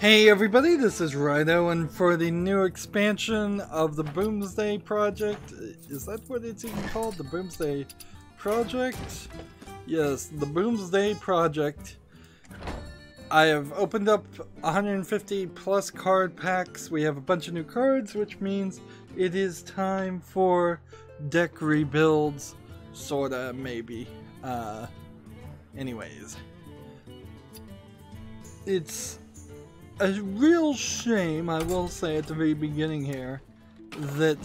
Hey everybody, this is Rydo, and for the new expansion of the Boomsday project, is that what it's even called? The Boomsday project? Yes, the Boomsday project. I have opened up 150 plus card packs. We have a bunch of new cards, which means it is time for deck rebuilds, sorta, maybe. Anyways. It's a real shame, I will say at the very beginning here, that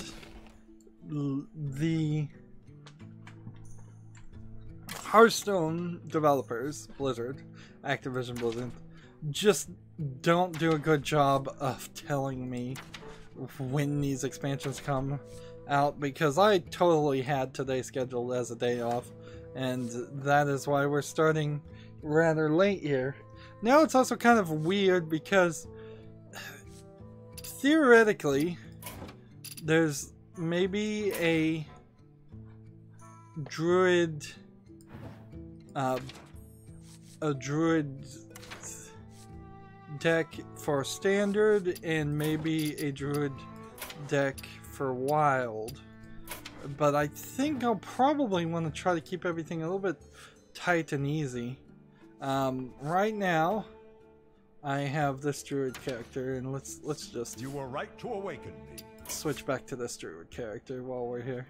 the Hearthstone developers, Blizzard, Activision Blizzard, just don't do a good job of telling me when these expansions come out, because I totally had today scheduled as a day off, and that is why we're starting rather late here. Now it's also kind of weird because theoretically there's maybe a druid deck for standard and maybe a druid deck for wild, but I think I'll probably want to try to keep everything a little bit tight and easy. Right now, I have this druid character, and let's just you were right to awaken me. Switch back to this druid character while we're here.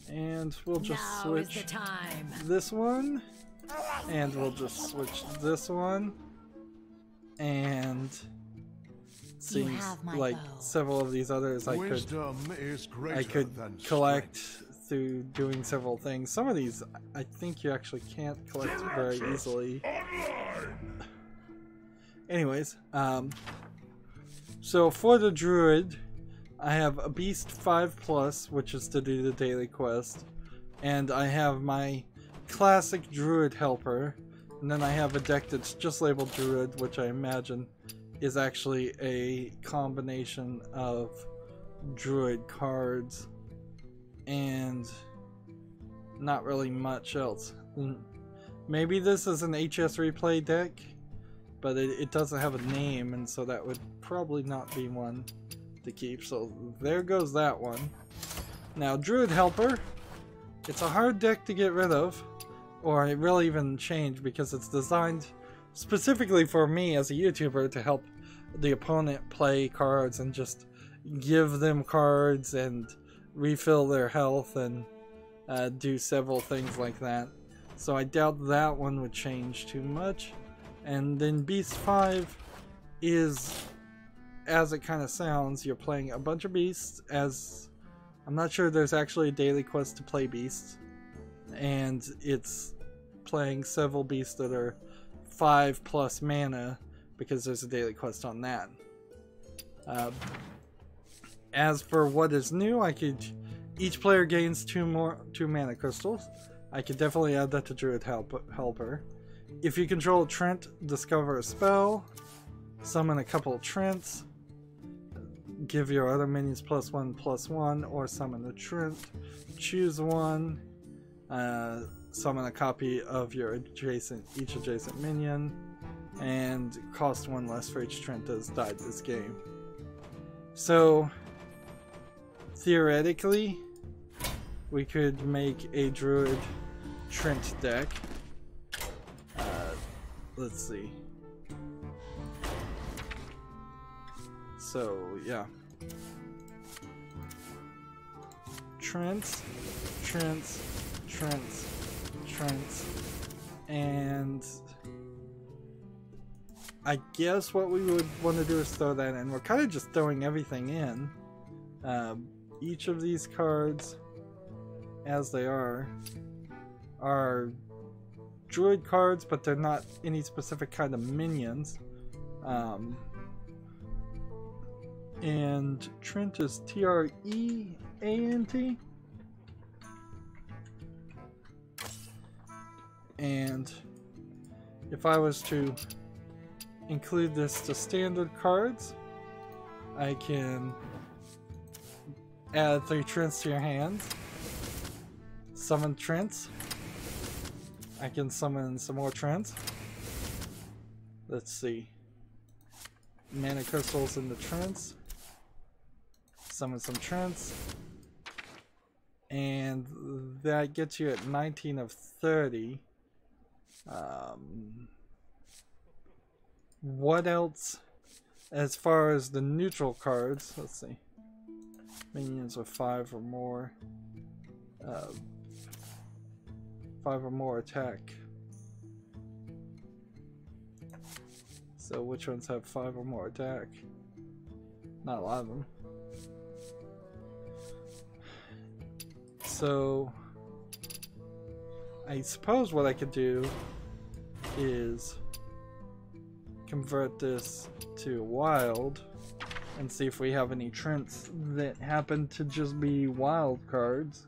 And we'll just switch this one, and we'll just switch this one, and seems like several of these others I could collect through doing several things. Some of these I think you actually can't collect very easily. Anyways, so for the druid, I have a beast 5+, which is to do the daily quest, and I have my classic druid helper, and then I have a deck that's just labeled druid, which I imagine is actually a combination of druid cards and not really much else. Maybe this is an HS replay deck, but it doesn't have a name, and so that would probably not be one to keep. So there goes that one. Now druid helper, it's a hard deck to get rid of, or it really even change, because it's designed specifically for me as a YouTuber to help the opponent play cards and just give them cards and refill their health and do several things like that. So I doubt that one would change too much. And then Beast 5 is, as it kind of sounds, you're playing a bunch of beasts. As I'm not sure there's actually a daily quest to play beasts, and it's playing several beasts that are 5+ mana, because there's a daily quest on that. As for what is new, each player gains 2 mana crystals. I could definitely add that to Druid Helper. If you control a Trent, discover a spell, summon a couple of Trents, give your other minions +1/+1, or summon a Trent, choose one, summon a copy of your each adjacent minion, and cost 1 less for each Trent that has died this game. So theoretically, we could make a druid Trent deck. Let's see. So yeah, Trents, and I guess what we would want to do is throw that in. We're kind of just throwing everything in. Each of these cards, as they are druid cards, but they're not any specific kind of minions. And Trent is T-R-E-A-N-T. And if I was to include this to standard cards, I can add 3 Trents to your hands, summon Trents, I can summon some more Trents, Let's see. Mana crystals in the trance. Summon some trance. And that gets you at 19 of 30. What else as far as the neutral cards? Let's see. Minions with 5 or more. 5 or more attack. So which ones have 5 or more attack? Not a lot of them. So I suppose what I could do is convert this to wild and see if we have any Trents that happen to just be wild cards.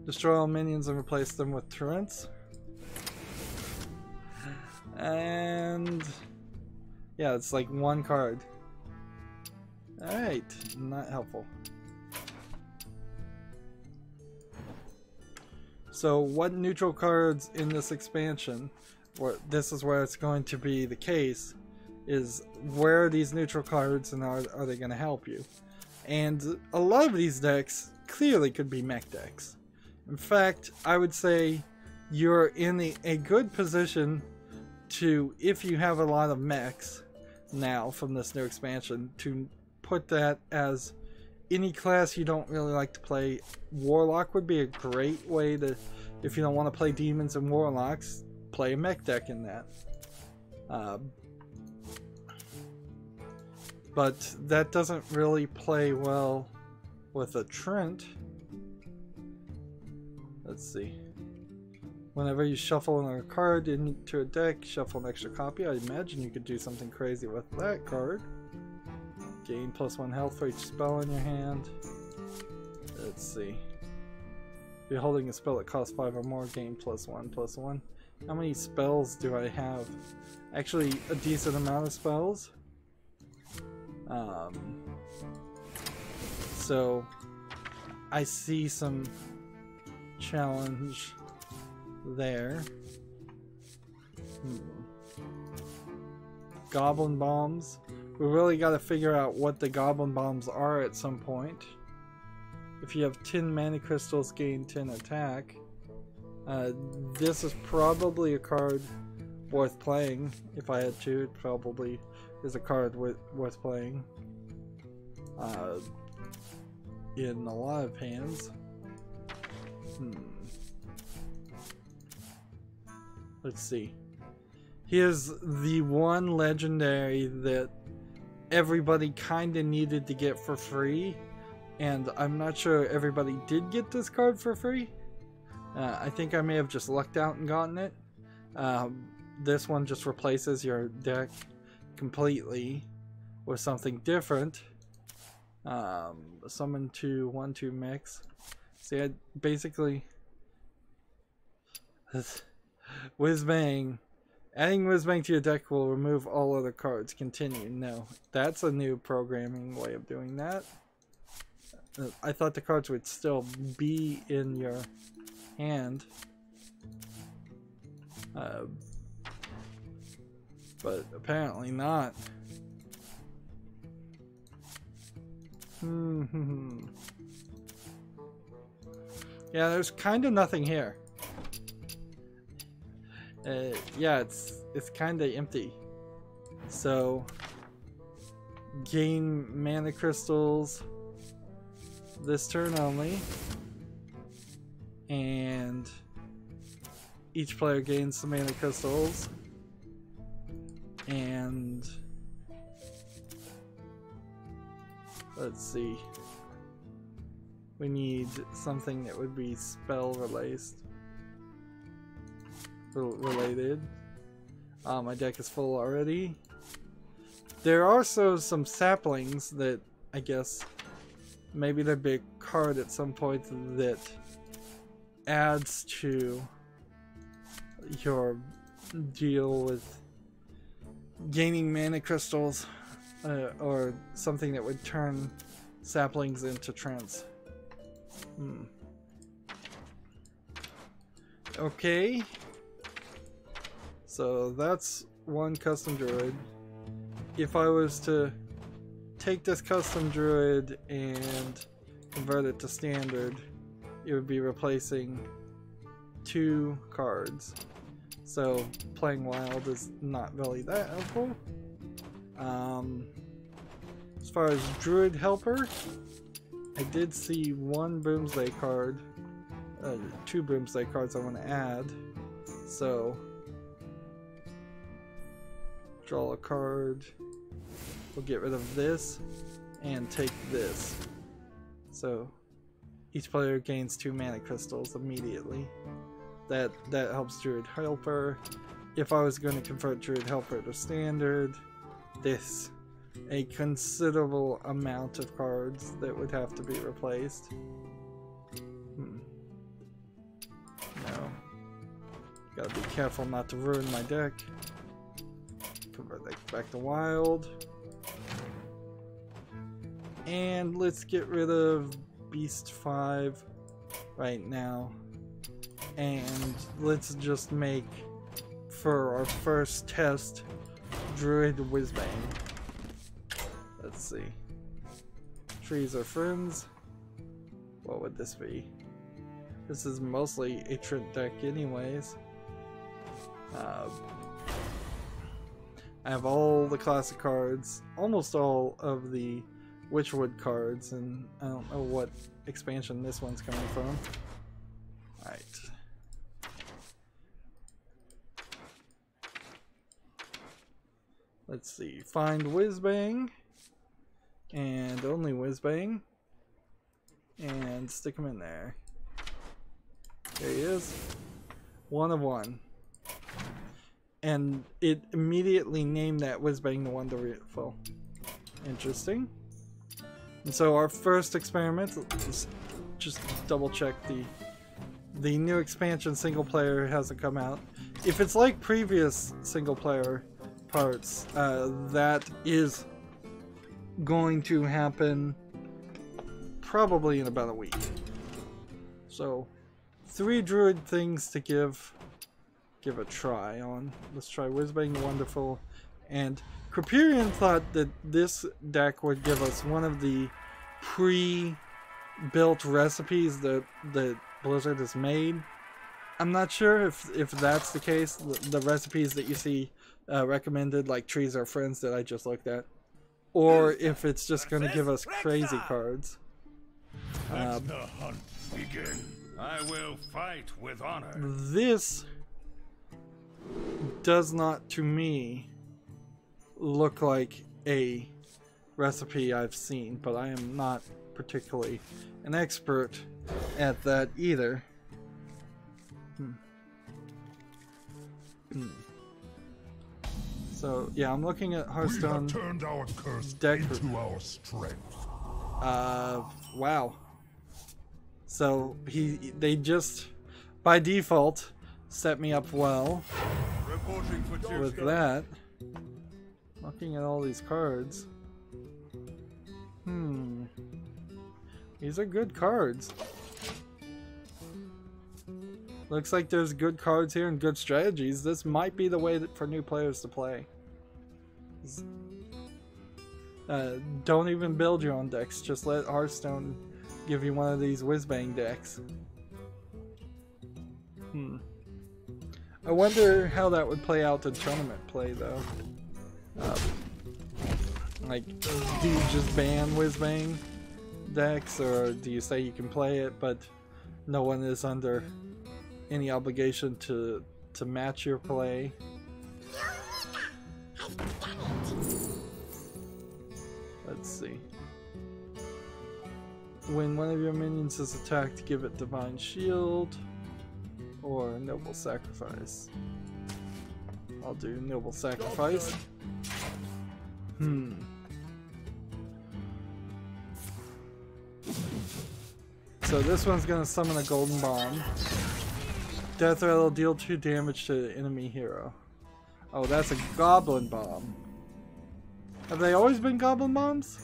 Destroy all minions and replace them with Trents. And yeah, it's like one card. Alright, not helpful. So what neutral cards in this expansion, or this is where it's going to be the case, is where are these neutral cards and are they going to help you? And a lot of these decks clearly could be mech decks. In fact, I would say you're in a good position to, if you have a lot of mechs now from this new expansion, to put that as any class you don't really like to play. Warlock would be a great way to, if you don't want to play demons and warlocks, play a mech deck in that. But that doesn't really play well with a Trent. Let's see. Whenever you shuffle a card into a deck, shuffle an extra copy. I imagine you could do something crazy with that card. Gain +1 health for each spell in your hand. Let's see. If you're holding a spell that costs 5 or more, gain +1/+1. How many spells do I have? Actually, a decent amount of spells. So I see some challenge there. Goblin bombs. We really got to figure out what the goblin bombs are at some point. If you have 10 mana crystals, gain 10 attack. This is probably a card worth playing. If I had to, it probably is a card worth playing. In a lot of hands. Let's see. Here's the one legendary that everybody kind of needed to get for free, and I'm not sure everybody did get this card for free. I think I may have just lucked out and gotten it. This one just replaces your deck completely with something different. Summon 2 1/2 mix. See, I basically Whizbang. Adding Whizbang to your deck will remove all other cards. Continue. No, that's a new programming way of doing that. I thought the cards would still be in your hand. But apparently not. Yeah, there's kind of nothing here. Yeah, it's kind of empty. So, gain mana crystals this turn only, and each player gains some mana crystals, and let's see. We need something that would be spell related. My deck is full already. There are also some saplings that I guess maybe there'd be a card at some point that adds to your deal with gaining mana crystals, or something that would turn saplings into trance. Okay. So that's one custom druid. If I was to take this custom druid and convert it to standard, it would be replacing 2 cards. So playing wild is not really that helpful. As far as druid helper, I did see 1 Boomsday card, 2 Boomsday cards I want to add. So draw a card. We'll get rid of this and take this. So each player gains 2 mana crystals immediately. That helps Druid Helper. If I was going to convert Druid Helper to standard, this a considerable amount of cards that would have to be replaced. No. Gotta be careful not to ruin my deck. Convert that back to wild. And let's get rid of Beast 5 right now. And let's just make, for our first test, Druid Whizbang. Let's see. Trees are friends. What would this be? This is mostly a Trent deck anyways. I have all the classic cards, almost all of the Witchwood cards, and I don't know what expansion this one's coming from. Alright. Let's see. Find Whizbang. And only Whizbang. And stick him in there. There he is. 1 of 1. And it immediately named that Whizbang the Wonderful. Interesting. And so our first experiment, let's just double check the new expansion single player hasn't come out. If it's like previous single player parts, that is going to happen probably in about a week. So 3 druid things to give a try on. Let's try Whizbang the Wonderful. And Kriperian thought that this deck would give us one of the pre-built recipes that Blizzard has made. I'm not sure if that's the case. The recipes that you see recommended, like Trees Are Friends that I just looked at, or if it's just going to give us crazy cards. Let the hunt begin. I will fight with honor. This does not, to me, look like a recipe I've seen, but I am not particularly an expert at that either. So yeah, I'm looking at Hearthstone. We have turned our curse deck into our strength. Wow. So they just by default set me up well with that. Looking at all these cards. These are good cards. Looks like there's good cards here and good strategies. This might be the way for new players to play. Don't even build your own decks. Just let Hearthstone give you one of these Whizbang decks. I wonder how that would play out in tournament play, though. Like, do you just ban Whizbang decks, or do you say you can play it, but no one is under any obligation to match your play? Let's see. When one of your minions is attacked, give it Divine Shield or Noble Sacrifice. I'll do Noble Sacrifice. So this one's gonna summon a Golden Bomb. Death Rattle, deal 2 damage to the enemy hero. Oh, that's a Goblin Bomb. Have they always been Goblin Bombs?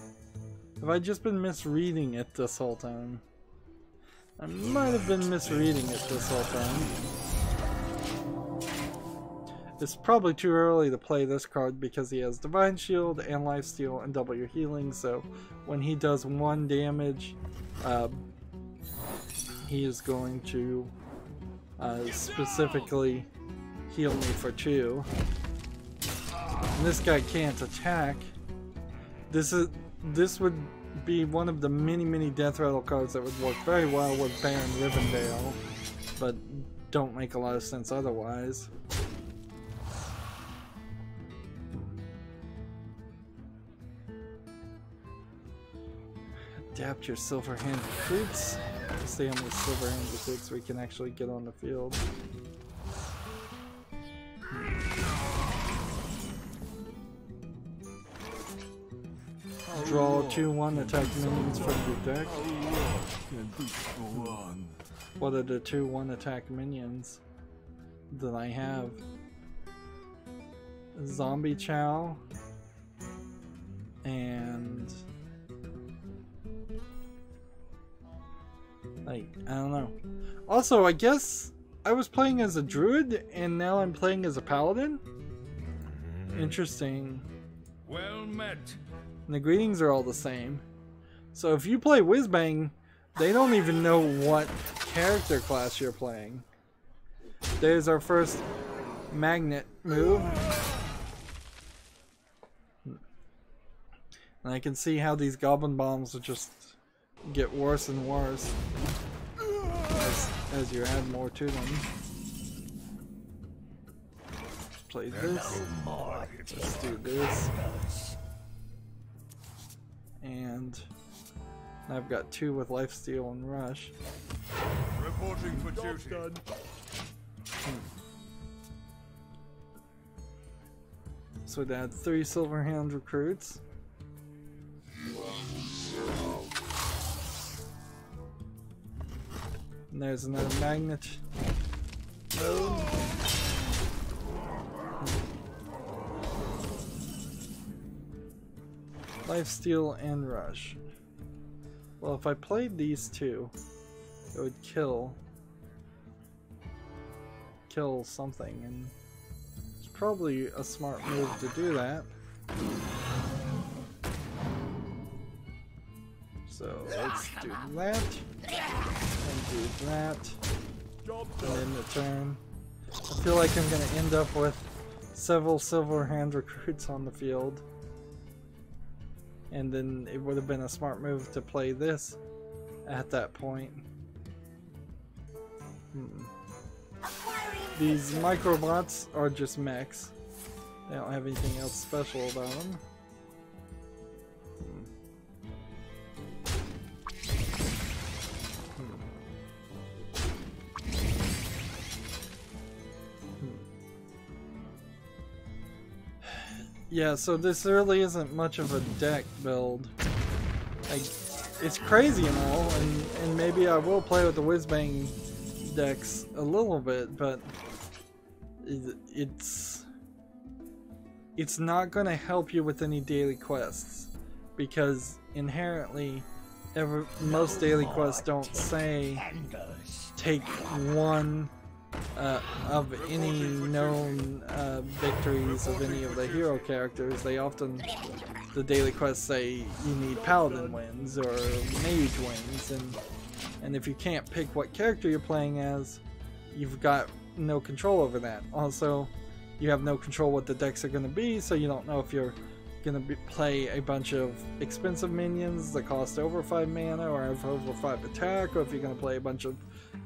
Have I just been misreading it this whole time? I might have been misreading it this whole time. It's probably too early to play this card because he has Divine Shield and Lifesteal and double your healing, so when he does 1 damage, he is going to specifically heal me for 2. And this guy can't attack. This would be one of the many Death Rattle cards that would work very well with Baron Rivendell, but don't make a lot of sense otherwise. Adapt your Silver Hand recruits. Stay on with Silver Hand recruits so we can actually get on the field. Draw 2/1 attack minions from your deck. What are the 2/1 attack minions that I have? Zombie Chow and like, I don't know. Also, I guess I was playing as a druid and now I'm playing as a paladin? Interesting. Well met. And the greetings are all the same. So if you play Whizbang, they don't even know what character class you're playing. There's our first magnet move. And I can see how these goblin bombs will just get worse and worse as you add more to them. Play this. Let's do this. And I've got 2 with Lifesteal and Rush. Reporting for duty. So we'd add 3 Silver Hand recruits. And there's another magnet mode. Lifesteal and Rush. Well, if I played these 2, it would kill something, and it's probably a smart move to do that. So let's do that, and do that, and end the turn. I feel like I'm going to end up with several Silver Hand recruits on the field. And then it would have been a smart move to play this at that point. These microbots are just mechs. They don't have anything else special about them. Yeah, so this really isn't much of a deck build. Like, it's crazy and all, and maybe I will play with the Whizbang decks a little bit, but it's not going to help you with any daily quests, because inherently most daily quests don't say take 1 of any known victories of any of the hero characters. The daily quests say you need paladin wins or mage wins, and if you can't pick what character you're playing as, you've got no control over that. Also, you have no control what the decks are going to be, so you don't know if you're going to play a bunch of expensive minions that cost over 5 mana or have over 5 attack, or if you're going to play a bunch of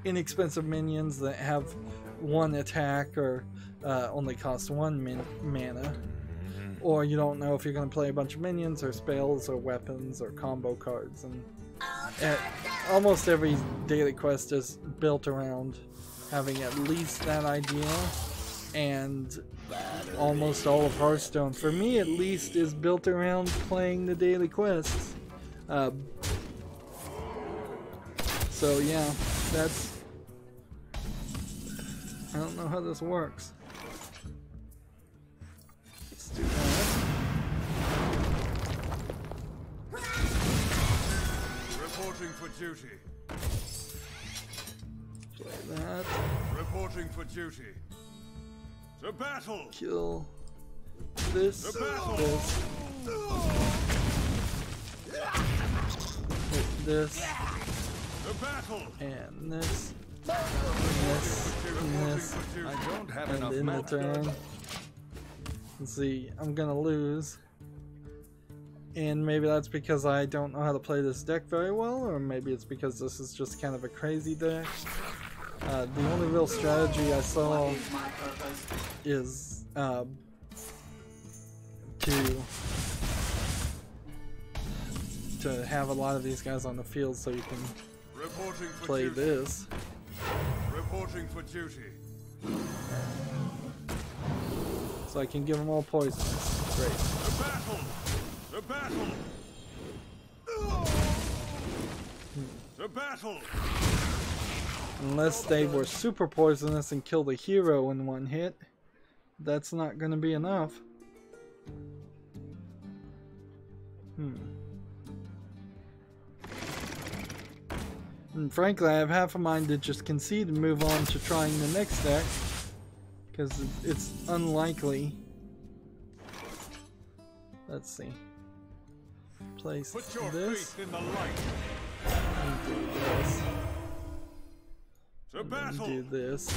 inexpensive minions that have 1 attack or only cost 1 mana. Or you don't know if you're going to play a bunch of minions or spells or weapons or combo cards. And almost every daily quest is built around having at least that idea, and almost all of Hearthstone, for me at least, is built around playing the daily quests. So yeah, that's... I don't know how this works. Let's do that. Reporting for duty. Play that. Reporting for duty. The battle. Kill this. This. Hit this. The battle. And this. And this. I don't have And enough in the mana. turn. Let's see, I'm gonna lose. And maybe that's because I don't know how to play this deck very well, or maybe it's because this is just kind of a crazy deck. The only real strategy I saw is to have a lot of these guys on the field so you can Reporting for play duty. this. Reporting for duty. So I can give them all poison. Great. The battle. The battle. The battle. Unless they were super poisonous and killed a hero in one hit, that's not going to be enough. And frankly, I have half a mind to just concede and move on to trying the next deck, because it's unlikely. Let's see. Place Put your this. faith in the light. And do this. The And battle. do this.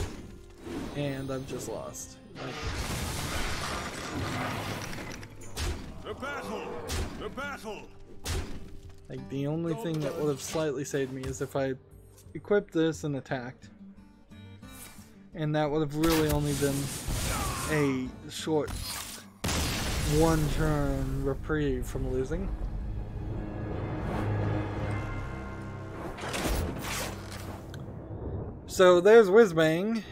And I've just lost. The battle. The battle. Like, the only thing that would have slightly saved me is if I equipped this and attacked. And that would have really only been a short one turn reprieve from losing. So there's Whizbang.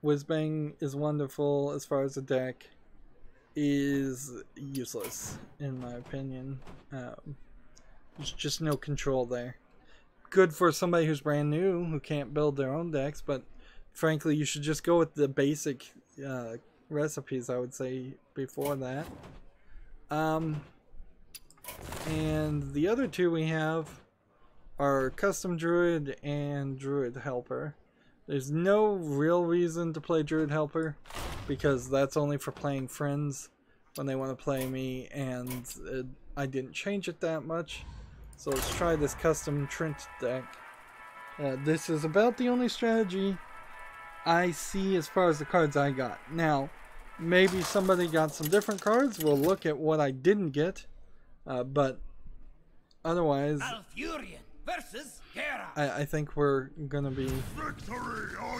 Whizbang is wonderful as far as the deck is useless in my opinion. There's just no control there. Good for somebody who's brand new who can't build their own decks, but frankly you should just go with the basic recipes, I would say, before that. And the other two we have are Custom Druid and Druid Helper. There's no real reason to play Druid Helper because that's only for playing friends when they want to play me, and I didn't change it that much. So let's try this Custom Trent deck. This is about the only strategy I see as far as the cards I got. Now, maybe somebody got some different cards. We'll look at what I didn't get. But otherwise, versus Hera. I think we're going to be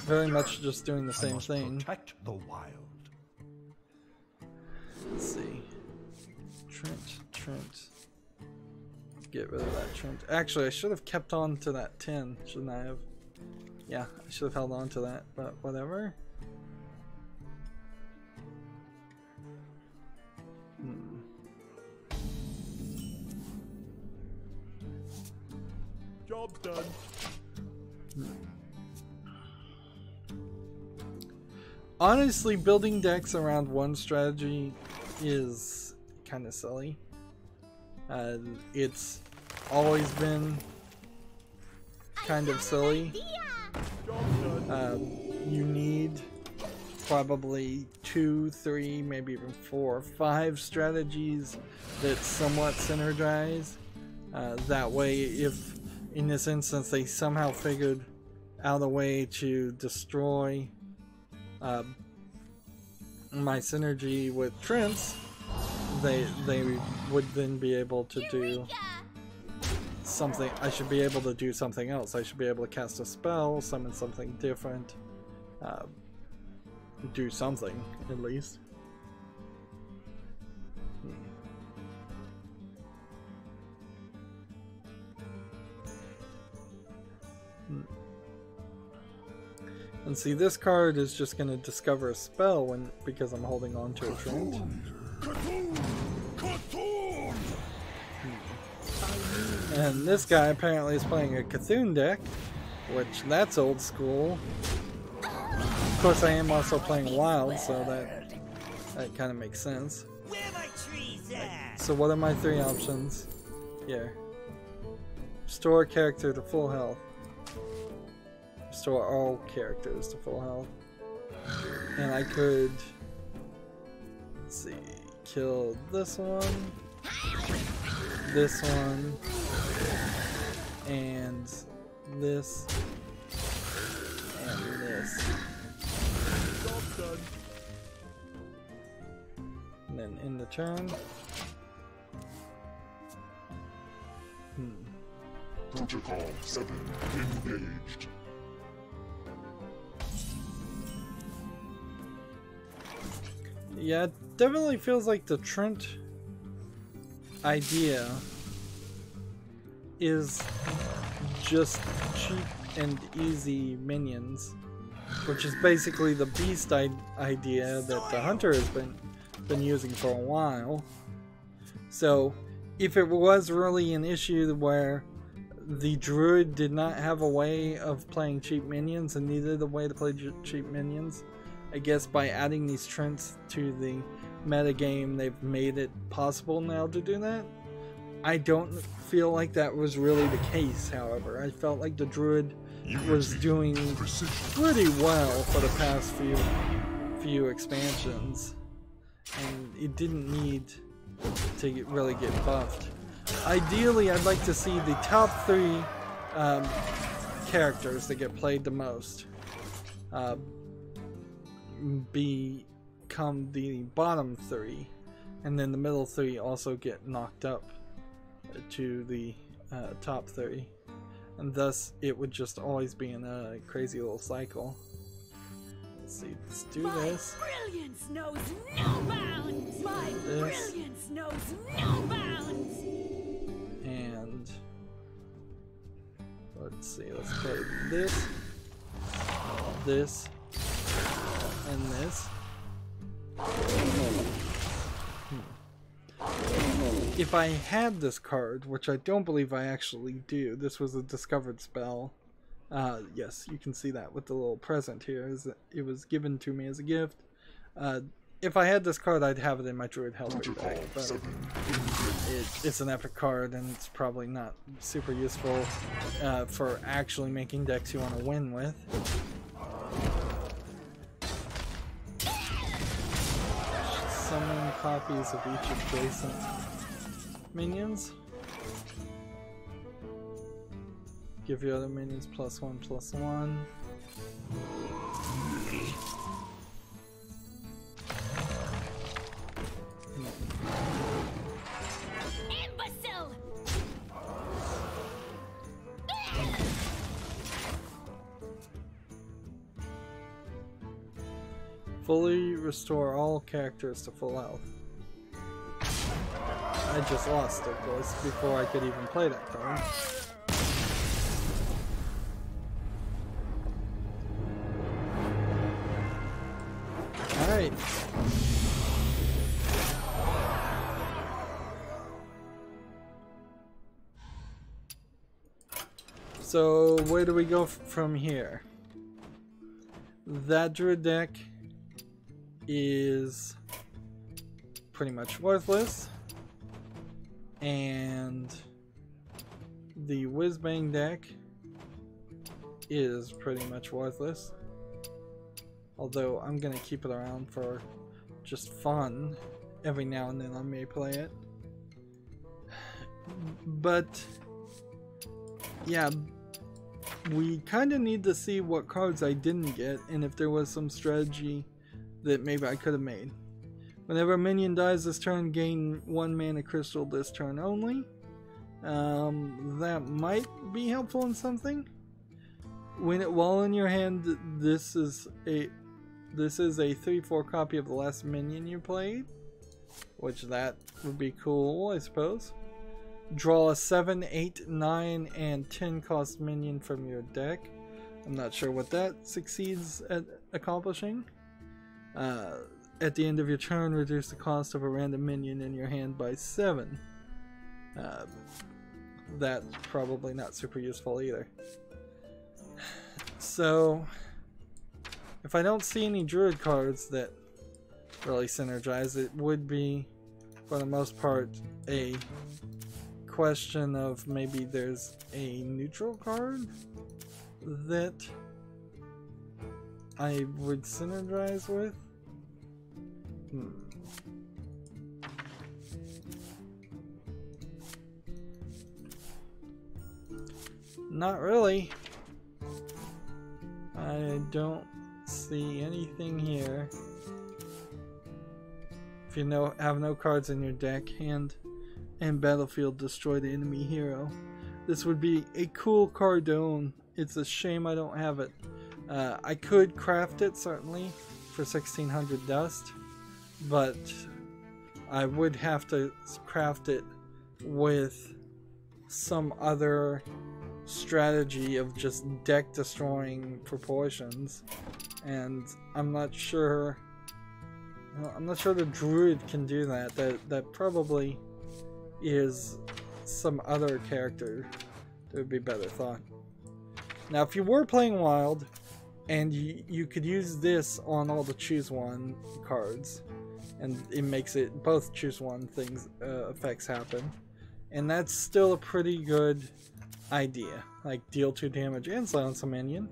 very much just doing the same thing. Protect the wild. Let's see. Trent. Get rid of that Trent. Actually, I should have kept on to that 10, shouldn't I have? Yeah, I should have held on to that, but whatever. Job done. Honestly, building decks around one strategy is kind of silly. It's always been kind of silly. You need probably 2, 3, maybe even 4, 5 strategies that somewhat synergize. That way, if in this instance they somehow figured out a way to destroy my synergy with Trent's, they would then be able to do something. I should be able to do something else. I should be able to cast a spell, summon something different, do something at least. And see, this card is just going to discover a spell because I'm holding on to a Trent. And this guy apparently is playing a Cthulhu deck, which that's old school. Of course, I am also playing Wild, so that kind of makes sense. Where my trees at? So what are my 3 options? Here. Restore character to full health. Restore all characters to full health. And I could, let's see, kill this one, and this, and this. And then in the turn. Protocol 7 engaged. Yeah, it definitely feels like the Trent idea is just cheap and easy minions, which is basically the beast idea that the hunter has been using for a while. So if it was really an issue where the druid did not have a way of playing cheap minions and needed a way to play cheap minions, I guess by adding these Trents to the metagame, they've made it possible now to do that. I don't feel like that was really the case, however. I felt like the druid was doing pretty well for the past few expansions, and it didn't need to really get buffed. Ideally, I'd like to see the top 3 characters that get played the most become the bottom 3, and then the middle 3 also get knocked up to the top 3, and thus it would just always be in a crazy little cycle. Let's see, let's do this. My brilliance knows no bounds. My brilliance knows no bounds. And let's see, let's play this, this, and this. If I had this card, which I don't believe I actually do, this was a discovered spell. Yes, you can see that with the little present here. It was given to me as a gift. If I had this card, I'd have it in my Druid Helper deck, but it's an epic card, and it's probably not super useful for actually making decks you want to win with. Summon copies of each adjacent minions. Give your other minions +1/+1. Imbecile! Fully restore all characters to full health. I just lost, of course, before I could even play that card. Alright. So, where do we go from here? That druid deck is pretty much worthless, and the Whizbang deck is pretty much worthless, although I'm gonna keep it around for just fun. Every now and then I may play it, but yeah, we kind of need to see what cards I didn't get and if there was some strategy that maybe I could have made. Whenever a minion dies this turn, gain 1 mana crystal this turn only. That might be helpful in something. While in your hand, this is a 3/4 copy of the last minion you played, which that would be cool, I suppose. Draw a 7, 8, 9, and 10 cost minion from your deck. I'm not sure what that succeeds at accomplishing. At the end of your turn, reduce the cost of a random minion in your hand by 7. That's probably not super useful either. So, if I don't see any druid cards that really synergize, it would be, for the most part, a question of maybe there's a neutral card that I would synergize with? Not really. I don't see anything here. If you have no cards in your deck, hand and battlefield destroy the enemy hero. This would be a cool card to own. It's a shame I don't have it. I could craft it certainly for 1600 dust, but I would have to craft it with some other strategy of just deck destroying proportions, and I'm not sure the druid can do that. That probably is some other character that would be better thought. Now if you were playing wild and you could use this on all the choose one cards, and it makes it both choose one things effects happen, and that's still a pretty good idea. Like deal 2 damage and silence a minion.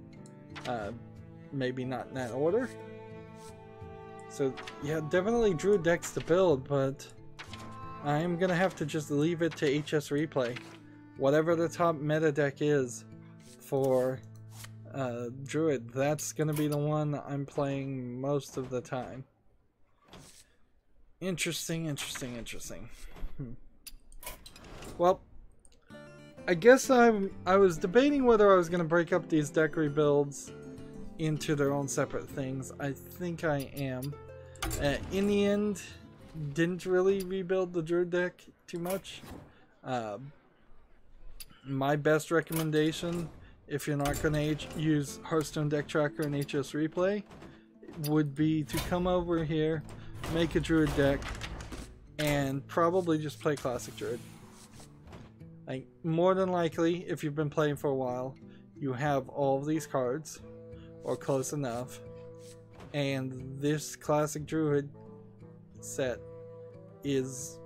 Maybe not in that order. So yeah, definitely druid decks to build, but I'm gonna have to just leave it to HS Replay. Whatever the top meta deck is for druid, that's gonna be the one I'm playing most of the time. Interesting. Well, I guess I was debating whether I was going to break up these deck rebuilds into their own separate things. I think I am. In the end, didn't really rebuild the druid deck too much. My best recommendation, if you're not going to use Hearthstone Deck Tracker and HS Replay, would be to come over here, make a druid deck, and probably just play classic druid. Like, more than likely, if you've been playing for a while, you have all of these cards, or close enough, and this classic druid set is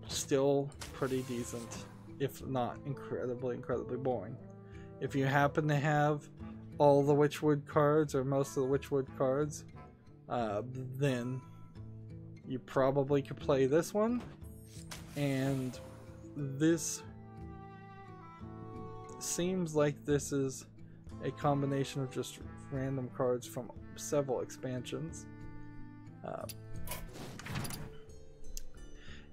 still pretty decent, if not incredibly boring. If you happen to have all the Witchwood cards, or most of the Witchwood cards, then you probably could play this one, and this seems like this is a combination of just random cards from several expansions.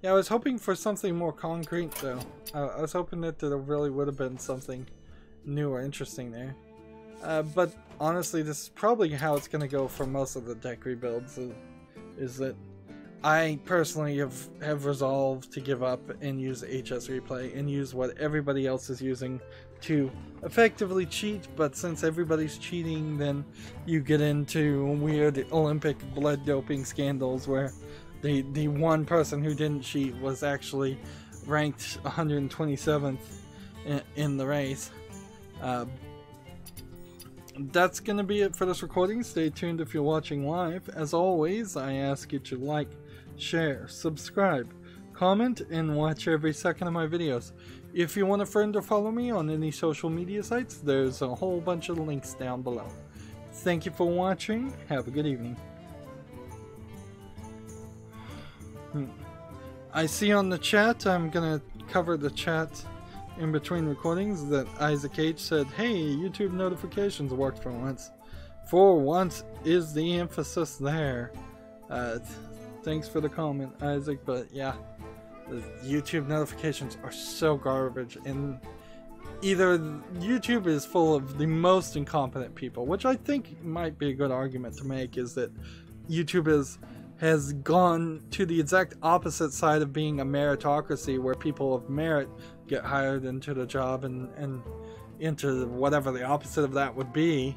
Yeah, I was hoping for something more concrete though. I was hoping that there really would have been something new or interesting there. But honestly, this is probably how it's going to go for most of the deck rebuilds, is that I personally have resolved to give up and use HS Replay and use what everybody else is using to effectively cheat. But since everybody's cheating, then you get into weird Olympic blood doping scandals where the one person who didn't cheat was actually ranked 127th in the race. That's going to be it for this recording. Stay tuned if you're watching live. As always, I ask you to like, share, subscribe, comment, and watch every second of my videos. If you want a friend or follow me on any social media sites, there's a whole bunch of links down below. Thank you for watching. Have a good evening. I see on the chat, I'm going to cover the chat in between recordings, that Isaac H said, hey, YouTube notifications worked for once. For once is the emphasis there. Thanks for the comment, Isaac, but yeah, the YouTube notifications are so garbage, and either YouTube is full of the most incompetent people, which I think might be a good argument to make, is that YouTube has gone to the exact opposite side of being a meritocracy, where people of merit get hired into the job and into whatever the opposite of that would be,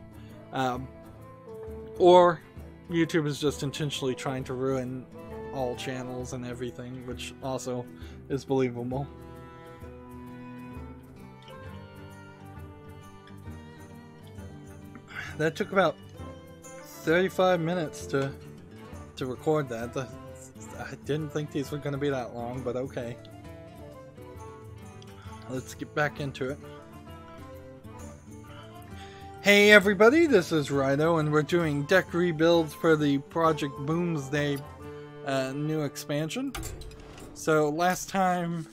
or YouTube is just intentionally trying to ruin all channels and everything, which also is believable. That took about 35 minutes to record that. I didn't think these were going to be that long, but okay. Let's get back into it. Hey everybody, this is Rydo, and we're doing deck rebuilds for the Project Boomsday new expansion. So last time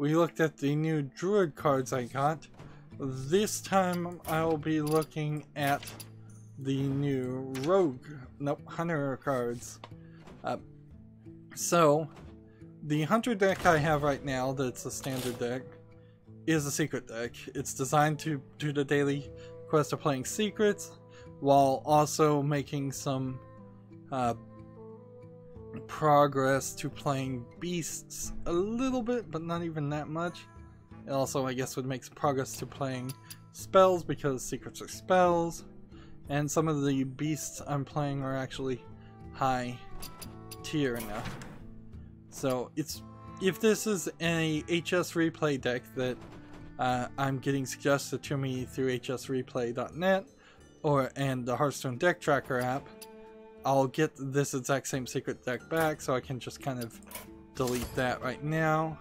we looked at the new Druid cards I got. This time I'll be looking at the new Hunter cards. So the Hunter deck I have right now, that's a standard deck, is a secret deck. It's designed to do the daily quest of playing secrets while also making some progress to playing beasts a little bit, but not even that much. It also, I guess, would make some progress to playing spells because secrets are spells, and some of the beasts I'm playing are actually high tier enough. So if this is a HS replay deck that I'm getting suggested to me through hsreplay.net and the Hearthstone deck tracker app, I'll get this exact same secret deck back, so I can just kind of delete that right now.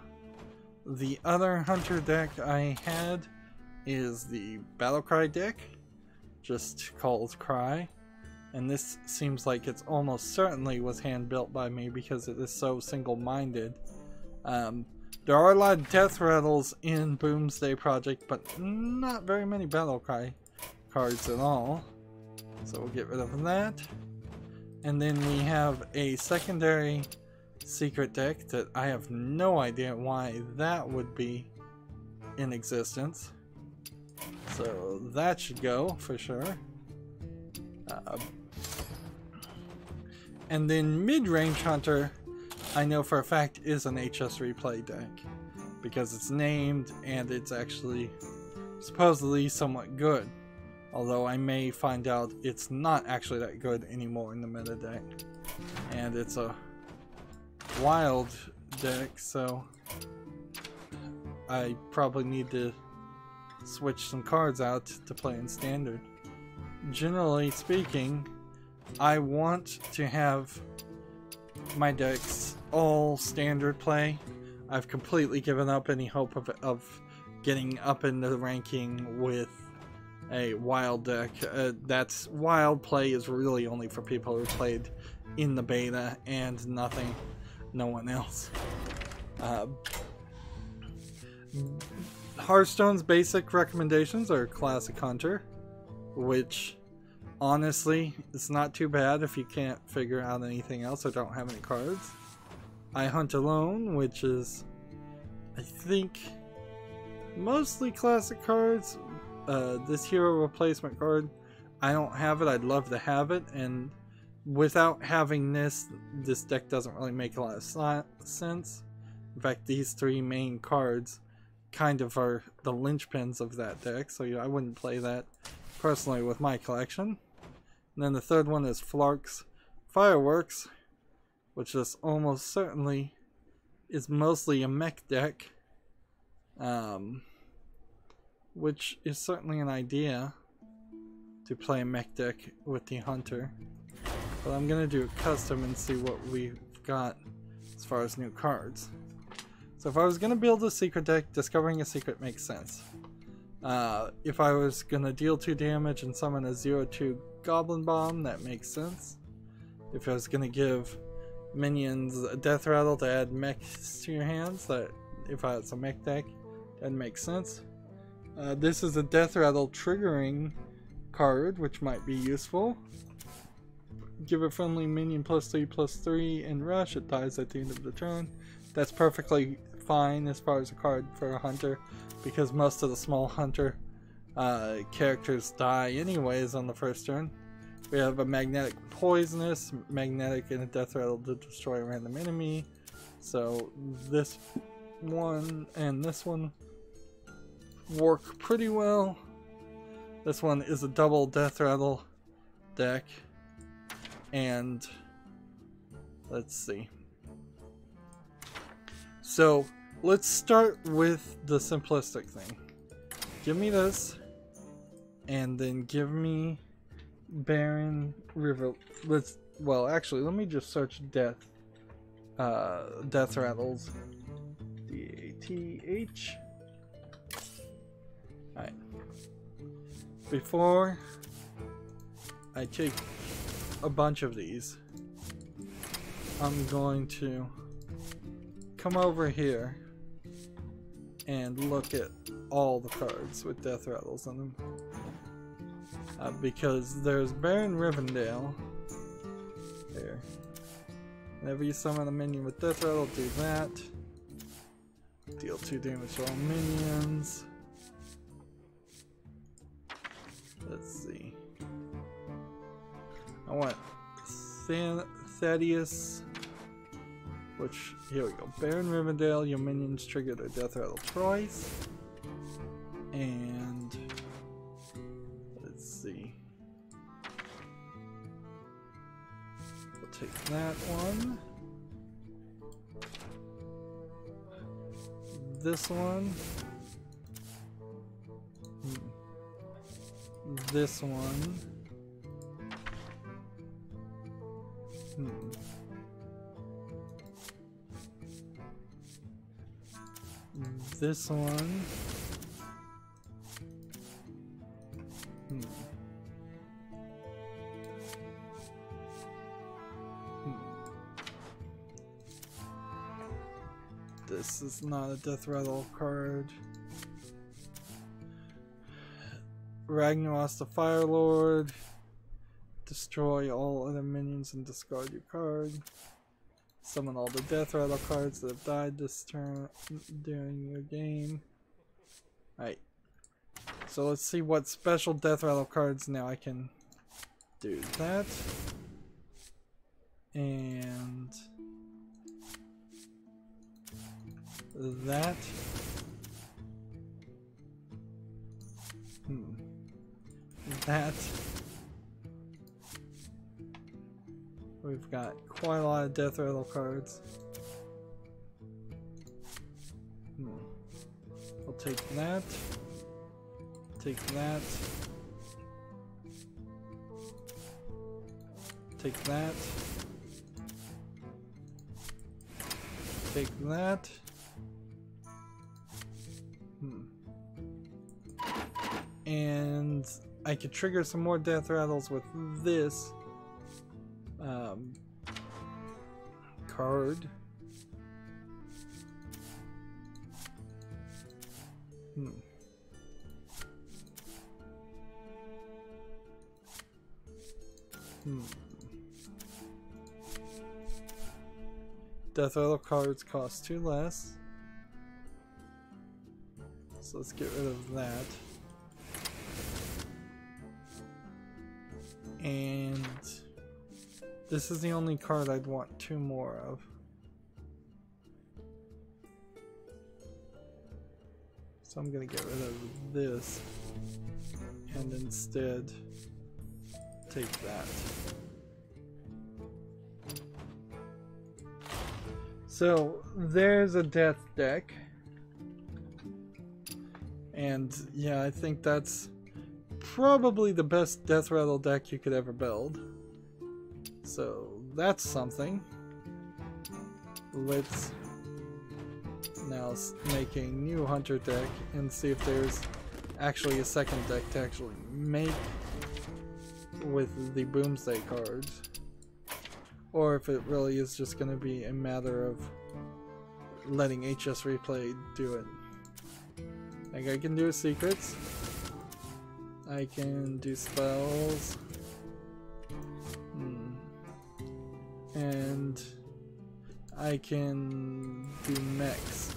The other Hunter deck I had is the Battlecry deck, just called Cry, and this seems like it's almost certainly was hand built by me because it is so single-minded. There are a lot of death rattles in Boomsday Project, but not very many Battlecry cards at all. So we'll get rid of that. And then we have a secondary secret deck that I have no idea why that would be in existence. So that should go for sure. And then Mid-Range Hunter, I know for a fact, is an HS replay deck because it's named and it's actually supposedly somewhat good, although I may find out it's not actually that good anymore in the meta deck, and it's a wild deck, so I probably need to switch some cards out to play in standard. Generally speaking, I want to have my decks all standard play. I've completely given up any hope of getting up in the ranking with a wild deck. That's wild play is really only for people who played in the beta and no one else. Hearthstone's basic recommendations are Classic Hunter, which honestly, it's not too bad if you can't figure out anything else or don't have any cards. I Hunt Alone, which is, I think, mostly classic cards. This hero replacement card, I don't have it. I'd love to have it, and without having this deck doesn't really make a lot of sense. In fact, these three main cards kind of are the linchpins of that deck, so yeah, I wouldn't play that personally with my collection. And then the third one is Flark's Fireworks, which is almost certainly is mostly a mech deck, which is certainly an idea to play a mech deck with the Hunter. But I'm gonna do a custom and see what we've got as far as new cards. So if I was gonna build a secret deck, discovering a secret makes sense. If I was gonna deal 2 damage and summon a 0/2 Goblin Bomb, that makes sense. If I was gonna give minions a death rattle to add mechs to your hands, that if I had some mech deck, that makes sense. This is a death rattle triggering card, which might be useful. Give a friendly minion +3/+3 in rush, it dies at the end of the turn. That's perfectly fine as far as a card for a hunter, because most of the small hunter characters die anyways on the first turn. We have a magnetic poisonous, magnetic, and a death rattle to destroy a random enemy. So this one and this one work pretty well. This one is a double death rattle deck, and let's see. So let's start with the simplistic thing. Give me this, and then give me Baron River. Well, actually, let me just search death rattles. DATH. Alright. before I take a bunch of these, I'm going to come over here and look at all the cards with death rattles in them. Because there's Baron Rivendell. There. Whenever you summon a minion with death rattle, do that. Deal 2 damage to all minions. Let's see. I want Thaddeus, which, here we go. Baron Rivendell, your minions trigger their death rattle twice. And let's see. We'll take that one. This one. This one. This one. This is not a death rattle card. Ragnaros the Fire Lord. Destroy all other minions and discard your card. Summon all the death rattle cards that have died this turn during your game. Alright. So let's see what special death rattle cards now I can do. That. And that. That. We've got quite a lot of death rattle cards. We'll take that. Take that. Take that. Take that. And I could trigger some more death rattles with this card. Death rattle cards cost 2 less. So let's get rid of that. And this is the only card I'd want 2 more of. So I'm gonna get rid of this and instead take that. So there's a death deck. And yeah, I think that's probably the best death rattle deck you could ever build. So that's something. Let's now make a new hunter deck and see if there's actually a second deck to actually make with the Boomsday cards. Or if it really is just going to be a matter of letting HS Replay do it. Like, I can do secrets. I can do spells. And I can do mechs.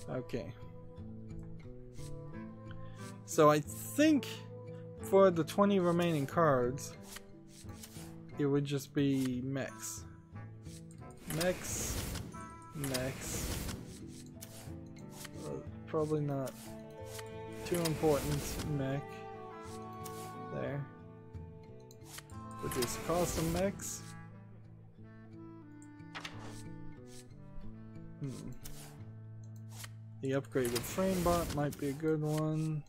Okay. So I think for the 20 remaining cards, it would just be mechs. Mechs. Probably not too important. Mech. There. Reduce the cost of mechs. The upgraded framebot might be a good one.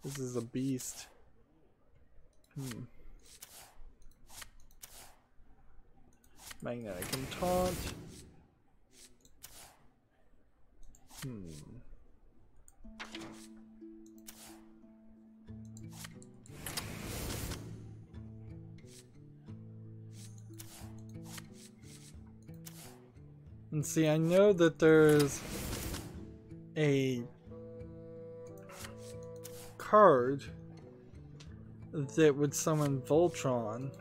This is a beast. Magnetic and taunt. And see, I know that there's a card that would summon Voltron,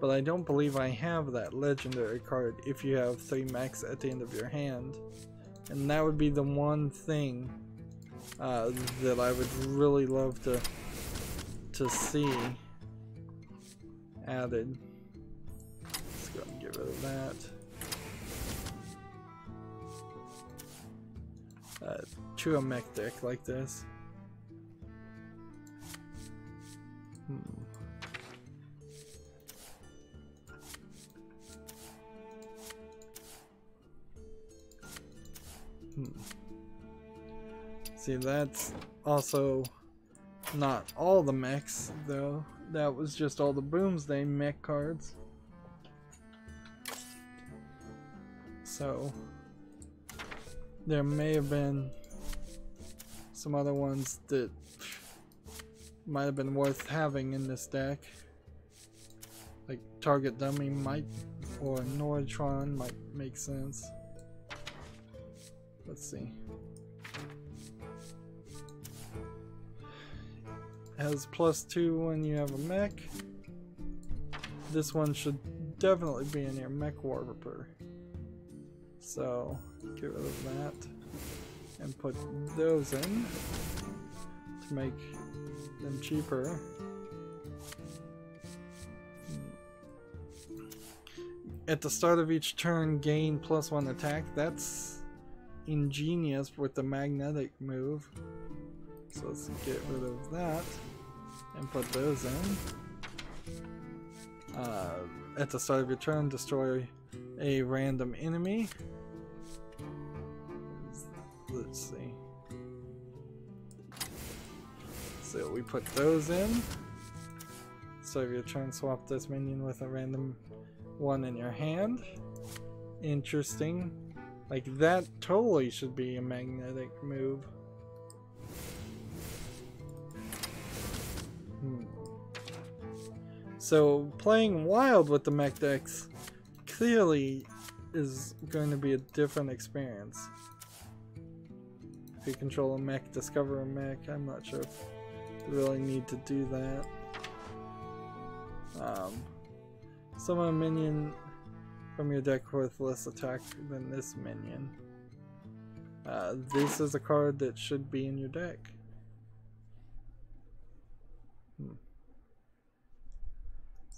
but I don't believe I have that legendary card if you have 3 mechs at the end of your hand. And that would be the one thing that I would really love to see added. Let's go and get rid of that. To a mech deck like this. See, that's also not all the mechs, though. That was just all the Boomsday mech cards. So there may have been some other ones that might have been worth having in this deck. Like Target Dummy might, or Nordtron might make sense. Let's see. Has +2 when you have a mech. This one should definitely be in your mech warper. So get rid of that and put those in to make them cheaper. At the start of each turn, gain +1 attack. That's ingenious with the magnetic move. So let's get rid of that and put those in. At the start of your turn, destroy a random enemy. Let's see. So we put those in. So if your turn, swap this minion with a random one in your hand. Interesting. Like that totally should be a magnetic move. So playing wild with the mech decks clearly is going to be a different experience. If you control a mech, discover a mech. I'm not sure if you really need to do that. Summon a minion from your deck with less attack than this minion. This is a card that should be in your deck.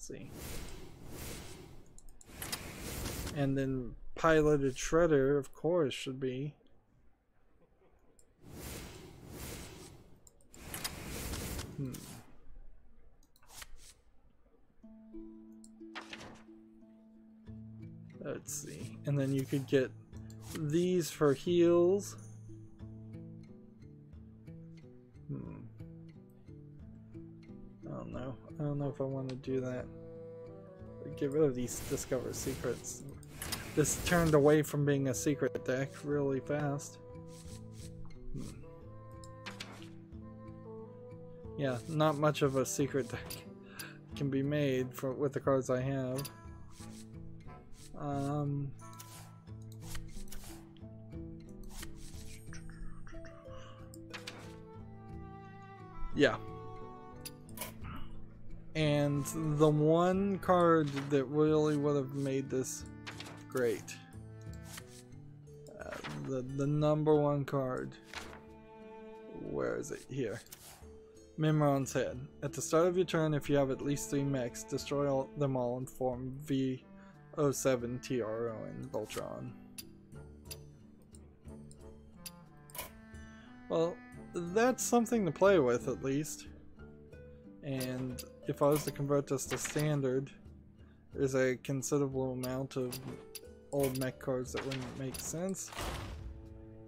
Let's see. And then Piloted Shredder, of course, should be. Let's see. And then you could get these for heals. I don't know if I want to do that. Get rid of these Discover Secrets. This turned away from being a secret deck really fast. Yeah, not much of a secret deck can be made with the cards I have. Yeah. And the one card that really would have made this great, the number one card, where is it? Here. Mimron's Head. At the start of your turn, if you have at least 3 mechs, destroy them all and form V07 TRO in Voltron. Well, that's something to play with at least. And if I was to convert this to standard, there's a considerable amount of old mech cards that wouldn't make sense.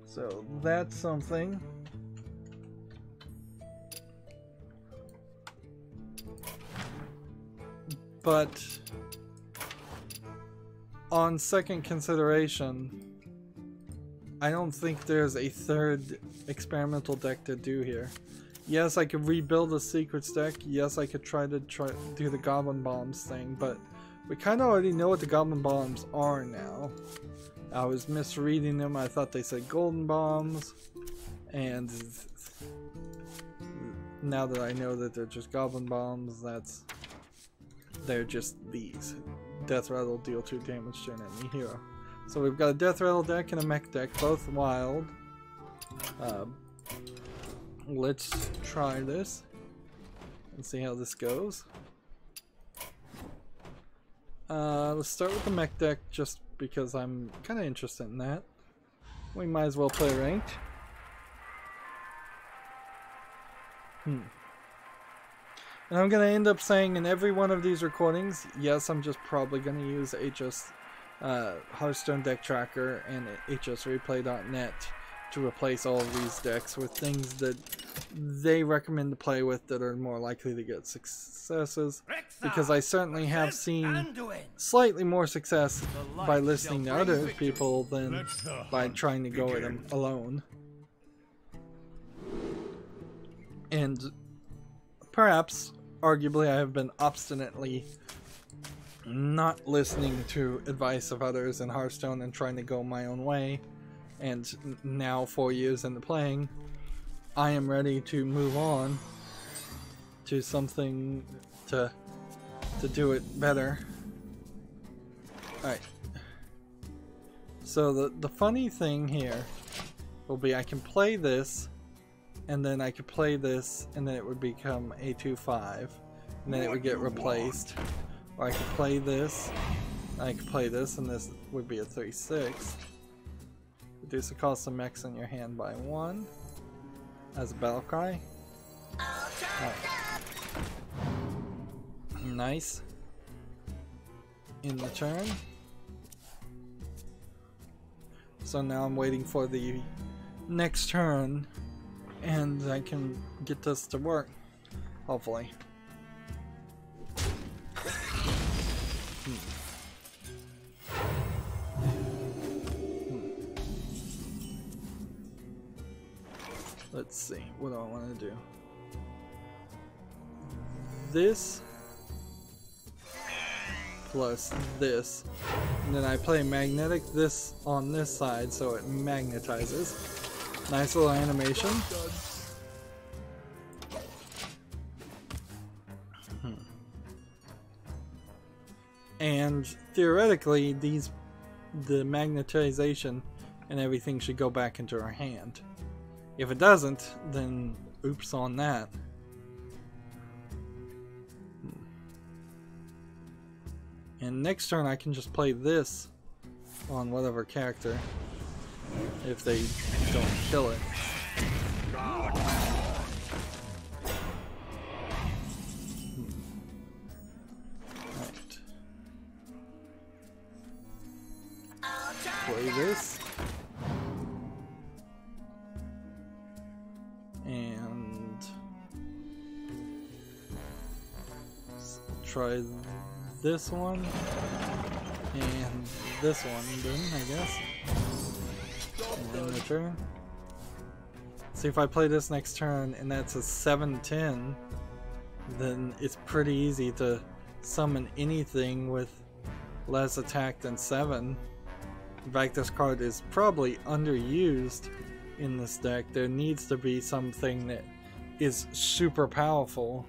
So that's something. but on second consideration, I don't think there's a third experimental deck to do here. Yes, I could rebuild a secrets deck. Yes, I could try to do the Goblin Bombs thing, but we kind of already know what the Goblin Bombs are now. I was misreading them. I thought they said Golden Bombs, and now that I know that they're just Goblin Bombs, they're just these. Death Rattle, deal 2 damage to an enemy hero. So we've got a Death Rattle deck and a mech deck, both wild. Let's try this and see how this goes. Let's start with the mech deck just because I'm kind of interested in that. We might as well play ranked. And I'm going to end up saying in every one of these recordings, yes, I'm just probably going to use HS Hearthstone Deck Tracker and hsreplay.net to replace all of these decks with things that they recommend to play with that are more likely to get successes, because I certainly have seen slightly more success by listening to other people than by trying to go at them alone. And perhaps, arguably, I have been obstinately not listening to advice of others in Hearthstone and trying to go my own way. And now, 4 years into playing, I am ready to move on to something to do it better. Alright. So the funny thing here will be I can play this, and then I could play this, and then it would become a 2-5, and then it would get replaced. Or I could play this, and I could play this, and this would be a 3-6. Reduce the cost of mechs in your hand by 1 as a battle cry. Right. Nice. In the turn. So now I'm waiting for the next turn, and I can get this to work, hopefully. Let's see, what do I want to do? This plus this, and then I play magnetic this on this side so it magnetizes. Nice little animation. And theoretically, the magnetization and everything should go back into her hand. If it doesn't, then oops on that. And next turn I can just play this on whatever character if they don't kill it. Right. Play this. And try this one and this one then, I guess. And then return. See, if I play this next turn and that's a 7-10, then it's pretty easy to summon anything with less attack than 7. In fact, this card is probably underused in this deck. There needs to be something that is super powerful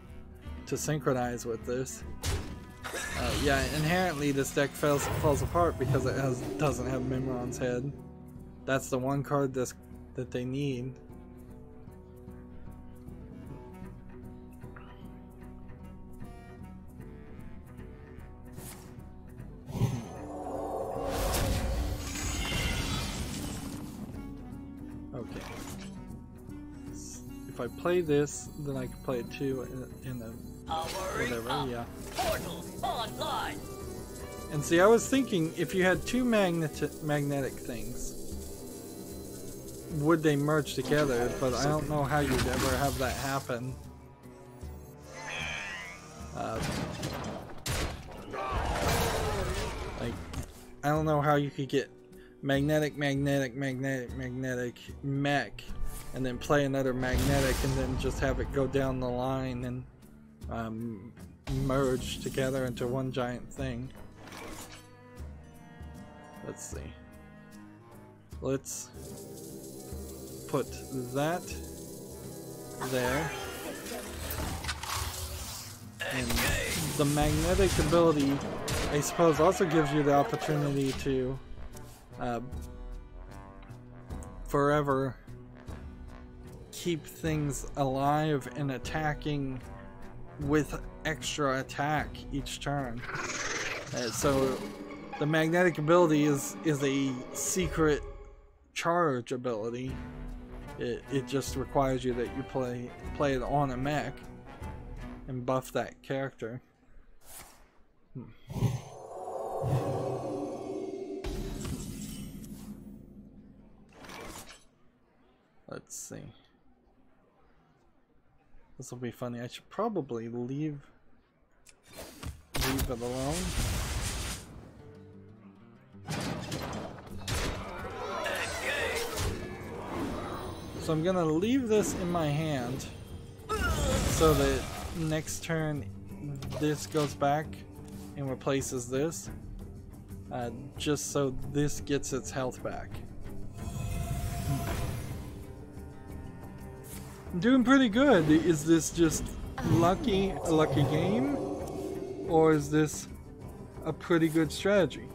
to synchronize with this. Yeah, inherently this deck falls apart because it doesn't have Mimron's Head. That's the one card that they need. Okay. If I play this, then I can play it too in the whatever, yeah. Online. And see, I was thinking if you had two magnetic things, would they merge together? But I don't know how you'd ever have that happen. I don't know how you could get magnetic, mech, and then play another magnetic, and then just have it go down the line and merge together into one giant thing. Let's see. Let's put that there. And the magnetic ability, I suppose, also gives you the opportunity to forever keep things alive and attacking with extra attack each turn. So the magnetic ability is a secret charge ability. It just requires you that you play it on a mech and buff that character. Let's see. This will be funny. I should probably leave it alone. So I'm gonna leave this in my hand so that next turn this goes back and replaces this, just so this gets its health back. I'm doing pretty good. Is this just a lucky game, or is this a pretty good strategy?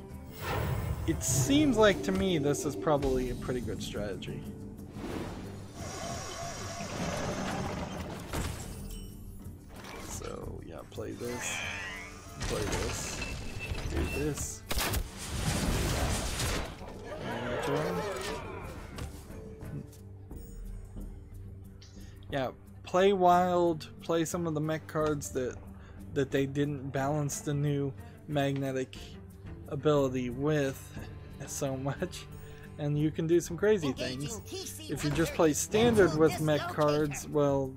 It seems like to me this is probably a pretty good strategy. So yeah, play this, do this. And turn. Yeah, play wild, play some of the mech cards that they didn't balance the new magnetic ability with so much, and you can do some crazy things. If you just play standard with mech cards, well,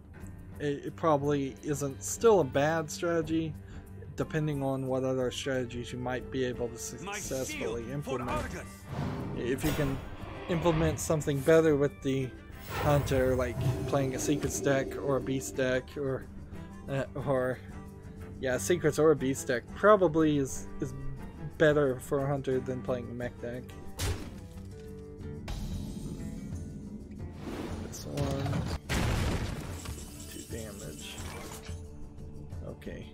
it probably isn't still a bad strategy, depending on what other strategies you might be able to successfully implement. If you can implement something better with the hunter, like playing a secrets deck or a beast deck, or yeah, secrets or a beast deck probably is better for a hunter than playing a mech deck. This one, 2 damage. Okay,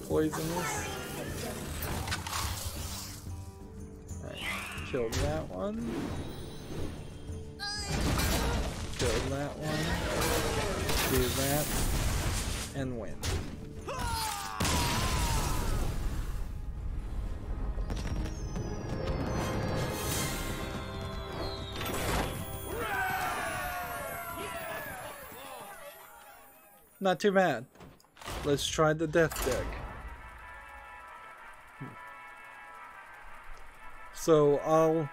poisonous. Alright, kill that one. Kill that one, do that, and win. Not too bad. Let's try the death deck. So I'll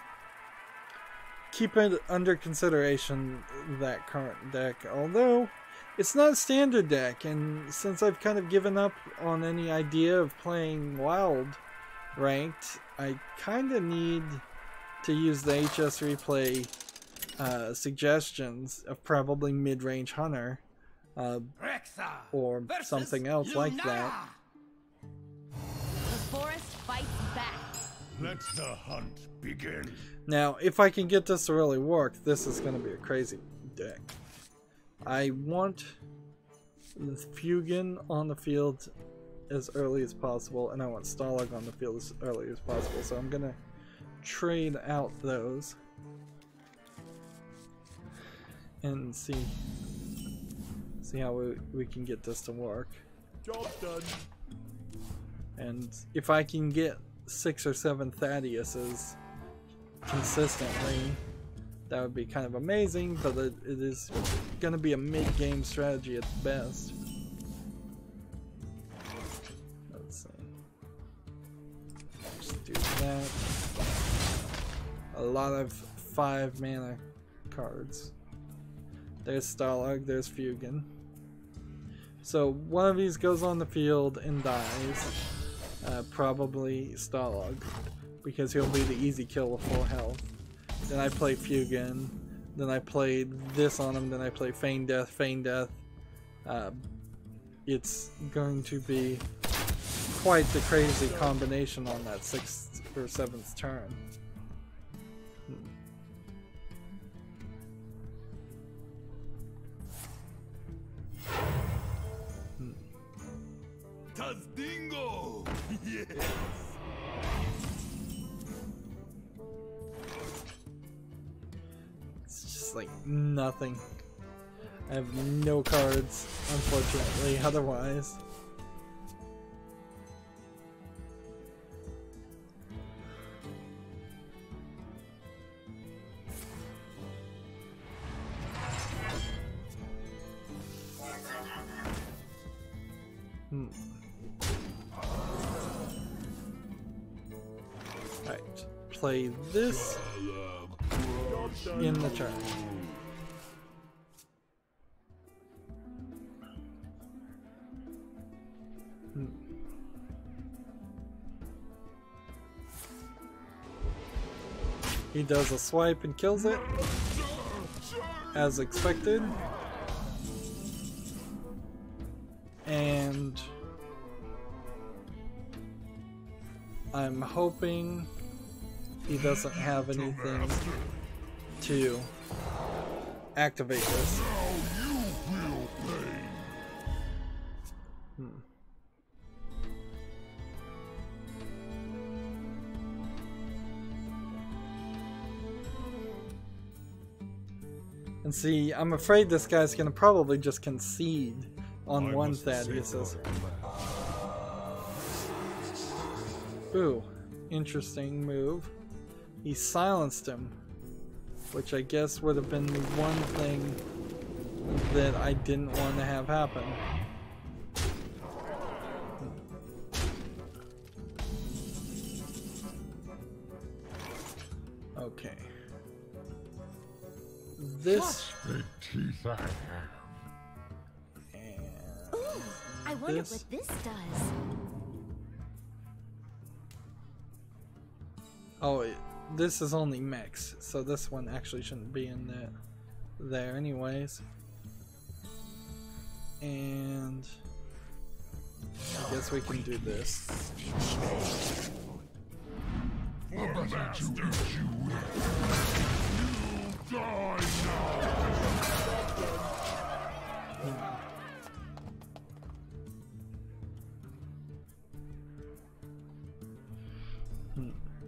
keep it under consideration, that current deck, although it's not a standard deck, and since I've kind of given up on any idea of playing wild ranked, I kind of need to use the HS replay suggestions of probably mid-range hunter or something else like that. The forest fights back. Let the hunt begin. Now, if I can get this to really work, this is going to be a crazy deck. I want Fugan on the field as early as possible, and I want Stalag on the field as early as possible, so I'm going to trade out those and see how we can get this to work. Job done. And if I can get 6 or 7 Thaddeus's consistently, that would be kind of amazing, but it is going to be a mid-game strategy at best. Let's see. Just do that. A lot of 5 mana cards. There's Stalag, there's Fugan. So one of these goes on the field and dies. Probably Stalag, because he'll be the easy kill with full health. Then I play Fugan. Then I played this on him. Then I play Feign Death, Feign Death. It's going to be quite the crazy combination on that 6th or 7th turn. Tazdingo! Yes! It's just like nothing. I have no cards, unfortunately, otherwise. Right, play this in the turn. He does a swipe and kills it, as expected. And I'm hoping he doesn't have anything to activate this. And see, I'm afraid this guy's gonna probably just concede on one Thaddeus. Ooh, interesting move. He silenced him, which I guess would have been the one thing that I didn't want to have happen. Okay. This. Ooh, I wonder what this does. Oh, this is only mix, so this one actually shouldn't be in there anyways. And I guess we can do this.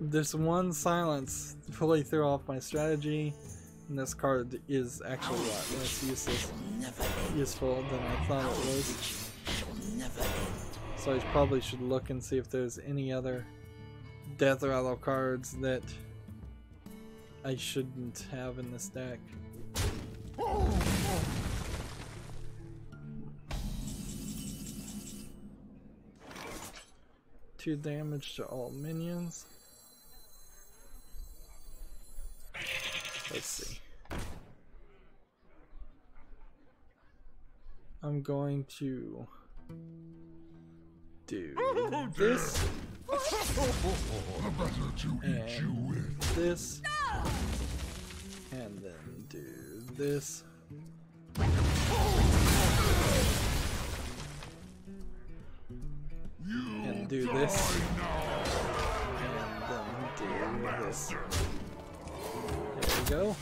This one silence fully threw off my strategy, and this card is actually a lot less useful than I thought it was. So I probably should look and see if there's any other Death Rattle cards that I shouldn't have in this deck. 2 damage to all minions. Let's see. I'm going to do this and this, and then do this. And do this, and then do this. There we go.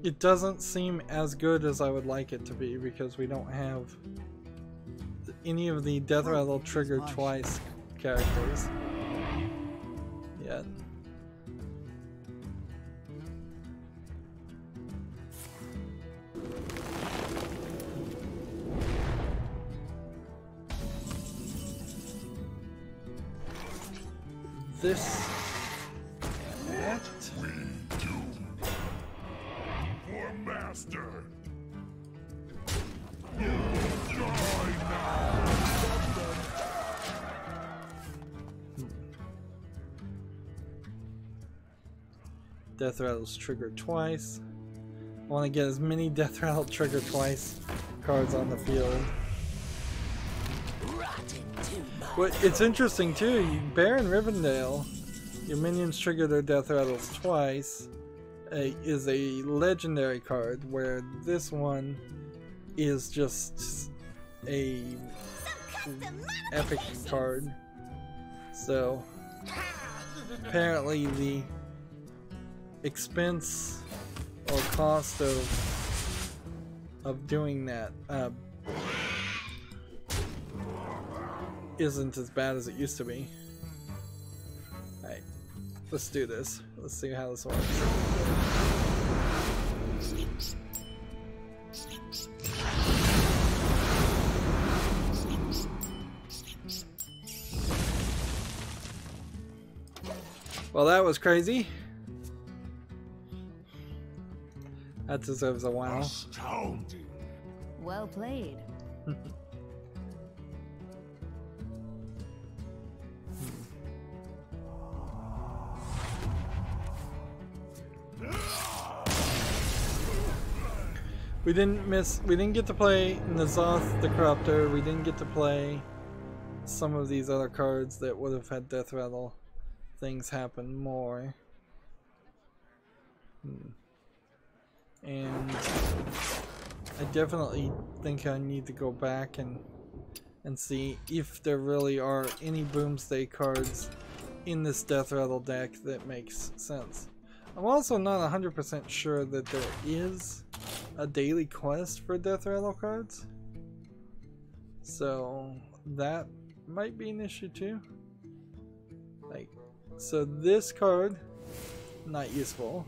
It doesn't seem as good as I would like it to be because we don't have any of the Death Rattle trigger twice characters yet. This and that. For master. Death Rattle's triggered twice. I want to get as many Death Rattle trigger twice cards on the field Well, it's interesting too. Bear in Rivendell, your minions trigger their death rattles twice. Is a legendary card, where this one is just a epic card. So apparently the expense or cost of doing that isn't as bad as it used to be. Alright, let's do this. Let's see how this works. Well, that was crazy. That deserves a wow. Astounding. Well played. We didn't get to play N'Zoth the Corruptor. We didn't get to play some of these other cards that would have had death rattle things happen more. And I definitely think I need to go back and see if there really are any Boomsday cards in this death rattle deck that makes sense. I'm also not 100% sure that there is a daily quest for death rattle cards, so that might be an issue too. Like, so this card, not useful.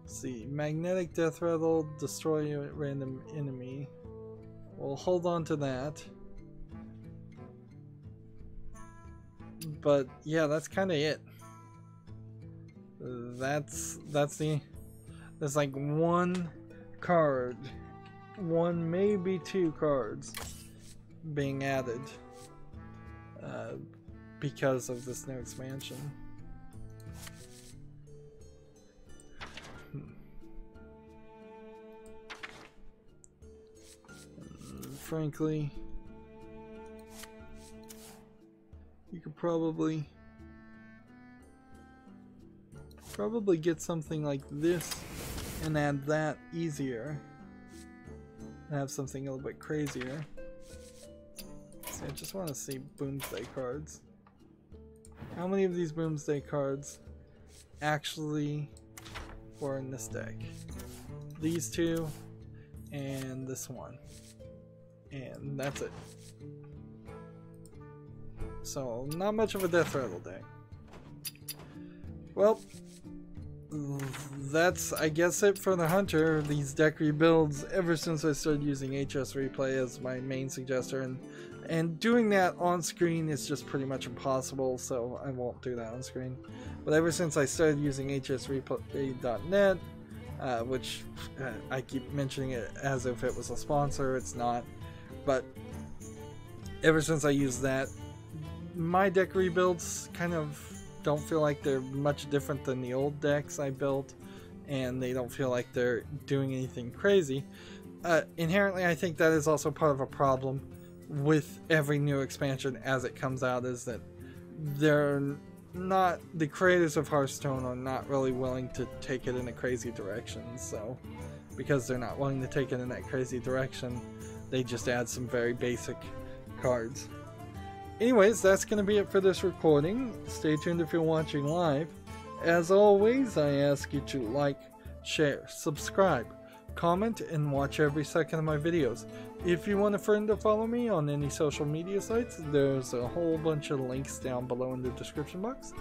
See, magnetic death rattle, destroy a random enemy. We'll hold on to that. But yeah, that's kind of it. There's like one card, one maybe two cards being added because of this new expansion. Frankly, you could probably get something like this and add that easier and have something a little bit crazier. See, I just want to see Boomsday cards. How many of these Boomsday cards actually were in this deck? These two and this one, and that's it. So not much of a death rattle deck. Well, that's, I guess, it for the Hunter. These deck rebuilds, ever since I started using HS Replay as my main suggester, and doing that on screen is just pretty much impossible, so I won't do that on screen. But ever since I started using hsreplay.net, which I keep mentioning it as if it was a sponsor, it's not, but ever since I used that, my deck rebuilds kind of don't feel like they're much different than the old decks I built, and they don't feel like they're doing anything crazy. Inherently, I think that is also part of a problem with every new expansion as it comes out, is that the creators of Hearthstone are not really willing to take it in a crazy direction. So because they're not willing to take it in that crazy direction, they just add some very basic cards. Anyways, that's going to be it for this recording. Stay tuned if you're watching live. As always, I ask you to like, share, subscribe, comment, and watch every second of my videos. If you want a friend to follow me on any social media sites, there's a whole bunch of links down below in the description box.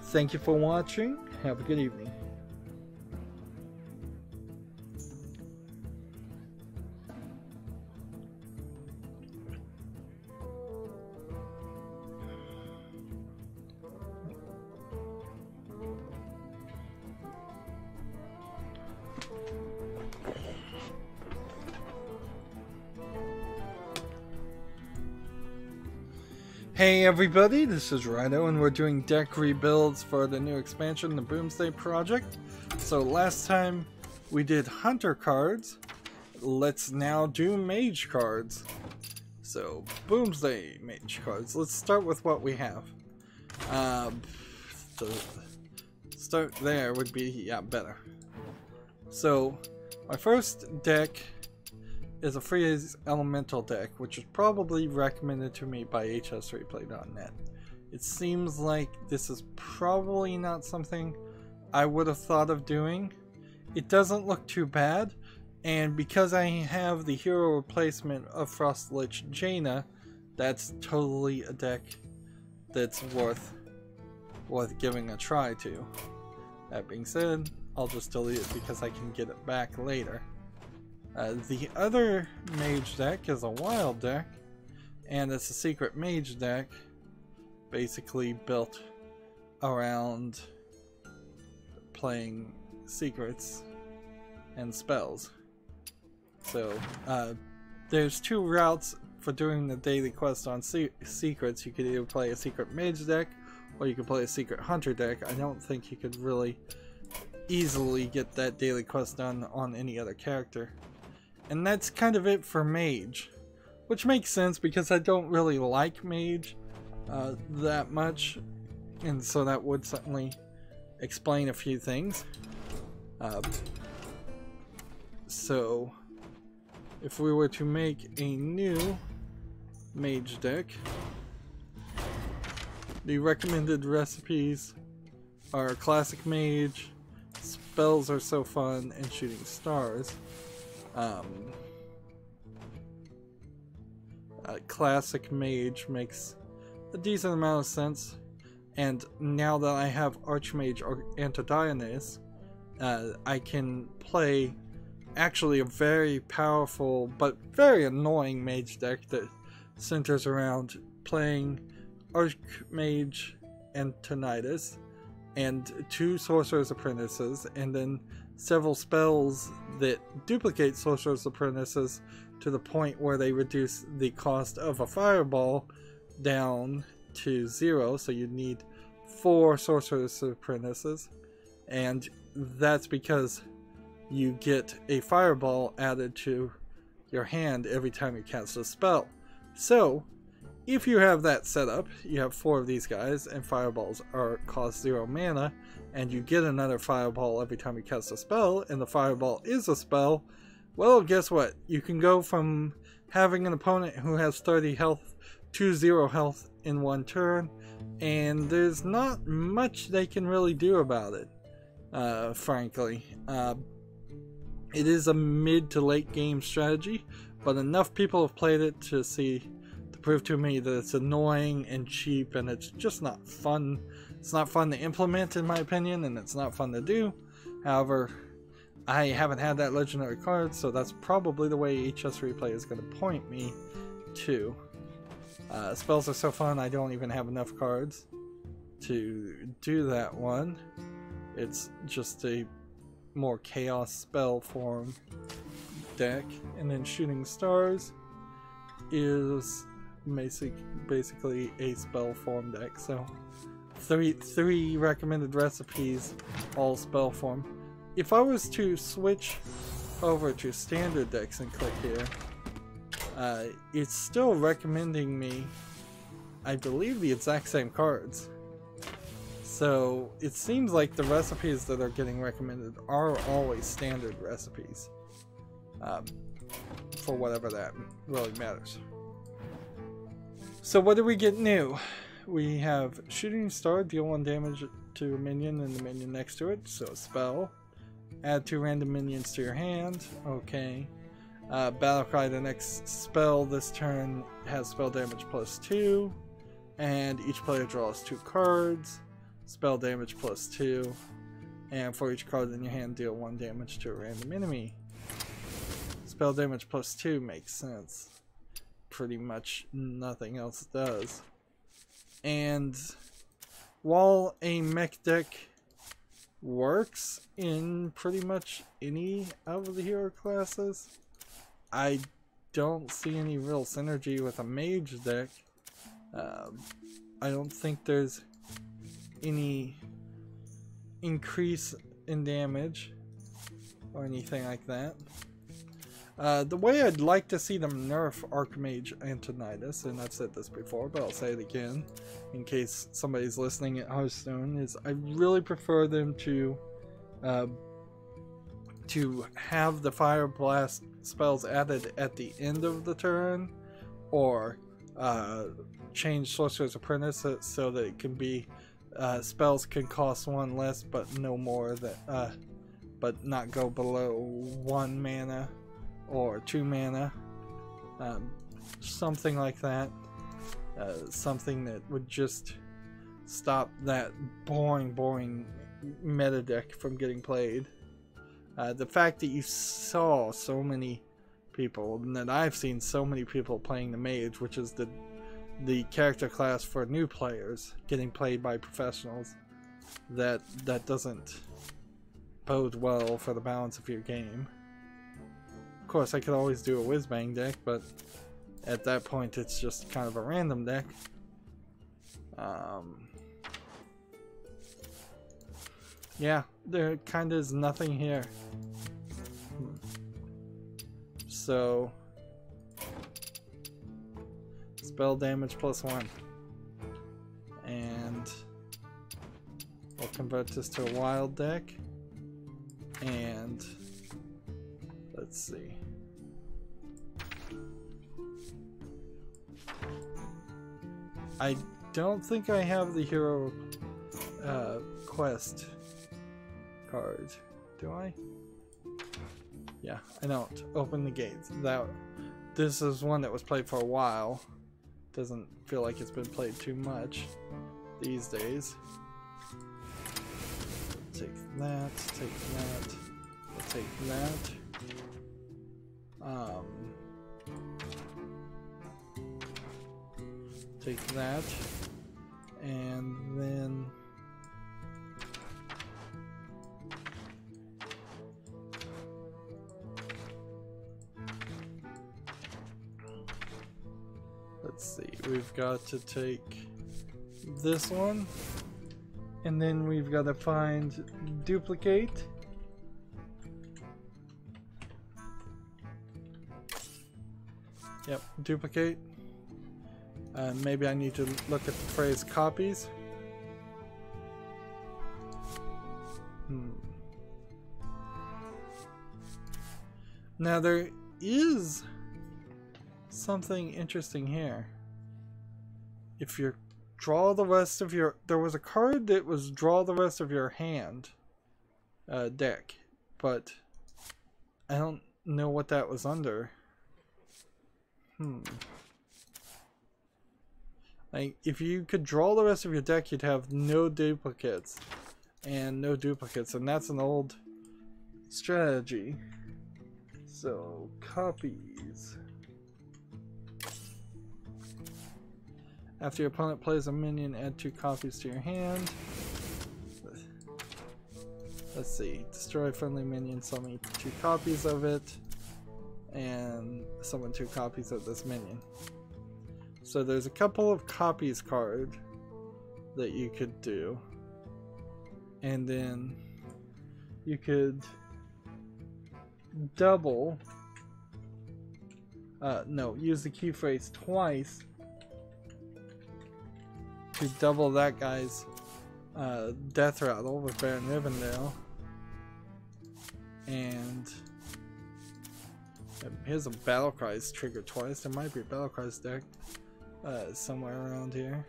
Thank you for watching. Have a good evening. Hey everybody, this is Rydo, and we're doing deck rebuilds for the new expansion, the Boomsday project. So last time we did Hunter cards. let's now do mage cards. So, Boomsday mage cards. Let's start with what we have. To start there would be, yeah, better. So, my first deck is a Freeze Elemental deck, which is probably recommended to me by hsreplay.net. It seems like this is probably not something I would have thought of doing. It doesn't look too bad, and because I have the hero replacement of Frostlich Jaina, that's totally a deck that's worth giving a try to. That being said, I'll just delete it because I can get it back later. The other mage deck is a wild deck, and it's a secret mage deck, basically built around playing secrets and spells. So there's two routes for doing the daily quest on secrets. You could either play a secret mage deck or you could play a secret hunter deck. I don't think you could really easily get that daily quest done on any other character. And that's kind of it for mage, which makes sense because I don't really like mage that much, and so that would certainly explain a few things. So if we were to make a new mage deck, the recommended recipes are classic mage, spells are so fun, and shooting stars. Classic mage makes a decent amount of sense, and now that I have Archmage or Antidiones, I can play actually a very powerful but very annoying mage deck that centers around playing Archmage Antonidas and 2 Sorcerer's Apprentices, and then several spells that duplicate Sorcerer's Apprentices to the point where they reduce the cost of a fireball down to 0, so you need 4 Sorcerer's Apprentices, and that's because you get a fireball added to your hand every time you cast a spell. So if you have that set up, you have 4 of these guys, and fireballs cost 0 mana, and you get another fireball every time you cast a spell, and the fireball is a spell, well, guess what? You can go from having an opponent who has 30 health to 0 health in 1 turn, and there's not much they can really do about it, frankly. It is a mid to late game strategy, but enough people have played it to prove to me that it's annoying and cheap, and it's just not fun. It's not fun to implement, in my opinion, and it's not fun to do. However, I haven't had that legendary card, so that's probably the way HS Replay is going to point me to. Spells are so fun, I don't even have enough cards to do that one. It's just a more chaos spell form deck. And then Shooting Stars is basically a spell form deck. So three recommended recipes, all spell form. If I was to switch over to standard decks and click here, it's still recommending me, I believe, the exact same cards. So it seems like the recipes that are getting recommended are always standard recipes, for whatever that really matters. So what do we get new? We have Shooting Star, deal 1 damage to a minion and the minion next to it, so a spell. Add 2 random minions to your hand, okay. Battlecry, the next spell this turn, has spell damage +2, and each player draws 2 cards, spell damage +2, and for each card in your hand, deal 1 damage to a random enemy. Spell damage +2 makes sense. Pretty much nothing else does. And while a mech deck works in pretty much any of the hero classes, I don't see any real synergy with a mage deck. I don't think there's any increase in damage or anything like that. The way I'd like to see them nerf Archmage Antonidas, and I've said this before, but I'll say it again in case somebody's listening at Hearthstone, is I really prefer them to have the Fire Blast spells added at the end of the turn, or change Sorcerer's Apprentice so that it can be spells can cost 1 less, but no more that but not go below 1 mana or 2 mana, something like that. Something that would just stop that boring meta deck from getting played. The fact that you saw so many people, and that I've seen so many people playing the Mage, which is the character class for new players, getting played by professionals, that doesn't bode well for the balance of your game. Of course, I could always do a whiz-bang deck, but at that point it's just kind of a random deck. Yeah, there kind of is nothing here. So, spell damage +1. And we'll convert this to a wild deck. And let's see. I don't think I have the hero quest card. Do I? Yeah, I don't. Open the gates. This is one that was played for a while. Doesn't feel like it's been played too much these days. Take that, take that, we'll take that. Take that, and then let's see, we've got to take this one, and then we've got to find duplicate. Yep, duplicate. Maybe I need to look at the phrase copies. Now there is something interesting here. If you draw the rest of your... There was a card that was draw the rest of your hand deck, but I don't know what that was under. Like, if you could draw the rest of your deck, you'd have no duplicates. And that's an old strategy. So, copies. After your opponent plays a minion, add 2 copies to your hand. Let's see. Destroy friendly minion, summon 2 copies of it. And summon 2 copies of this minion. So there's a couple of copies card that you could do. And then you could double, use the key phrase twice to double that guy's death rattle with Baron Rivendell. And here's a battle cries trigger twice. There might be a battle cries deck somewhere around here.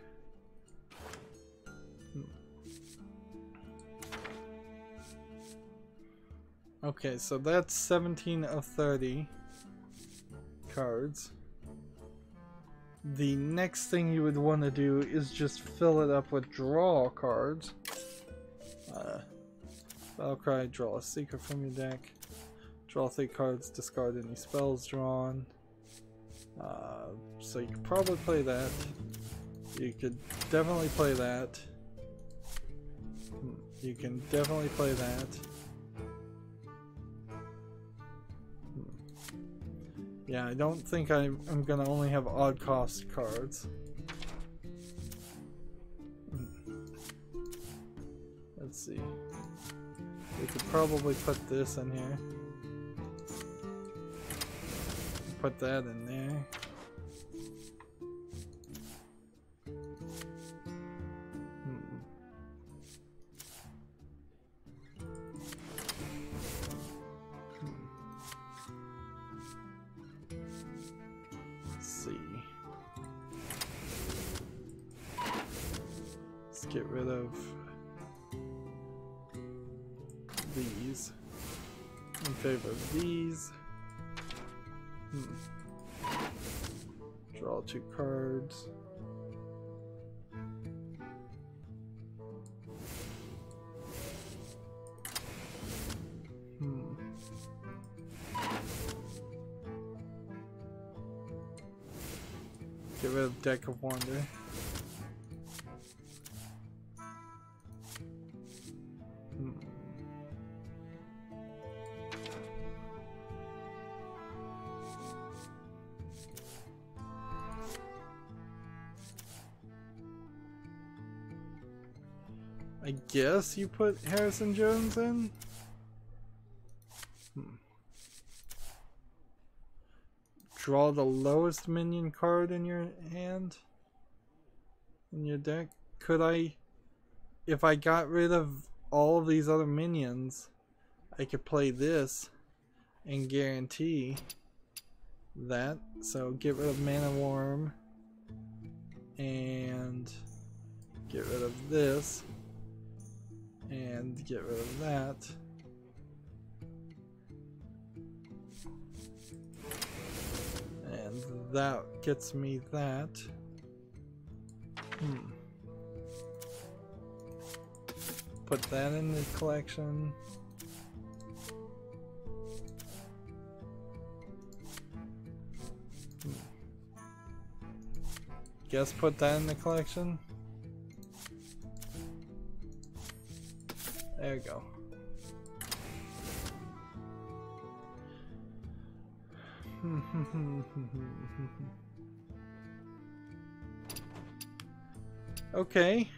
Okay, so that's 17 of 30 cards. The next thing you would want to do is just fill it up with draw cards. Battlecry, draw a secret from your deck. Draw 3 cards, discard any spells drawn. So you could probably play that. You could definitely play that. You can definitely play that. Yeah, I don't think I'm gonna only have odd cost cards. Let's see. We could probably put this in here. put that in there. Let's see. Let's get rid of these in favor of these. Draw 2 cards. Get rid of Deck of Wonder. I guess you put Harrison Jones in? Draw the lowest minion card in your hand? In your deck? Could I... If I got rid of all of these other minions, I could play this and guarantee that. So get rid of Mana Worm and get rid of this. And get rid of that. And that gets me that. Put that in the collection. Guess put that in the collection. There you go. Okay.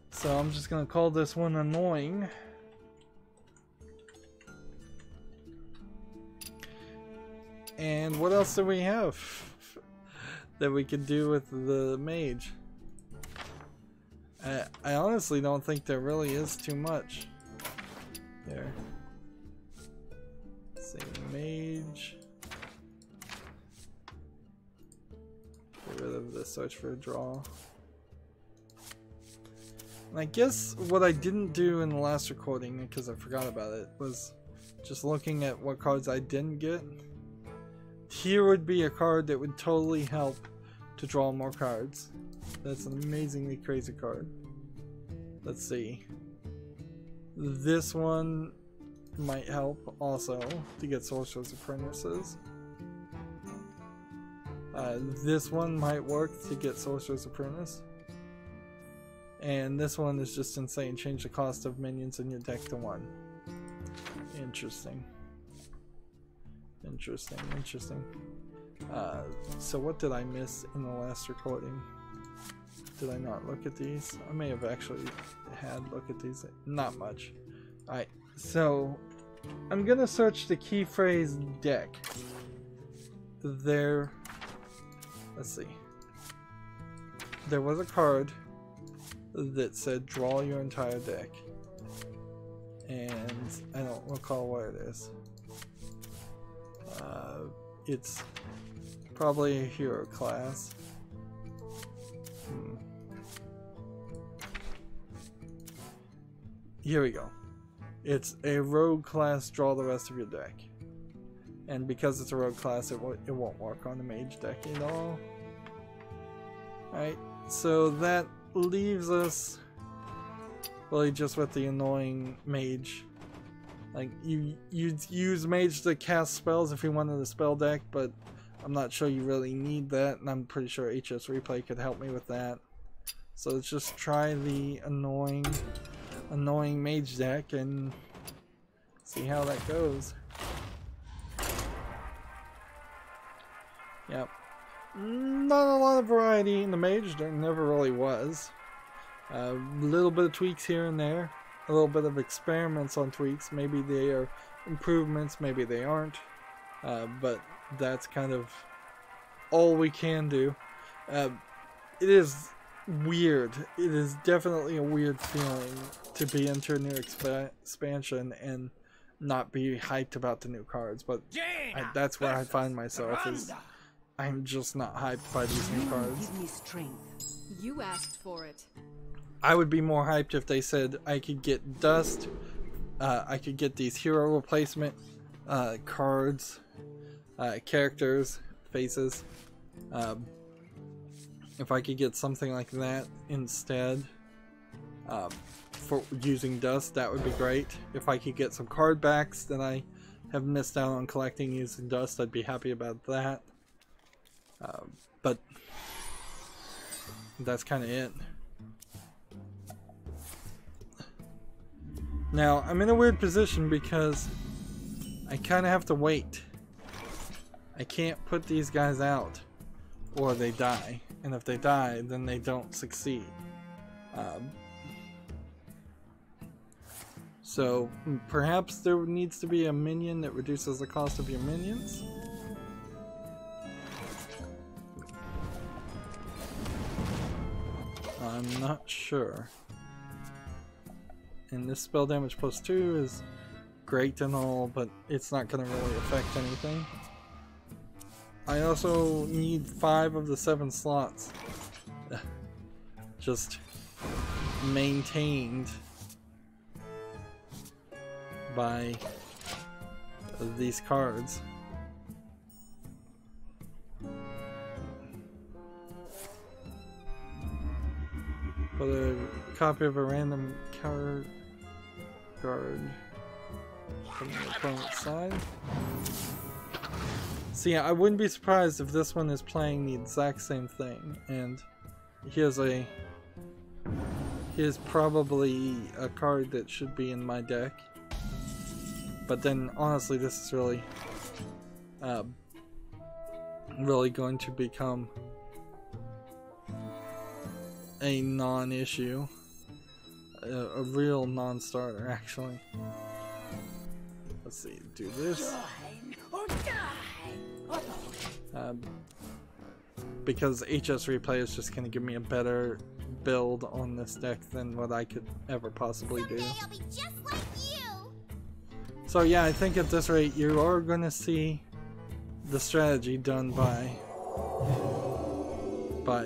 So I'm just gonna call this one annoying. And what else do we have that we could do with the mage? I honestly don't think there really is too much there. Let's see, mage. Get rid of the search for a draw. And I guess what I didn't do in the last recording, because I forgot about it, was just looking at what cards I didn't get. Here would be a card that would totally help to draw more cards. That's an amazingly crazy card. Let's see. This one might help also to get Sorcerer's Apprentices. This one might work to get Sorcerer's Apprentice. And this one is just insane. Change the cost of minions in your deck to 1. Interesting. Interesting, interesting. So what did I miss in the last recording? Did I not look at these? I may have actually had look at these. Not much. Alright, so I'm gonna search the key phrase deck. There, let's see. There was a card that said draw your entire deck. And I don't recall where it is. It's probably a hero class. Here we go. It's a rogue class, draw the rest of your deck. And because it's a rogue class, it won't work on the mage deck at all. Alright, so that leaves us really just with the annoying mage. Like, you'd use mage to cast spells if you wanted a spell deck, but I'm not sure you really need that, and I'm pretty sure HS Replay could help me with that. So let's just try the annoying mage deck and see how that goes. Yep. Not a lot of variety in the mage. There never really was. A little bit of tweaks here and there. A little bit of experiments on tweaks. Maybe they are improvements, maybe they aren't. but that's kind of all we can do. It is weird. It is definitely a weird feeling to be into a new expansion and not be hyped about the new cards, but that's where I find myself, is I'm just not hyped by these new cards. Give me strength. You asked for it. I would be more hyped if they said I could get dust, I could get these hero replacement cards, characters, faces. If I could get something like that instead for using dust, that would be great. If I could get some card backs that I have missed out on collecting using dust, I'd be happy about that. But that's kind of it. Now, I'm in a weird position because I kind of have to wait. I can't put these guys out or they die. And if they die, then they don't succeed. So perhaps there needs to be a minion that reduces the cost of your minions. I'm not sure. And this spell damage +2 is great and all, but it's not going to really affect anything. I also need 5 of the 7 slots just maintained by these cards. Put a copy of a random card from the opponent's side. So yeah, I wouldn't be surprised if this one is playing the exact same thing, and here's probably a card that should be in my deck. But then honestly, this is really going to become a non-issue, a real non-starter actually. Let's see, do this. Because HS Replay is just going to give me a better build on this deck than what I could ever possibly do. I'll be just like you. So yeah, I think at this rate you are going to see the strategy done by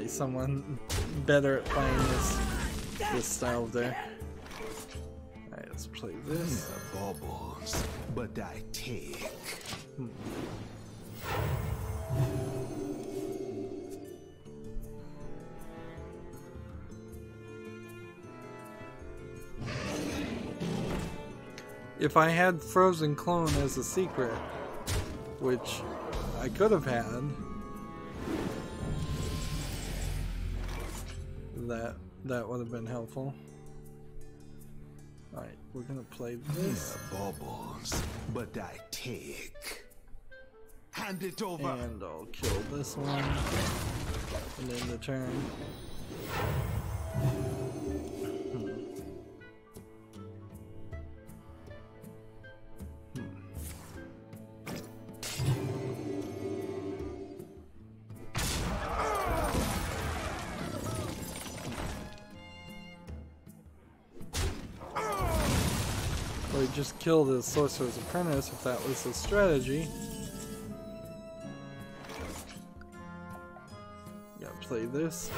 someone better at playing this style of deck. Alright, let's play this. Bubbles, but I take. If I had Frozen Clone as a secret, which I could have had, that would have been helpful. Alright, we're gonna play this. Bubbles, but I take. Hand it over. And I'll kill this one. And then the turn. Or just kill the Sorcerer's Apprentice if that was the strategy. Gotta play this.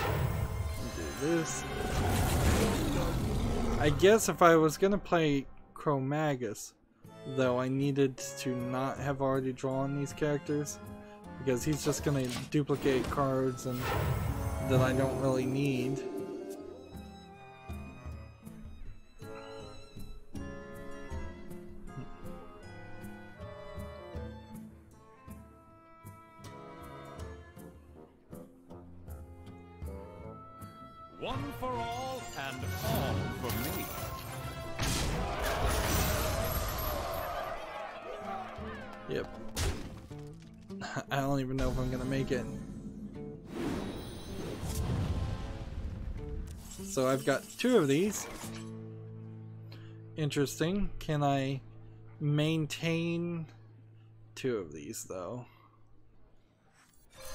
Do this. I guess if I was gonna play Chromagus, though, I needed to not have already drawn these characters, because he's just gonna duplicate cards and that I don't really need. One for all and all for me. Yep. I don't even know if I'm gonna make it. So I've got 2 of these. Interesting. Can I maintain two of these though.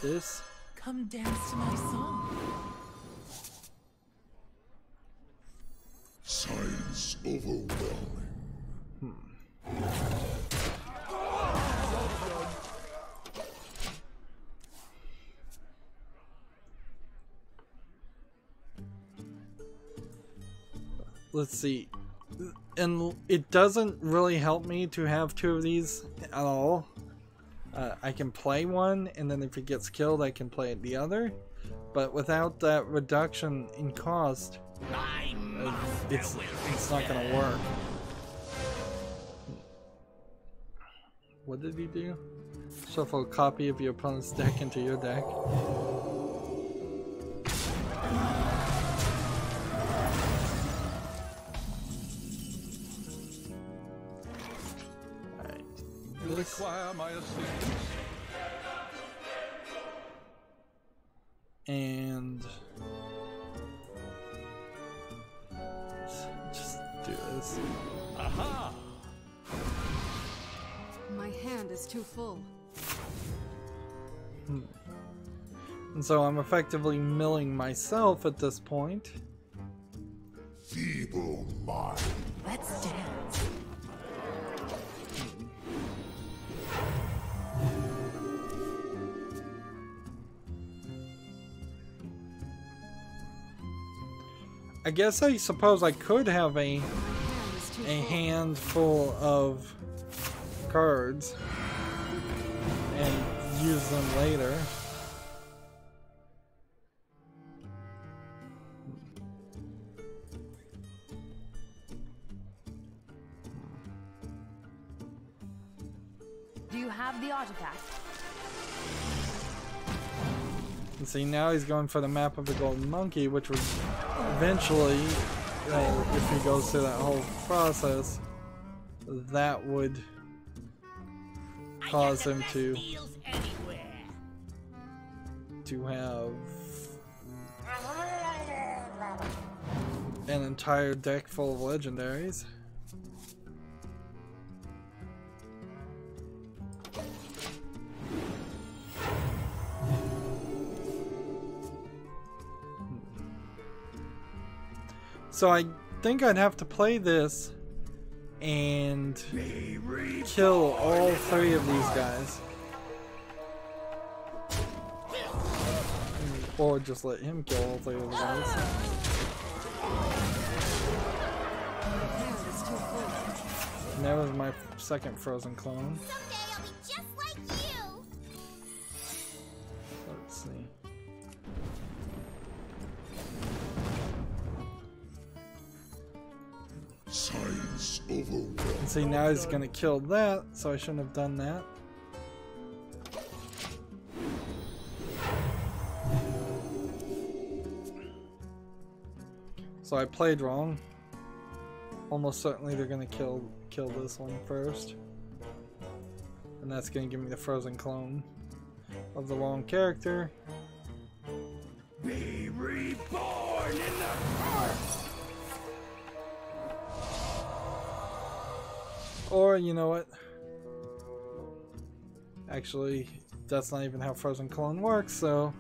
This. Come dance to my song. Science overwhelming. Let's see. And it doesn't really help me to have two of these at all. I can play one, and then if it gets killed, I can play the other. But without that reduction in cost, it's not gonna work. What did he do? Shuffle a copy of your opponent's deck into your deck. Require my assistance. And just do this. Aha! My hand is too full. And so I'm effectively milling myself at this point. Feeble mind. Let's dance. I suppose I could have a handful of cards and use them later. Do you have the artifact? And see, now he's going for the map of the golden monkey, which would eventually, if he goes through that whole process, that would cause him to have an entire deck full of legendaries. So I think I'd have to play this and kill all three of these guys. Or just let him kill all three of the guys. And that was my second frozen clone. Someday I'll be just like you. Let's see. Science overwhelming. And see, now he's gonna kill that, so I shouldn't have done that. So I played wrong. Almost certainly they're gonna kill this one first. And that's gonna give me the frozen clone of the wrong character. Be reborn in the earth. Or, you know what? Actually, that's not even how frozen clone works, so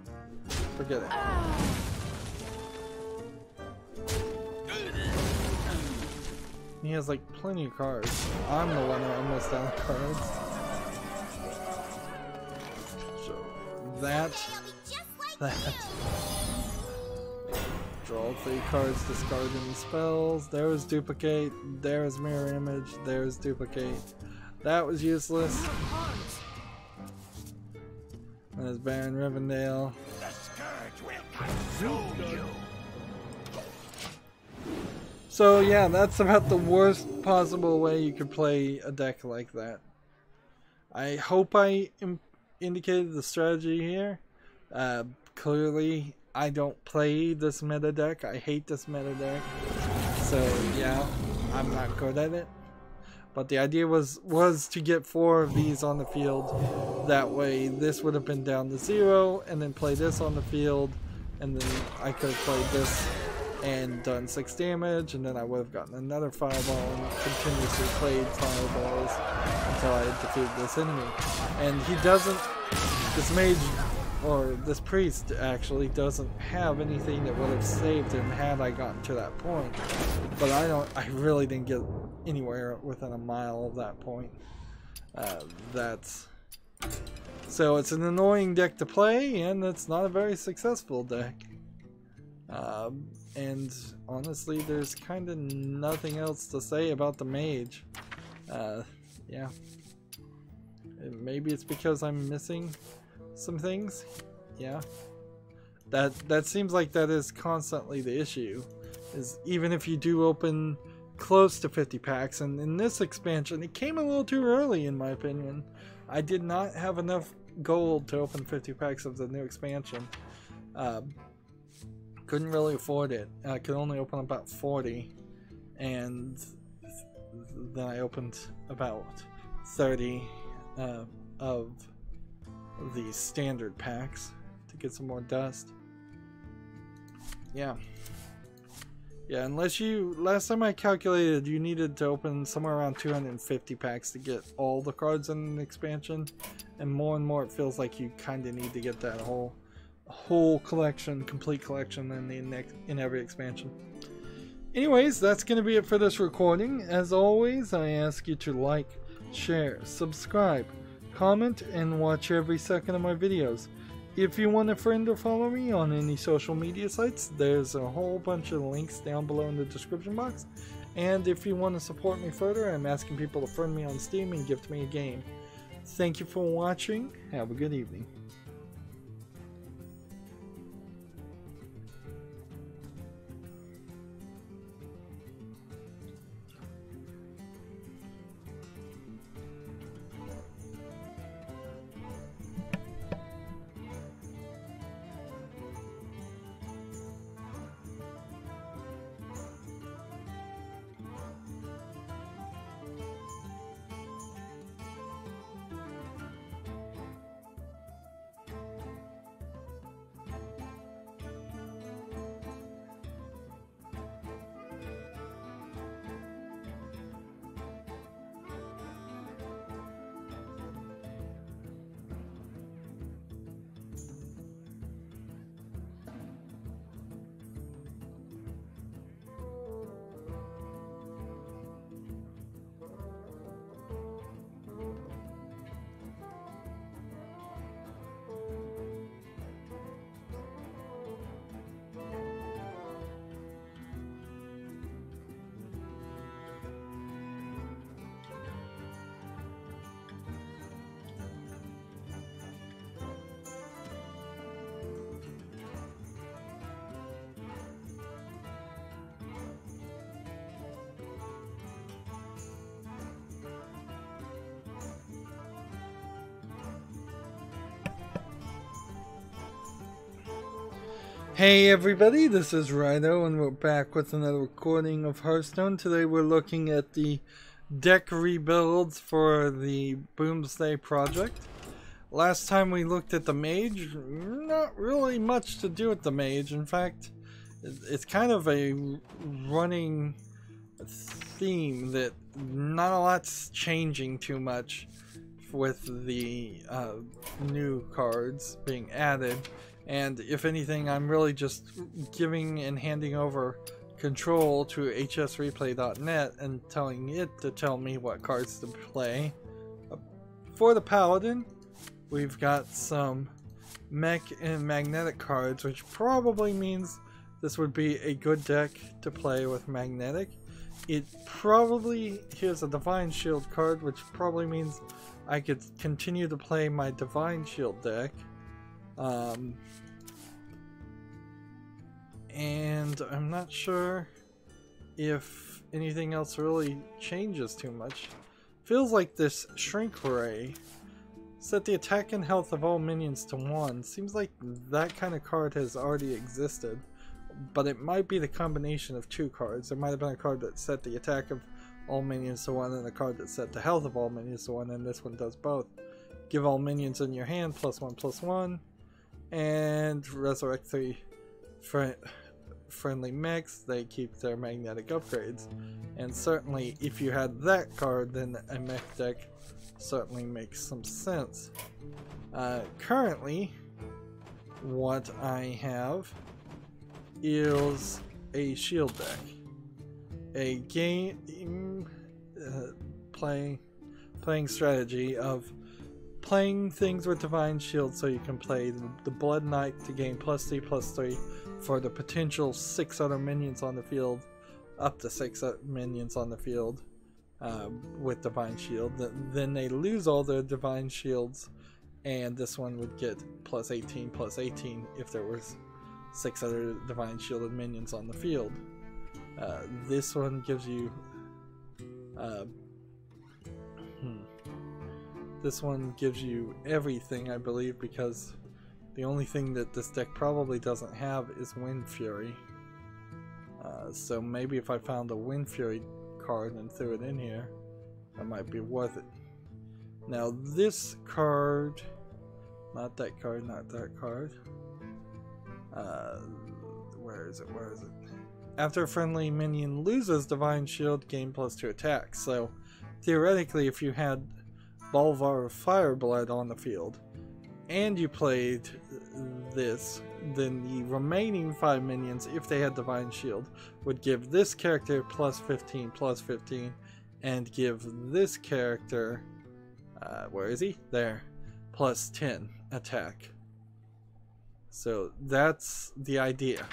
forget it. He has like plenty of cards. I'm the one who almost down the cards. So that. Draw 3 cards, discard any spells. There was duplicate. There was mirror image. There was duplicate. That was useless. And there's Baron Rivendell. The scourge will consume you. So yeah, that's about the worst possible way you could play a deck like that. I hope I indicated the strategy here. Clearly, I don't play this meta deck. I hate this meta deck. So yeah, I'm not good at it. But the idea was to get 4 of these on the field. That way, this would have been down to 0, and then play this on the field, and then I could have played this and done 6 damage, and then I would have gotten another fireball and continuously played fireballs until I defeated this enemy. And he doesn't, this mage, or this priest actually, doesn't have anything that would have saved him had I gotten to that point. But I really didn't get anywhere within a mile of that point. So it's an annoying deck to play, and it's not a very successful deck. And honestly, there's kind of nothing else to say about the mage. Yeah. Maybe it's because I'm missing some things. Yeah. That seems like that is constantly the issue. Is even if you do open close to 50 packs, and in this expansion, it came a little too early in my opinion. I did not have enough gold to open 50 packs of the new expansion. Couldn't really afford it. I could only open about 40, and then I opened about 30 of the standard packs to get some more dust. Yeah, unless last time I calculated, you needed to open somewhere around 250 packs to get all the cards in an expansion, and more it feels like you kind of need to get that whole collection, complete collection in every expansion. Anyways, that's going to be it for this recording. As always, I ask you to like, share, subscribe, comment, and watch every second of my videos. If you want a friend or follow me on any social media sites, there's a whole bunch of links down below in the description box. And if you want to support me further, I'm asking people to friend me on Steam and gift me a game. Thank you for watching. Have a good evening. Hey everybody, this is Rydo, and we're back with another recording of Hearthstone. Today we're looking at the deck rebuilds for the Boomsday project. Last time we looked at the mage, not really much to do with the mage. In fact, it's kind of a running theme that not a lot's changing too much with the new cards being added. And if anything, I'm really just giving and handing over control to hsreplay.net and telling it to tell me what cards to play. For the Paladin, we've got some mech and magnetic cards, which probably means this would be a good deck to play with magnetic. Here's a Divine Shield card, which probably means I could continue to play my Divine Shield deck. And I'm not sure if anything else really changes too much. Feels like this Shrink Ray. Set the attack and health of all minions to 1. Seems like that kind of card has already existed, but it might be the combination of two cards. There might have been a card that set the attack of all minions to 1 and a card that set the health of all minions to 1, and this one does both. Give all minions in your hand +1/+1, and resurrect 3 friendly mechs, they keep their magnetic upgrades. And certainly if you had that card, then a mech deck certainly makes some sense. Currently, what I have is a shield deck. A game playing strategy of playing things with Divine Shield so you can play the Blood Knight to gain +3/+3 for the potential 6 other minions on the field, up to 6 minions on the field with Divine Shield. Then they lose all their Divine Shields, and this one would get +18/+18 if there was 6 other Divine Shielded minions on the field. This one gives you this one gives you everything, I believe, because the only thing that this deck probably doesn't have is Wind Fury. So maybe if I found a Wind Fury card and threw it in here, that might be worth it. Now this card, not that card, not that card. Where is it? Where is it? After a friendly minion loses Divine Shield, gain +2 attack. So theoretically, if you had Bolvar of Fireblood on the field and you played this, then the remaining 5 minions, if they had Divine Shield, would give this character +15/+15 and give this character, where is he? There, +10 attack. So that's the idea.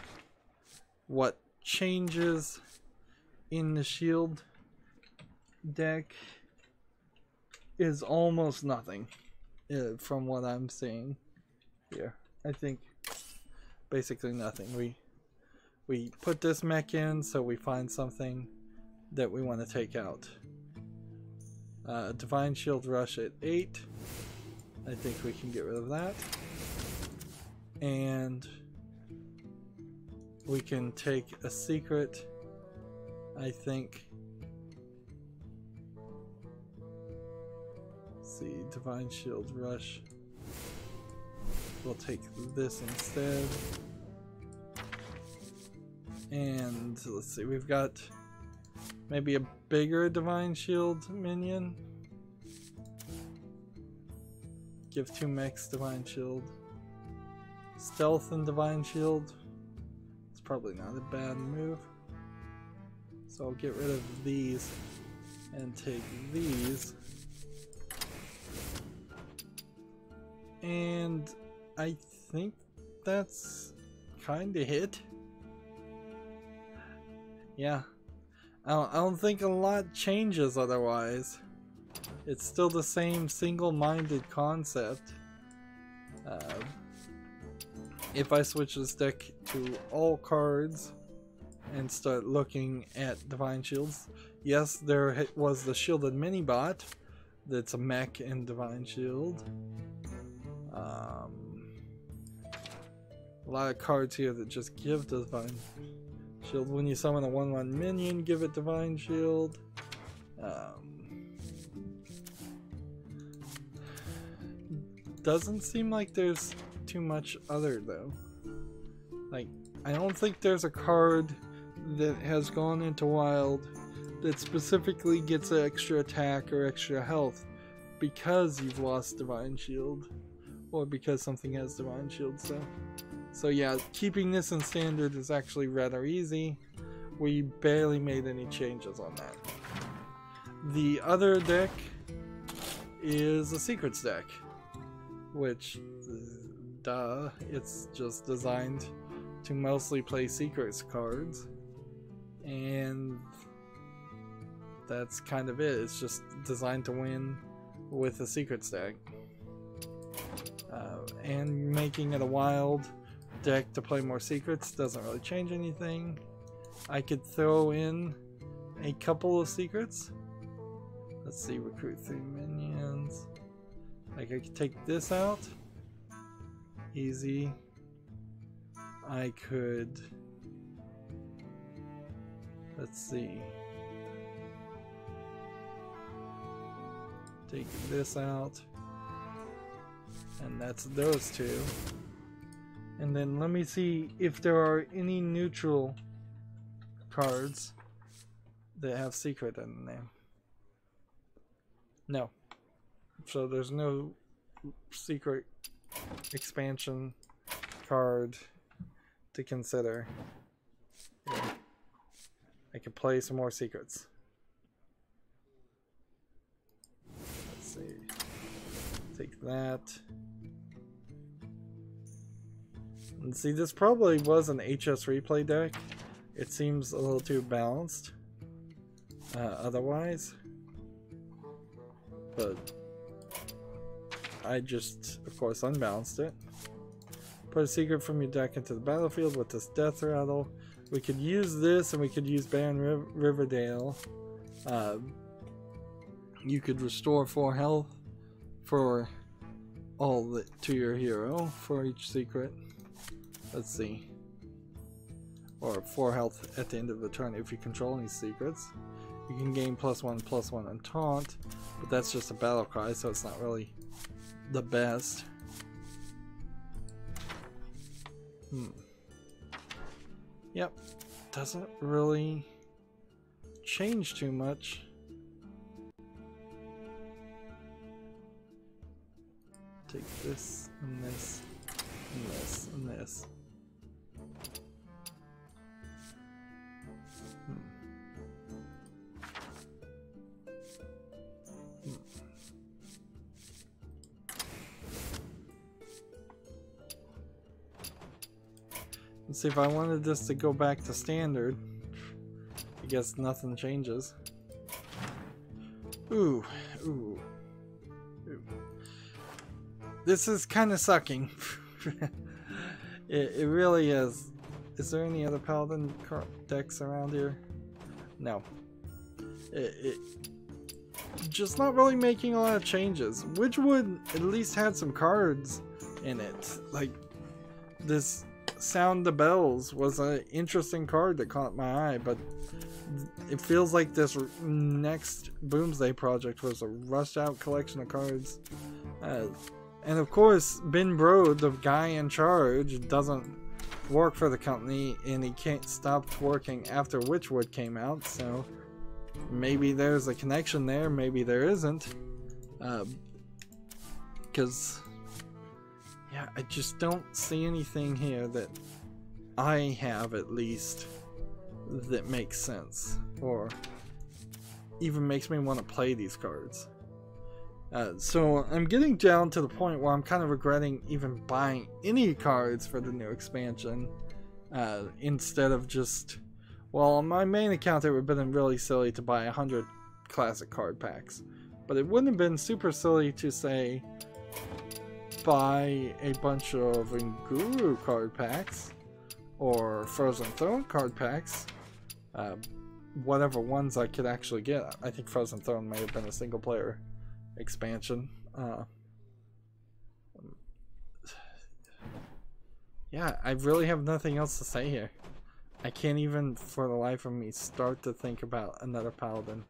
What changes in the shield deck is almost nothing from what I'm seeing here. I think basically nothing. We put this mech in so we find something that we want to take out. Divine Shield Rush at 8. I think we can get rid of that. And we can take a secret, I think. Let's see, Divine Shield Rush. We'll take this instead. And let's see, we've got maybe a bigger Divine Shield minion. Give 2 mechs Divine Shield. Stealth and Divine Shield. It's probably not a bad move. So I'll get rid of these and take these. And I think that's kinda it. Yeah. I don't think a lot changes otherwise. It's still the same single-minded concept. If I switch this deck to all cards and start looking at Divine Shields, yes, there was the Shielded Mini-Bot that's a mech and Divine Shield. A lot of cards here that just give Divine Shield. When you summon a 1/1 minion, give it Divine Shield. Doesn't seem like there's too much other though. Like, I don't think there's a card that has gone into Wild that specifically gets an extra attack or extra health because you've lost Divine Shield, or because something has Divine Shield. So yeah, keeping this in Standard is actually rather easy. We barely made any changes on that. The other deck is a Secrets deck, which, duh, it's just designed to mostly play Secrets cards, and that's kind of it. It's just designed to win with a Secrets deck. And making it a Wild deck to play more Secrets doesn't really change anything. I could throw in a couple of Secrets. Let's see, recruit 3 minions. Like, I could take this out. Easy. I could... Let's see. Take this out. And that's those two. And then let me see if there are any neutral cards that have secret in the name. No. So there's no secret expansion card to consider. Yeah. I could play some more secrets. Let's see. Take that. And see, this probably was an HS replay deck. It seems a little too balanced otherwise. But I just, of course, unbalanced it. Put a secret from your deck into the battlefield with this Death Rattle. We could use this, and we could use Baron Riverdale. You could restore 4 health for all to your hero for each secret. Let's see. Or 4 health at the end of the turn if you control any secrets. You can gain +1/+1 on taunt, but that's just a battle cry, so it's not really the best. Yep, doesn't really change too much. Take this and this and this and this. Let's see, if I wanted this to go back to standard, I guess nothing changes. Ooh. This is kind of sucking. It really is. Is there any other Paladin decks around here? No. Just not really making a lot of changes. Witchwood at least had some cards in it. Like this Sound the Bells was an interesting card that caught my eye, but it feels like this next Boomsday project was a rushed out collection of cards. And of course, Ben Bro, the guy in charge, doesn't work for the company, and he can't stop working after Witchwood came out, so maybe there's a connection there, maybe there isn't. Because yeah, I just don't see anything here that I have, at least, that makes sense, or even makes me want to play these cards. So I'm getting down to the point where I'm kind of regretting even buying any cards for the new expansion, instead of just, well, on my main account it would have been really silly to buy 100 classic card packs, but it wouldn't have been super silly to say buy a bunch of Nguru card packs or Frozen Throne card packs, whatever ones I could actually get. I think Frozen Throne may have been a single player expansion. Yeah, I really have nothing else to say here. I can't even for the life of me start to think about another Paladin.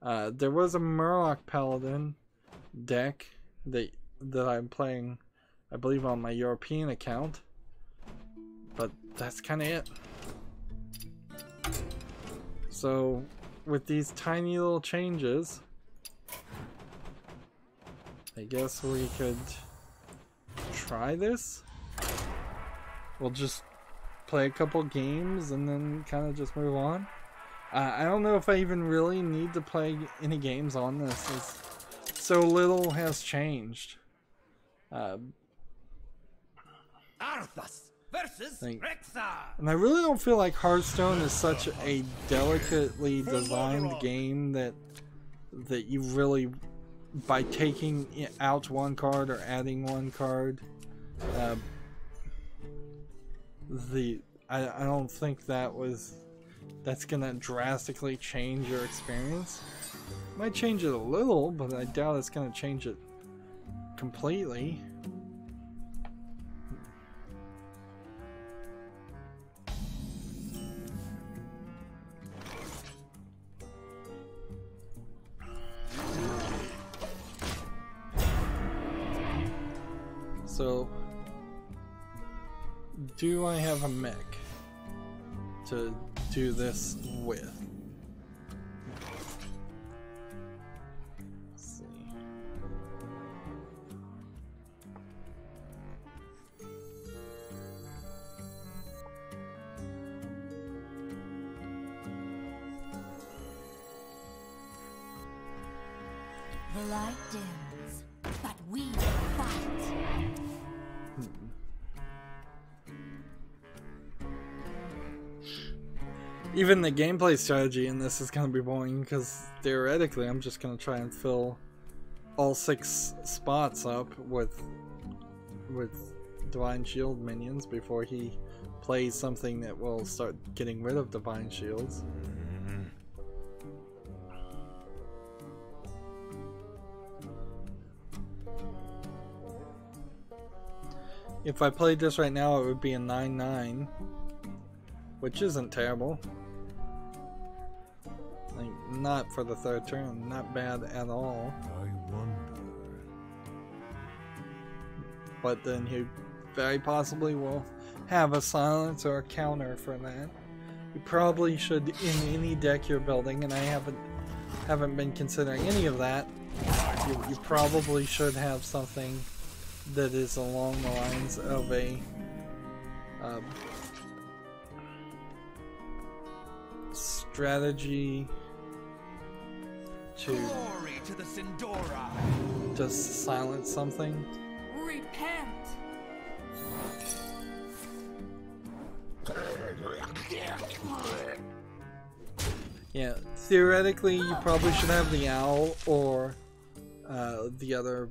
There was a Murloc Paladin deck that I'm playing, I believe, on my European account, but that's kind of it. So with these tiny little changes, I guess we could try this. We'll just play a couple games and then kind of just move on. I don't know if I even really need to play any games on this, as so little has changed. Arthas versus Rexar. And I really don't feel like Hearthstone is such a delicately designed game that you really, by taking out one card or adding one card, I don't think that's gonna drastically change your experience. Might change it a little, but I doubt it's gonna change it completely. So do I have a mech to do this with? Let's see. The light dims, but we fight. Even the gameplay strategy in this is going to be boring because theoretically I'm just going to try and fill all 6 spots up with Divine Shield minions before he plays something that will start getting rid of Divine Shields. If I played this right now, it would be a 9/9, which isn't terrible. Like, not for the 3rd turn, not bad at all. I wonder. But then he very possibly will have a silence or a counter for that. You probably should, in any deck you're building, and I haven't been considering any of that. You probably should have something that is along the lines of a strategy to the Sindora. just silence something. Repent. Yeah, theoretically you probably should have the owl or the other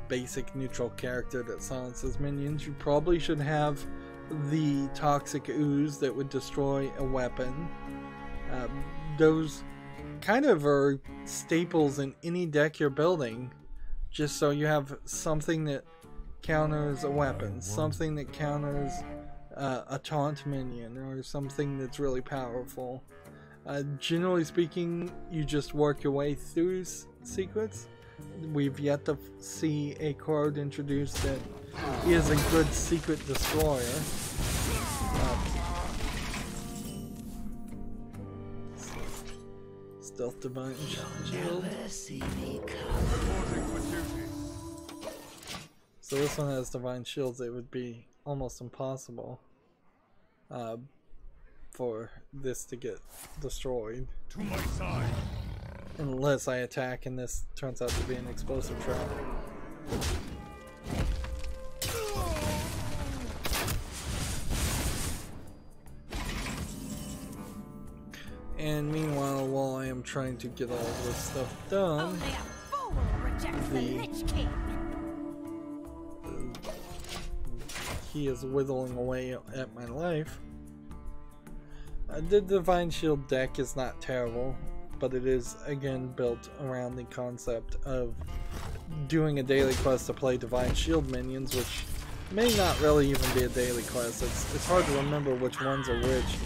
basic neutral character that silences minions. You probably should have the toxic ooze that would destroy a weapon. Those kind of are staples in any deck you're building, just so you have something that counters a weapon, something that counters a taunt minion, or something that's really powerful. Generally speaking, you just work your way through secrets. We've yet to see a card introduced that is a good secret destroyer. Stealth Divine Shield. So this one has Divine Shields. It would be almost impossible for this to get destroyed. To my side. Unless I attack and this turns out to be an explosive trap. And meanwhile, while I am trying to get all this stuff done, Only a fool rejects the Lich King. he is whittling away at my life. The Divine Shield deck is not terrible, but it is again built around the concept of doing a daily quest to play Divine Shield minions, which may not really even be a daily quest. It's hard to remember which ones are which.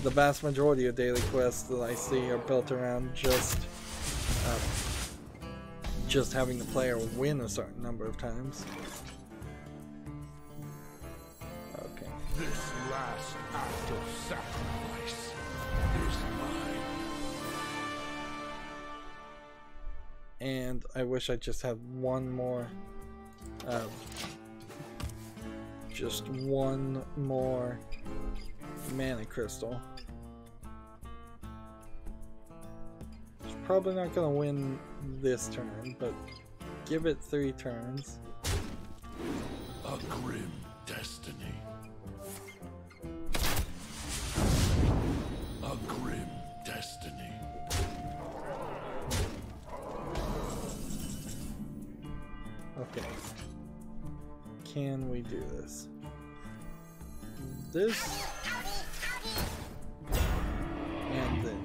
The vast majority of daily quests that I see are built around just having the player win a certain number of times. Okay. This last act of sacrifice is mine. And I wish I just had one more just one more mana crystal. It's probably not gonna win this turn, but give it 3 turns. A grim destiny. A grim destiny. Okay. Can we do this? This. And then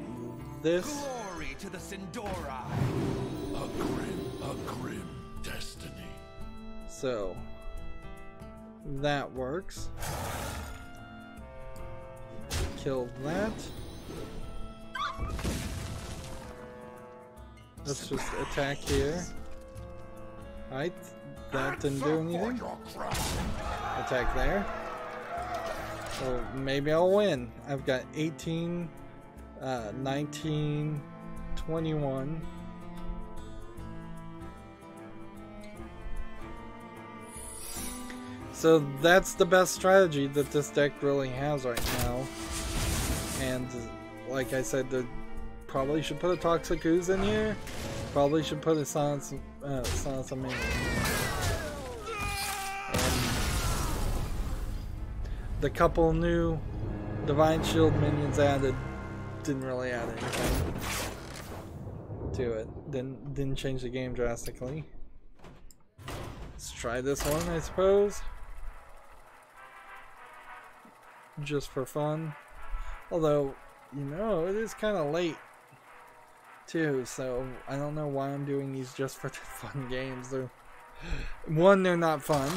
this. Glory to the Sindora. A grim destiny. So that works. Kill that. Let's just attack here. Alright, that didn't do anything. Attack there. So maybe I'll win. I've got 18, 19, 21. So that's the best strategy that this deck really has right now. And like I said, probably should put a Toxic Ooze in here. Probably should put a Silence of Minion. The couple new Divine Shield minions added didn't really add anything to it. Didn't change the game drastically. Let's try this one, I suppose. Just for fun. Although, you know, it is kind of late too, so I don't know why I'm doing these just for fun games. One, they're not fun.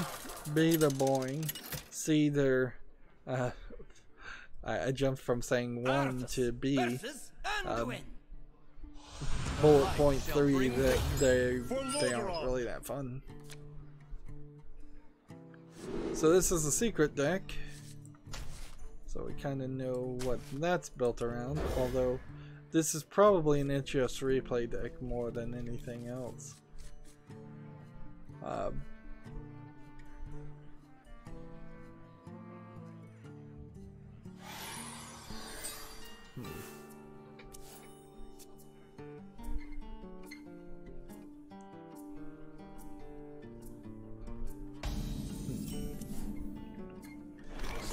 B, they're boring. C, they're I jumped from saying 1 to B. Bullet point 3 that they aren't really that fun. So this is a secret deck. So we kind of know what that's built around, although this is probably an HS replay deck more than anything else.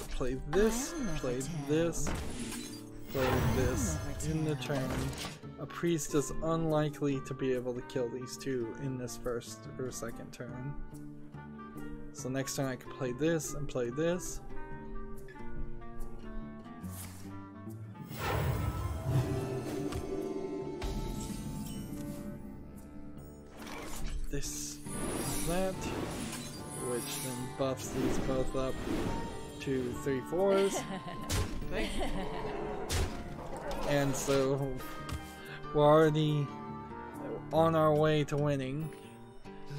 Play this, play this, play this in the turn. A priest is unlikely to be able to kill these two in this first or second turn. So next turn I can play this and play this. This, that, which then buffs these both up. 2, 3, 4s. And so we're already on our way to winning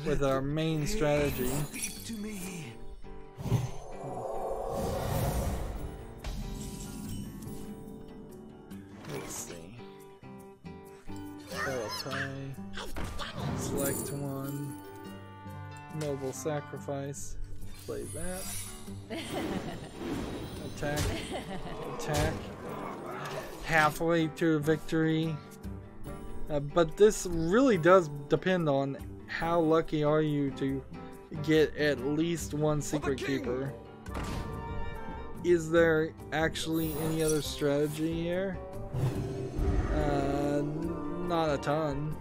with our main strategy. Let's see. Tie. Select one. Noble Sacrifice. Play that. Attack. Attack. Halfway to victory. But this really does depend on how lucky are you to get at least one Secret Keeper. Is there actually any other strategy here? Not a ton.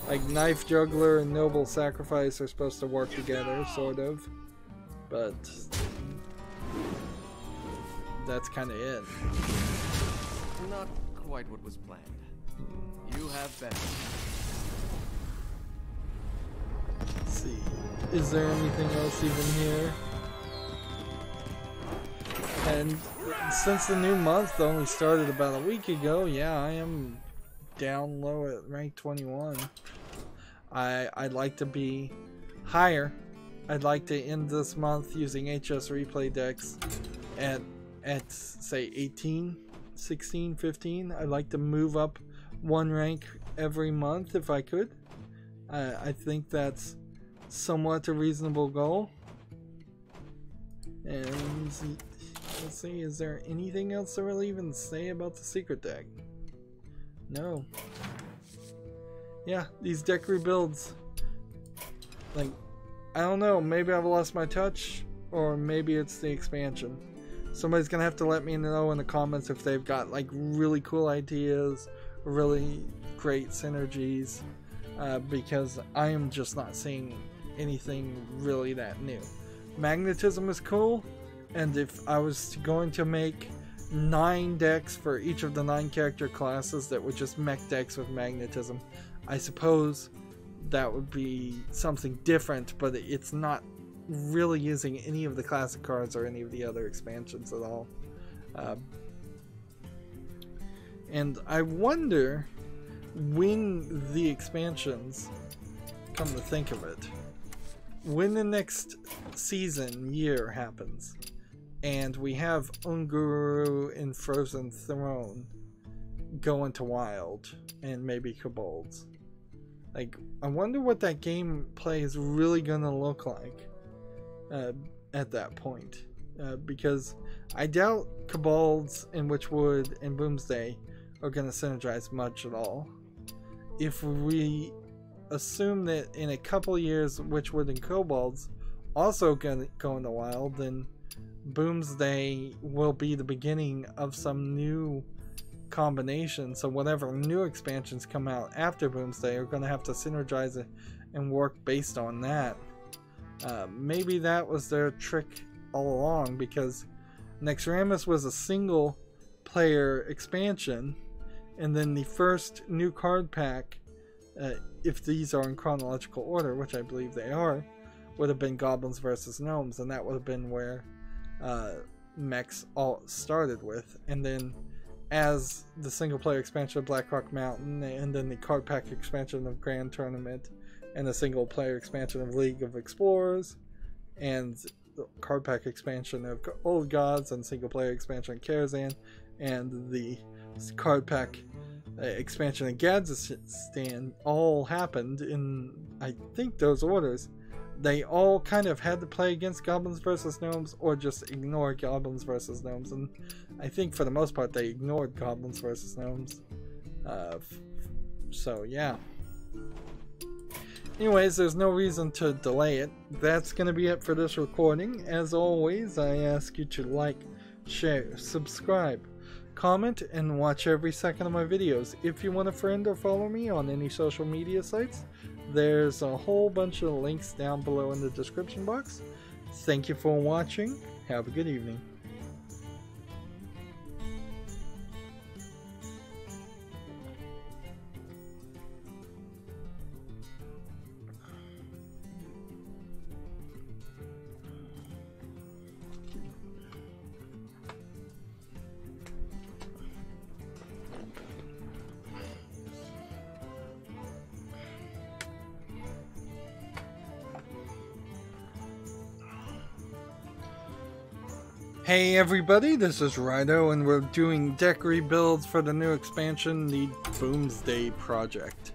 Like Knife Juggler and Noble Sacrifice are supposed to work together, sort of. But that's kind of it. Not quite what was planned. You have better. Let's see. Is there anything else even here? And since the new month only started about a week ago, yeah, I am down low at rank 21. I'd like to be higher. I'd like to end this month using HS replay decks at say 18, 16, 15. I'd like to move up one rank every month if I could. I think that's somewhat a reasonable goal. And let's see, is there anything else to really even say about the secret deck? No. Yeah, these deck rebuilds, like, I don't know, maybe I've lost my touch, or maybe it's the expansion. Somebody's gonna have to let me know in the comments if they've got like really cool ideas, really great synergies, because I am just not seeing anything really that new. Magnetism is cool, and if I was going to make 9 decks for each of the 9 character classes that were just mech decks with magnetism, I suppose that would be something different, but it's not really using any of the classic cards or any of the other expansions at all. And I wonder when the expansions, come to think of it, when the next season, year happens, and we have Unguru and Frozen Throne go into Wild, and maybe Kobolds. Like, I wonder what that gameplay is really gonna look like at that point. Because I doubt Kobolds and Witchwood and Boomsday are gonna synergize much at all. If we assume that in a couple years Witchwood and Kobolds also gonna go into Wild, then Boomsday will be the beginning of some new combination. So whatever new expansions come out after Boomsday are going to have to synergize it and work based on that. Maybe that was their trick all along, because Nexramas was a single player expansion, and then the first new card pack, if these are in chronological order, which I believe they are, would have been Goblins versus Gnomes, and that would have been where mechs all started with. And then as the single player expansion of Blackrock Mountain, and then the card pack expansion of Grand Tournament, and the single player expansion of League of Explorers, and the card pack expansion of Old Gods, and single player expansion of Karazhan, and the card pack expansion of Gadzistan, all happened in, I think, those orders. They all kind of had to play against Goblins versus Gnomes, or just ignore Goblins versus Gnomes, and I think for the most part they ignored Goblins versus Gnomes. So yeah. Anyways, there's no reason to delay it. That's going to be it for this recording. As always, I ask you to like, share, subscribe, comment, and watch every second of my videos. If you want to friend or follow me on any social media sites, there's a whole bunch of links down below in the description box. Thank you for watching. Have a good evening. Hey everybody, this is Rydo, and we're doing deck rebuilds for the new expansion, the Boomsday project.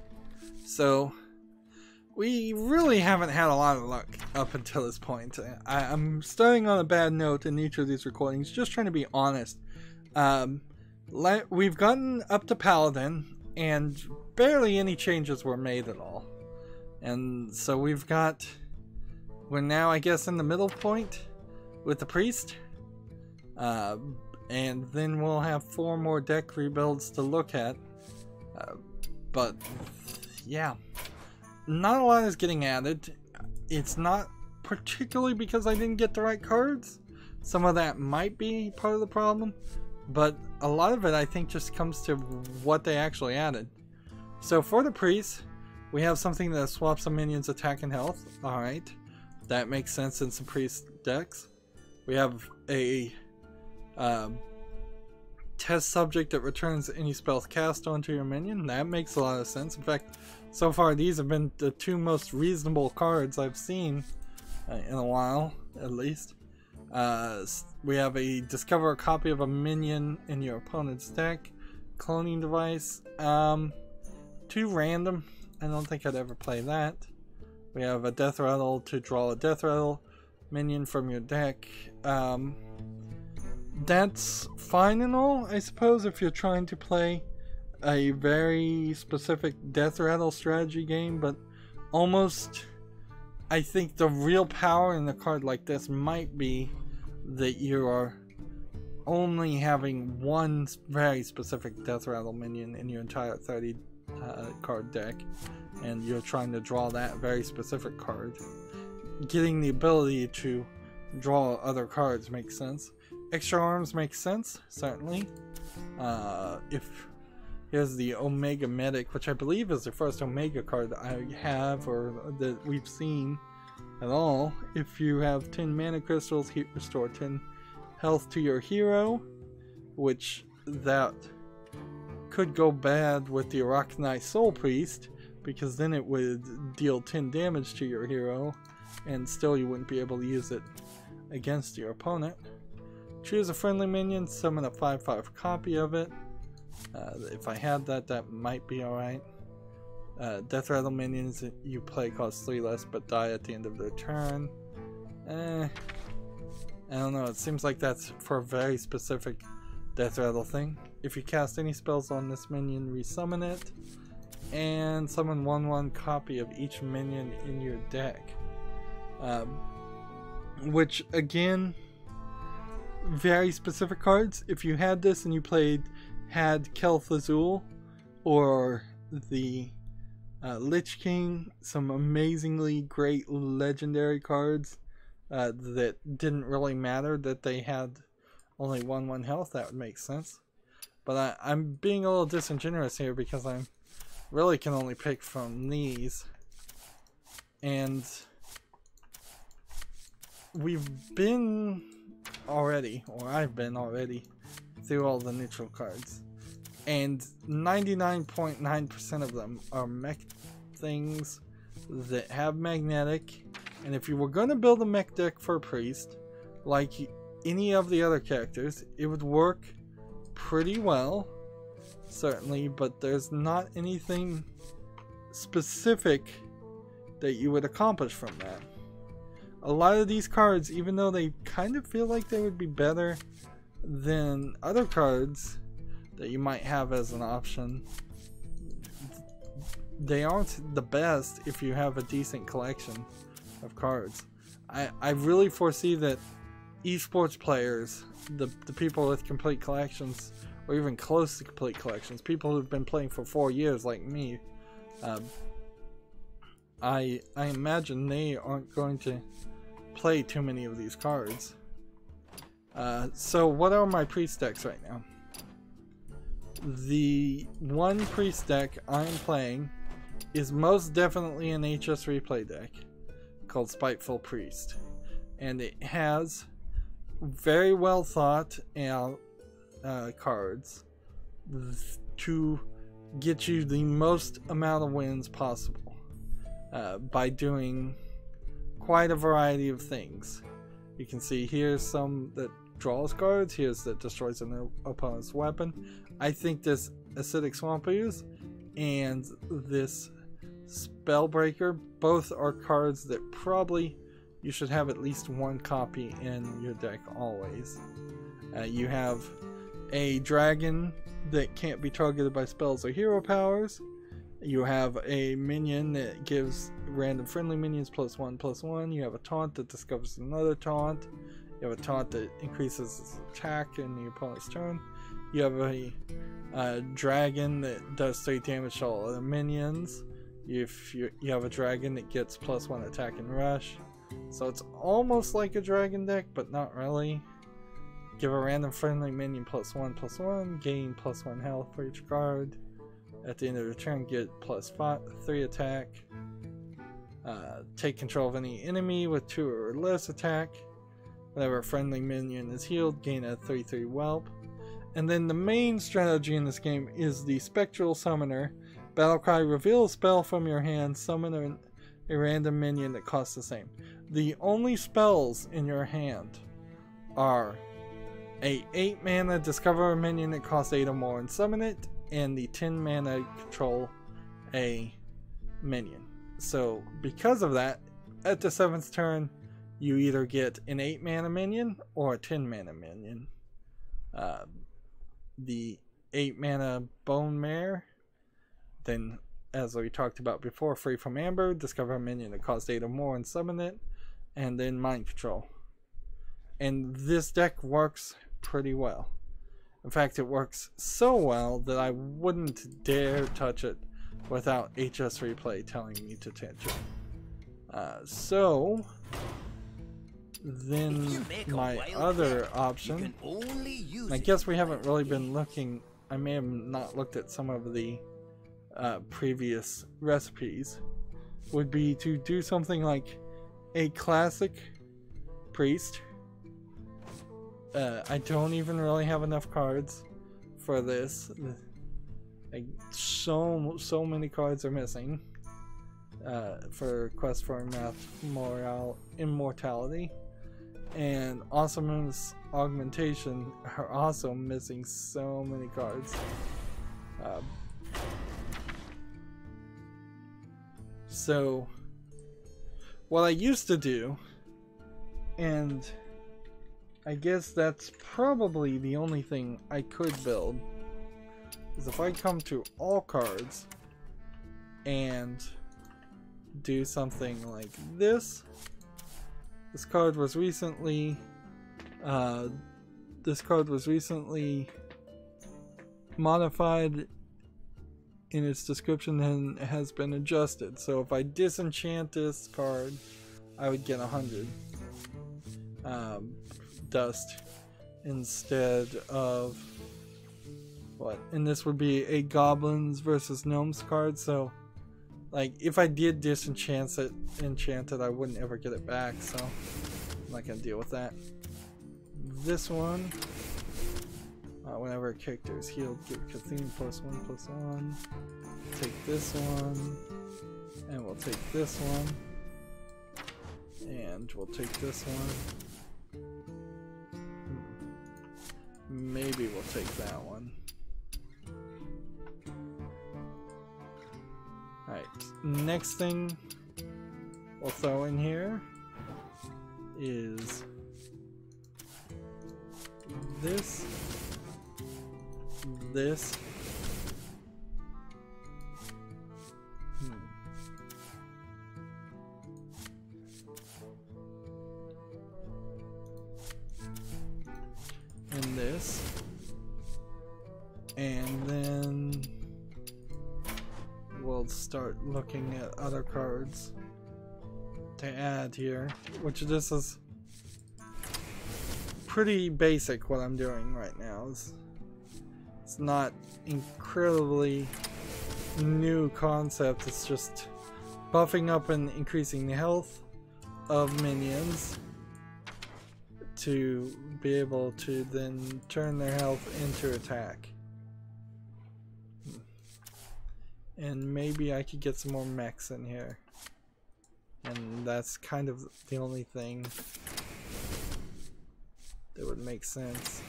So, we really haven't had a lot of luck up until this point. I'm starting on a bad note in each of these recordings, just trying to be honest. We've gotten up to Paladin, and barely any changes were made at all. And so we're now, I guess, in the middle point with the Priest. And then we'll have 4 more deck rebuilds to look at. But yeah, not a lot is getting added. It's not particularly because I didn't get the right cards. Some of that might be part of the problem, but a lot of it I think just comes to what they actually added. So for the Priest, we have something that swaps a minion's attack and health. Alright, that makes sense in some Priest decks. We have a test subject that returns any spells cast onto your minion. That makes a lot of sense. In fact, so far these have been the 2 most reasonable cards I've seen in a while, at least. We have a discover a copy of a minion in your opponent's deck. Cloning device. 2 random. I don't think I'd ever play that. We have a death rattle to draw a death rattle minion from your deck. That's fine and all, I suppose, if you're trying to play a very specific death rattle strategy game, but almost, I think the real power in a card like this might be that you are only having one very specific death rattle minion in your entire 30 card deck, and you're trying to draw that very specific card. Getting the ability to draw other cards makes sense. Extra arms makes sense, certainly. Here's the Omega Medic, which I believe is the first Omega card that I have, or that we've seen at all. If you have 10 mana crystals, restore 10 health to your hero, which that could go bad with the Arachni Soul Priest, because then it would deal 10 damage to your hero, and still you wouldn't be able to use it against your opponent. choose a friendly minion, summon a 5/5 copy of it. If I had that, that might be alright. Death Rattle minions you play cost 3 less but die at the end of their turn. I don't know, it seems like that's for a very specific Death Rattle thing. If you cast any spells on this minion, resummon it. And summon 1/1 copy of each minion in your deck. Which, again, very specific cards. If you had this and you had Kelth Azul or the Lich King, some amazingly great legendary cards that didn't really matter that they had only 1/1 health, that would make sense. But I'm being a little disingenuous here because I really can only pick from these. And we've been already, or I've been already, through all the neutral cards. And 99.9% of them are mech things that have magnetic. And if you were going to build a mech deck for a priest, like any of the other characters, it would work pretty well, certainly, but there's not anything specific that you would accomplish from that. A lot of these cards, even though they kind of feel like they would be better than other cards that you might have as an option, they aren't the best if you have a decent collection of cards. I really foresee that esports players, the people with complete collections, or even close to complete collections, people who've been playing for 4 years like me, I imagine they aren't going to play too many of these cards. So what are my priest decks right now? The one priest deck I'm playing is most definitely an HS replay deck called Spiteful Priest, and it has very well thought out cards to get you the most amount of wins possible by doing quite a variety of things. You can see here's some that draws cards, here's that destroys an opponent's weapon. I think this Acidic Swamp Ooze and this Spellbreaker both are cards that probably you should have at least one copy in your deck always. You have a dragon that can't be targeted by spells or hero powers. You have a minion that gives random friendly minions +1/+1. You have a taunt that discovers another taunt. You have a taunt that increases its attack in the opponent's turn. You have a dragon that does 3 damage to all other minions. If you have a dragon that gets +1 attack and rush. So it's almost like a dragon deck, but not really. Give a random friendly minion +1/+1, gain +1 health for each card. At the end of the turn, get +3 attack. Take control of any enemy with 2 or less attack. Whenever a friendly minion is healed, gain a 3/3 whelp. And then the main strategy in this game is the Spectral Summoner. Battlecry, reveal a spell from your hand, summon a random minion that costs the same. The only spells in your hand are a 8 mana discover a minion that costs 8 or more and summon it, and the 10 mana control a minion. So because of that, at the 7th turn you either get an 8 mana minion or a 10 mana minion. The 8 mana Bone Mare, then as we talked about before, Free from Amber, discover a minion that costs 8 or more and summon it, and then Mind Control. And this deck works pretty well. In fact, it works so well that I wouldn't dare touch it without HS Replay telling me to touch it. So then my other option, I guess we haven't really been looking, I may have not looked at some of the previous recipes, would be to do something like a classic priest. I don't even really have enough cards for this. Like, so many cards are missing for Quest for Immortality. and Awesomeness Augmentation are also missing so many cards. So what I used to do, and I guess that's probably the only thing I could build, is if I come to all cards and do something like this. This card was recently modified in its description and has been adjusted. So if I disenchant this card, I would get 100 dust instead of what? And this would be a goblins versus gnomes card. So like if I did disenchant it, I wouldn't ever get it back. So I'm not gonna deal with that. This one, whenever a character is healed, give Cathene +1/+1. Take this one, and we'll take this one, and we'll take this one. Maybe we'll take that one. Alright, next thing we'll throw in here is this, and this, and then we'll start looking at other cards to add here, which this is pretty basic. What I'm doing right now is it's not incredibly new concept. It's just buffing up and increasing the health of minions to be able to then turn their health into attack. And maybe I could get some more mechs in here. And that's kind of the only thing that would make sense.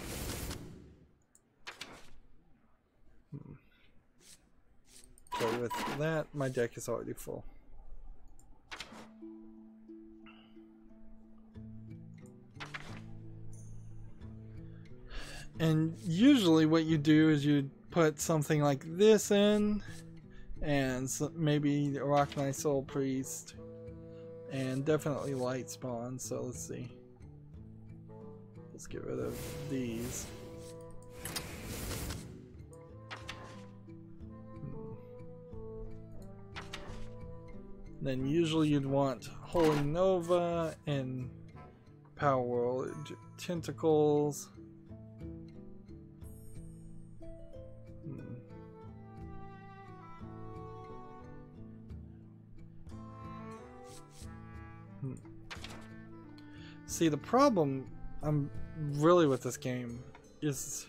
So with that, my deck is already full. And usually what you do is you put something like this in, and so maybe the Arachni Soul Priest, and definitely Light Spawn. So let's see. Let's get rid of these. Then usually you'd want Holy Nova and Power World Tentacles. See, the problem I'm really with this game is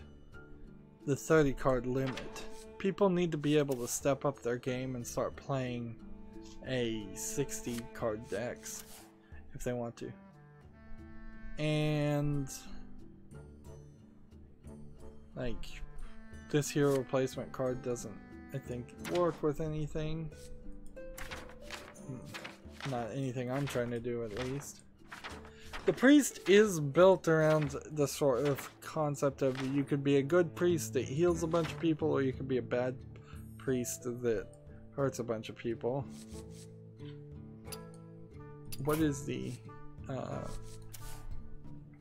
the 30 card limit. People need to be able to step up their game and start playing a 60 card decks if they want to. And like this hero replacement card doesn't, I think, work with anything. Not anything I'm trying to do, at least. The priest is built around the sort of concept of you could be a good priest that heals a bunch of people, or you could be a bad priest that hurts a bunch of people. What is the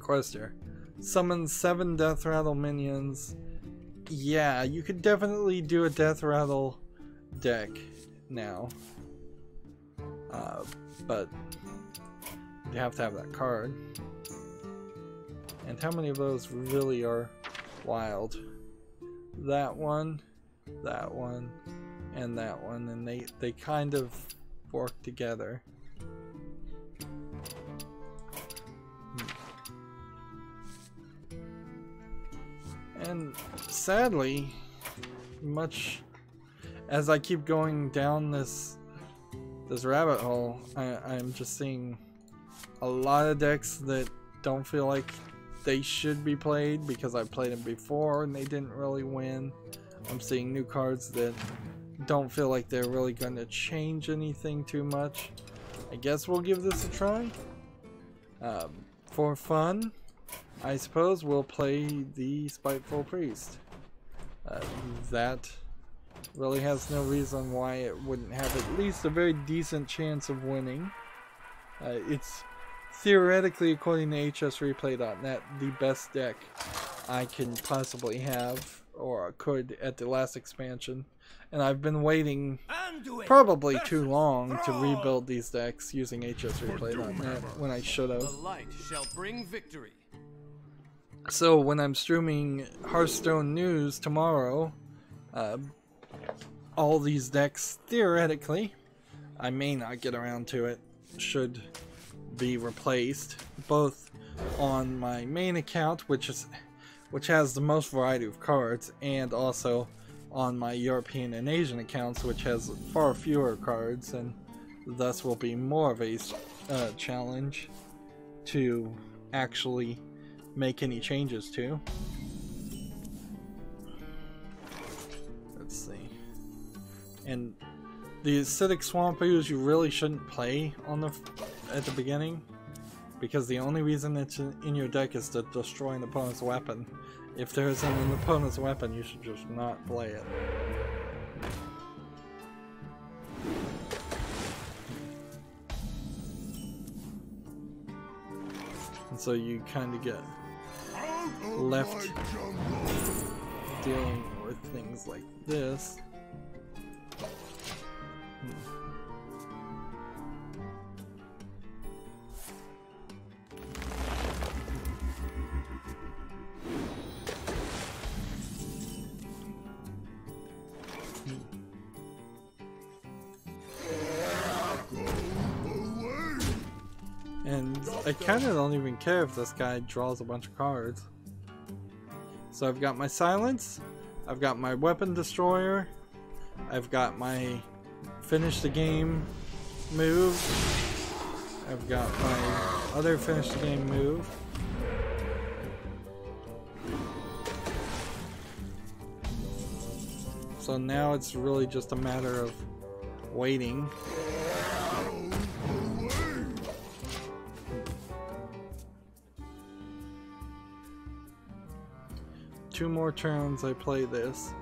quest here? Summon 7 Death Rattle minions. Yeah, you could definitely do a Death Rattle deck now. But you have to have that card. And how many of those really are wild? That one, and that one, and they kind of work together. And sadly, much as I keep going down this rabbit hole, I'm just seeing a lot of decks that don't feel like they should be played because I played them before and they didn't really win. I'm seeing new cards that don't feel like they're really going to change anything too much. I guess we'll give this a try. For fun, I suppose we'll play the Spiteful Priest. That really has no reason why it wouldn't have at least a very decent chance of winning. It's theoretically, according to hsreplay.net, the best deck I can possibly have, or could at the last expansion. And I've been waiting probably too long to rebuild these decks using hsreplay.net when I should have. The light shall bring victory. So when I'm streaming Hearthstone news tomorrow, all these decks, theoretically, I may not get around to it, should be replaced, both on my main account, which has the most variety of cards, and also on my European and Asian accounts, which has far fewer cards, and thus will be more of a challenge to actually make any changes to. Let's see. And the acidic swamp ooze you really shouldn't play on at the beginning, because the only reason it's in your deck is to destroy an opponent's weapon. If there isn't an opponent's weapon, you should just not play it. And so you kind of get left dealing with things like this. And I kind of don't even care if this guy draws a bunch of cards. So I've got my silence, I've got my weapon destroyer, I've got my finish the game move, I've got my other finish the game move. So now it's really just a matter of waiting. Two more turns I play this,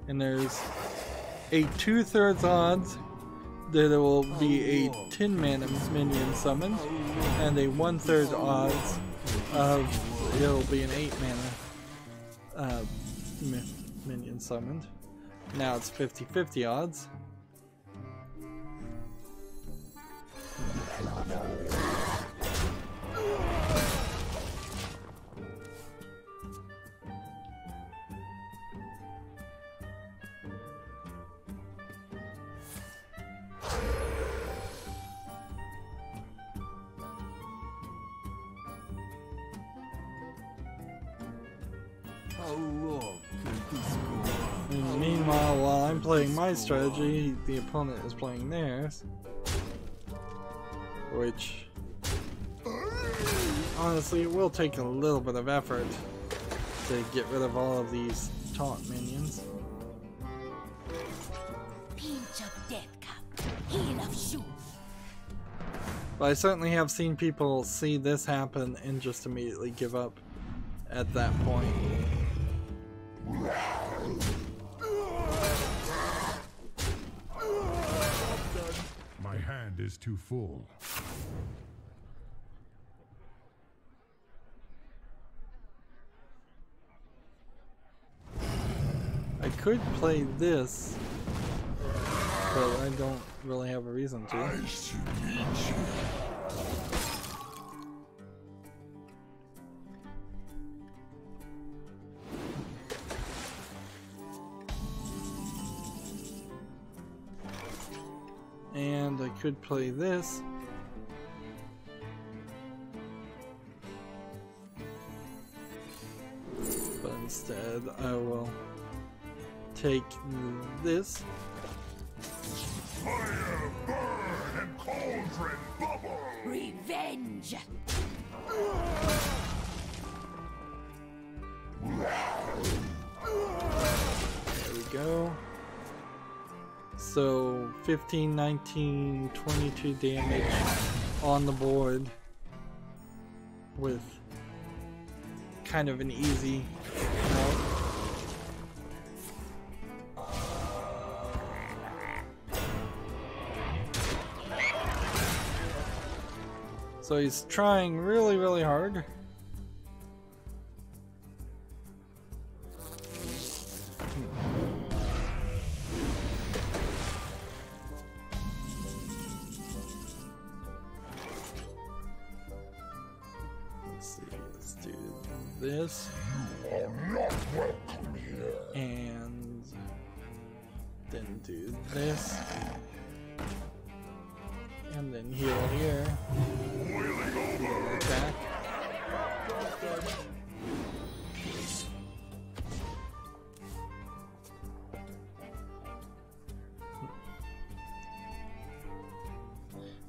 and there's a 2/3 odds that it will be a 10 mana minion summoned, and a 1/3 odds of it'll be an 8 mana minion summoned. Now it's 50-50 odds. And meanwhile, while I'm playing my strategy, the opponent is playing theirs. Which, honestly, it will take a little bit of effort to get rid of all of these taunt minions. Pinch of death cup, heel of shoe. But I certainly have seen people see this happen and just immediately give up at that point. My hand is too full. I could play this, but I don't really have a reason to. I should eat you. And I could play this. But instead I will take this. Fire, burn, and cauldron bubble. revenge. There we go. So 15, 19, 22 damage on the board with kind of an easy out. So he's trying really, really hard. This and then do this and then heal here, attack.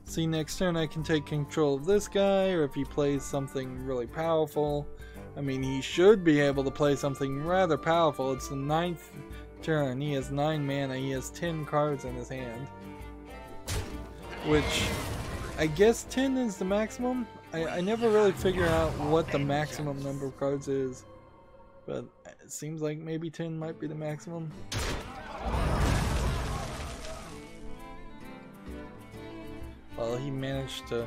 See, next turn I can take control of this guy, or if he plays something really powerful. I mean, he should be able to play something rather powerful. It's the 9th turn. He has 9 mana. He has 10 cards in his hand. Which, I guess 10 is the maximum. I never really figure out what the maximum number of cards is. But it seems like maybe 10 might be the maximum. Well, he managed to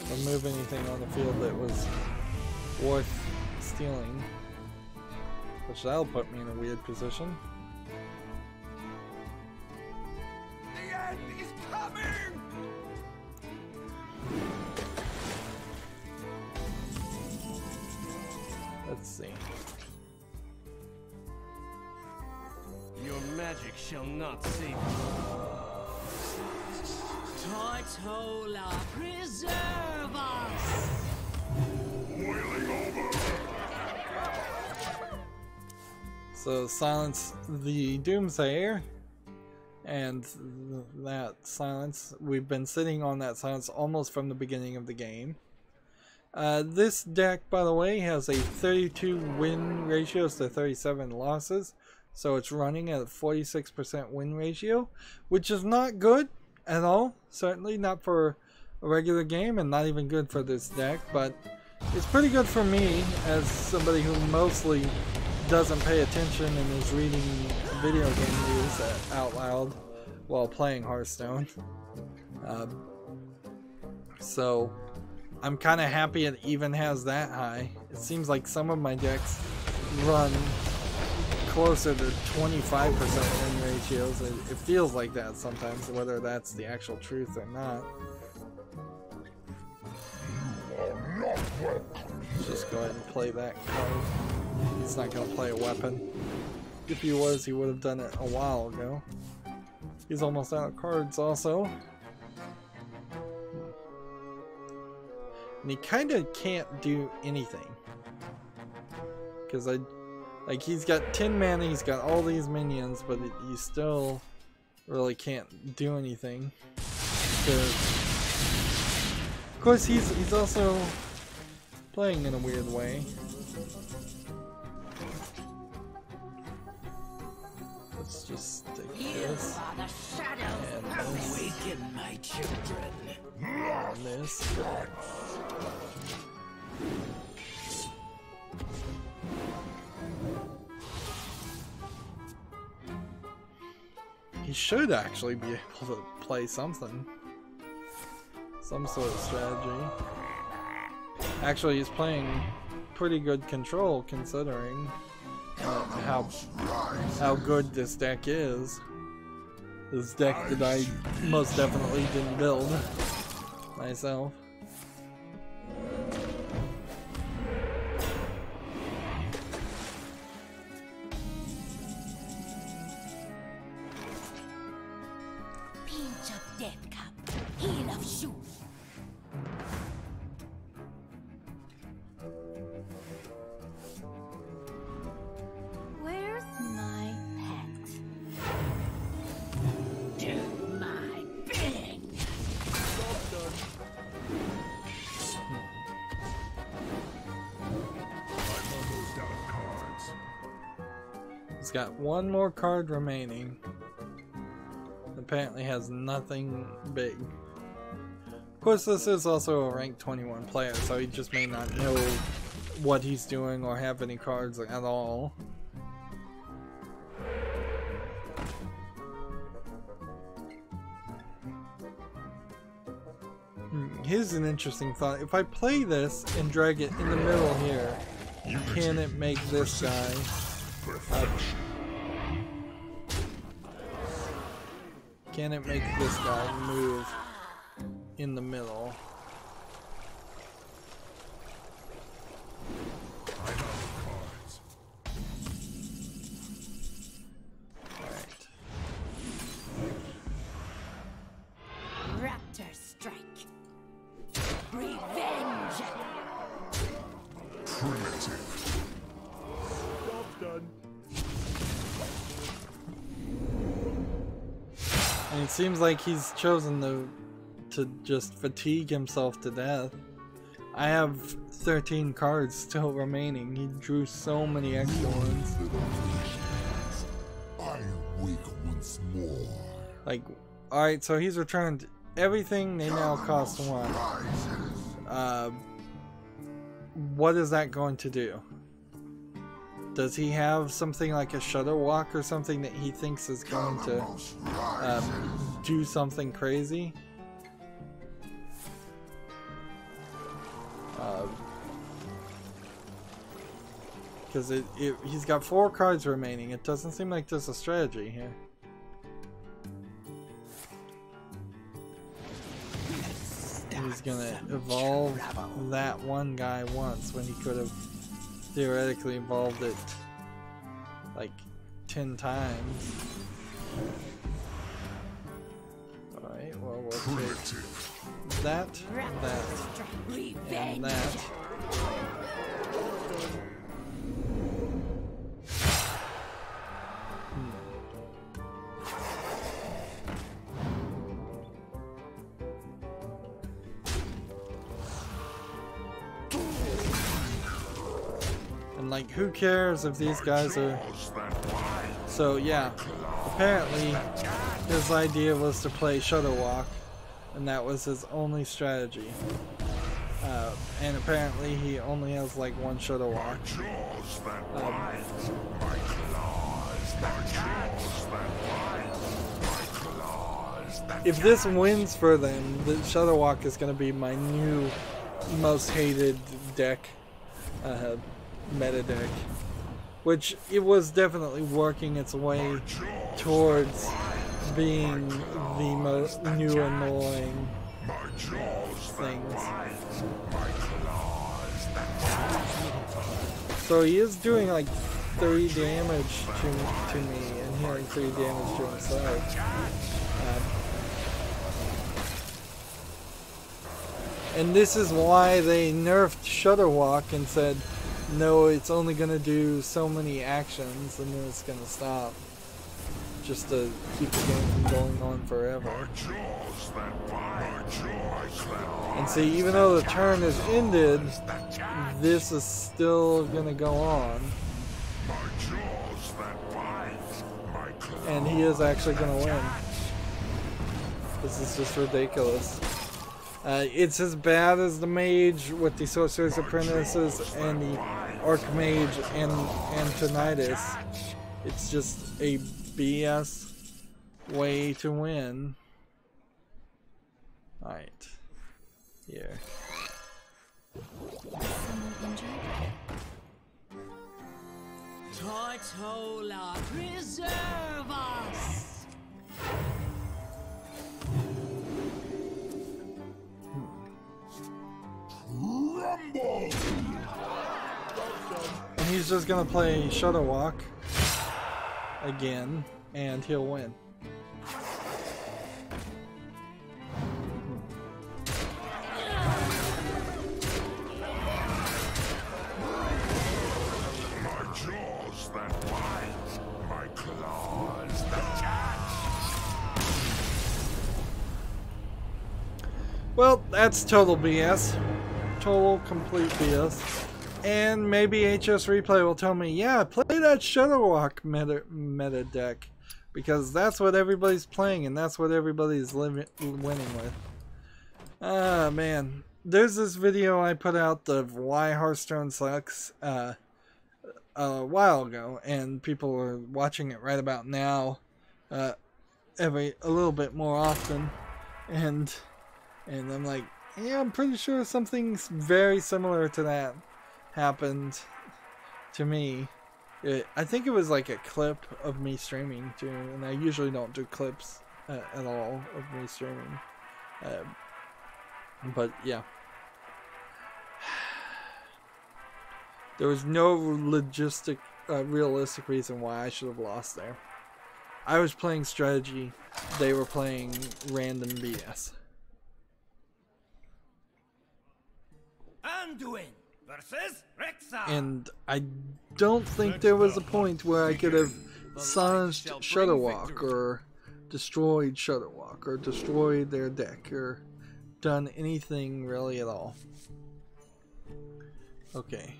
remove anything on the field that was worth stealing, which that'll put me in a weird position. The end is coming! Let's see. Your magic shall not save you. Tortola, preserve us! So silence the Doomsayer, and that silence, we've been sitting on that silence almost from the beginning of the game. This deck, by the way, has a 32 win ratio to 37 losses, so it's running at a 46% win ratio, which is not good at all. Certainly not for a regular game, and not even good for this deck, but it's pretty good for me as somebody who mostly doesn't pay attention and is reading video game news out loud while playing Hearthstone. So I'm kind of happy it even has that high. It seems like some of my decks run closer to 25% win ratios. It feels like that sometimes, whether that's the actual truth or not. Let's just go ahead and play that card. He's not going to play a weapon. If he was, he would have done it a while ago. He's almost out of cards also. And he kind of can't do anything. Because he's got 10 mana, he's got all these minions, but you still really can't do anything. Of course, he's also playing in a weird way. Let's just take this and this. Awaken my children. And this. He should actually be able to play something. Some sort of strategy. Actually, he's playing pretty good control considering how good this deck is. This deck that I most definitely didn't build myself. Pinch of death cup, heel of shoes. Where's my pet? Do my bidding. got one more card remaining. Apparently has nothing big. Of course, this is also a rank 21 player, so he just may not know what he's doing or have any cards at all. Here's an interesting thought. If I play this and drag it in the middle here, can it make this guy can it make this guy move in the middle? Alright. Raptor strike. Revenge. Primitive. Job done. And it seems like he's chosen to just fatigue himself to death. I have 13 cards still remaining. He drew so many extra ones. I wake once more. Like, alright, so he's returned everything. They now cost 1. What is that going to do? Does he have something like a Shudder Walk or something that he thinks is going to do something crazy? Because he's got 4 cards remaining. It doesn't seem like there's a strategy here. He's gonna evolve that one guy once when he could have theoretically evolved it like 10 times. Alright, well we'll take that, and that. And like, who cares if these guys are... So yeah, apparently his idea was to play Shudder Walk, and that was his only strategy. And apparently he only has like 1 Shudder Walk. If this wins for them, the Shudder Walk is going to be my new most hated deck, meta deck, which it was definitely working its way towards being the most new annoying things. So he is doing like 3 damage to me and healing 3 damage to himself. And this is why they nerfed Shudder Walk and said, no, it's only going to do so many actions and then it's going to stop. Just to keep the game from going on forever. And see, even though the turn is ended, this is still going to go on. And he is actually going to win. This is just ridiculous. It's as bad as the Mage with the Sorcerer's Apprentices and the Archmage and Antonitis. It's just a BS way to win. Alright. Here. Tortola, preserve us! Rumble! And he's just gonna play Shudder Walk again, and he'll win. My jaws that bite, my claws that catch. Well, that's total BS. Total, complete BS. And maybe HS Replay will tell me, yeah, play that Shutterwalk meta deck. Because that's what everybody's playing and that's what everybody's winning with. Ah, man. There's this video I put out of why Hearthstone sucks a while ago. And people are watching it right about now. A little bit more often. And I'm like, yeah, I'm pretty sure something very similar to that happened to me. I think it was like a clip of me streaming too, and I usually don't do clips at all of me streaming. But yeah. There was no realistic reason why I should have lost there. I was playing strategy, they were playing random BS. Anduin versus Rexa. And I don't think there was a point where I could have silenced Shutterwalk or destroyed Shutterwalk or destroyed their deck or done anything really at all. Okay.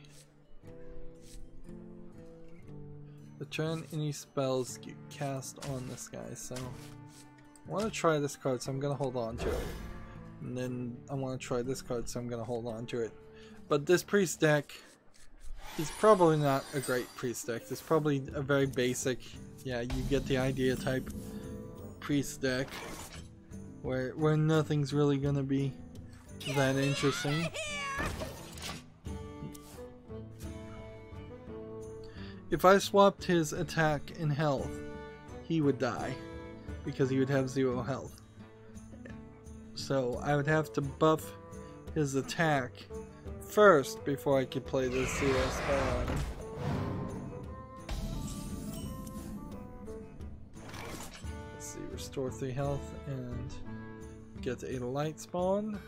Return any spells you cast on this guy, so I want to try this card, so I'm going to hold on to it. And then I want to try this card, so I'm going to hold on to it. But this priest deck is probably not a great priest deck. It's probably a very basic, yeah, you get the idea type priest deck where nothing's really going to be that interesting. If I swapped his attack and health, he would die because he would have 0 health. So I would have to buff his attack first before I could play this 0 spell on him. Let's see, restore 3 health and get a light spawn.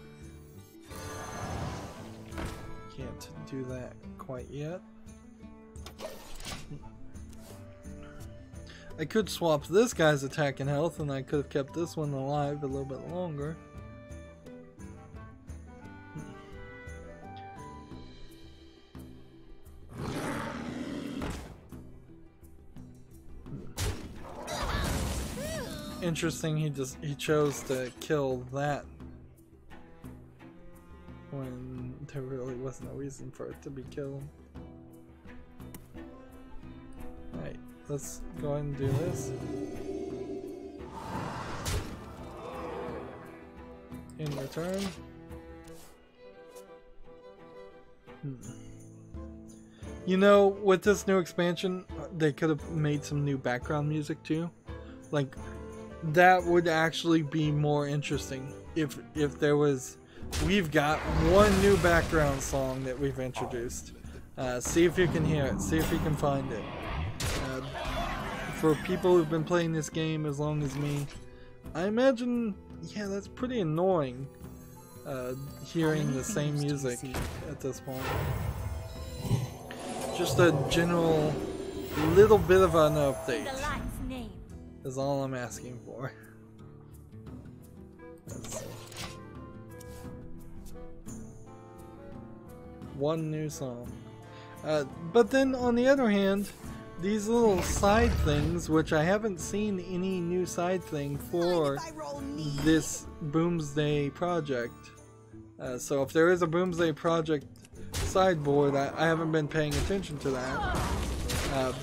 Can't do that quite yet. I could swap this guy's attack and health, and I could have kept this one alive a little bit longer. Interesting, he chose to kill that when there really wasn't a reason for it to be killed. Alright. Let's go ahead and do this. In return. You know, with this new expansion, they could have made some new background music too. Like, that would actually be more interesting if there was... We've got one new background song that we've introduced. See if you can hear it. See if you can find it. For people who've been playing this game as long as me, I imagine, yeah, that's pretty annoying, hearing the same music at this point. Just a general little bit of an update is all I'm asking for. Let's see. One new song. But then on the other hand, these little side things, which I haven't seen any new side thing for this Boomsday project. So if there is a Boomsday project sideboard, I haven't been paying attention to that.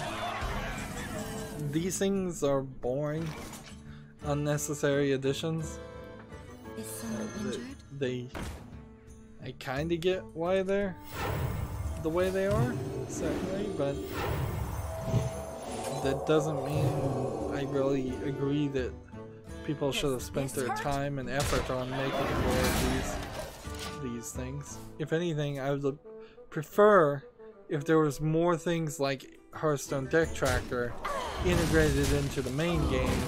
These things are boring, unnecessary additions. Is someone injured? I kind of get why they're the way they are, certainly, but that doesn't mean I really agree that people should have spent their time and effort on making more of these things. If anything, I would prefer if there was more things like Hearthstone Deck Tracker integrated into the main game,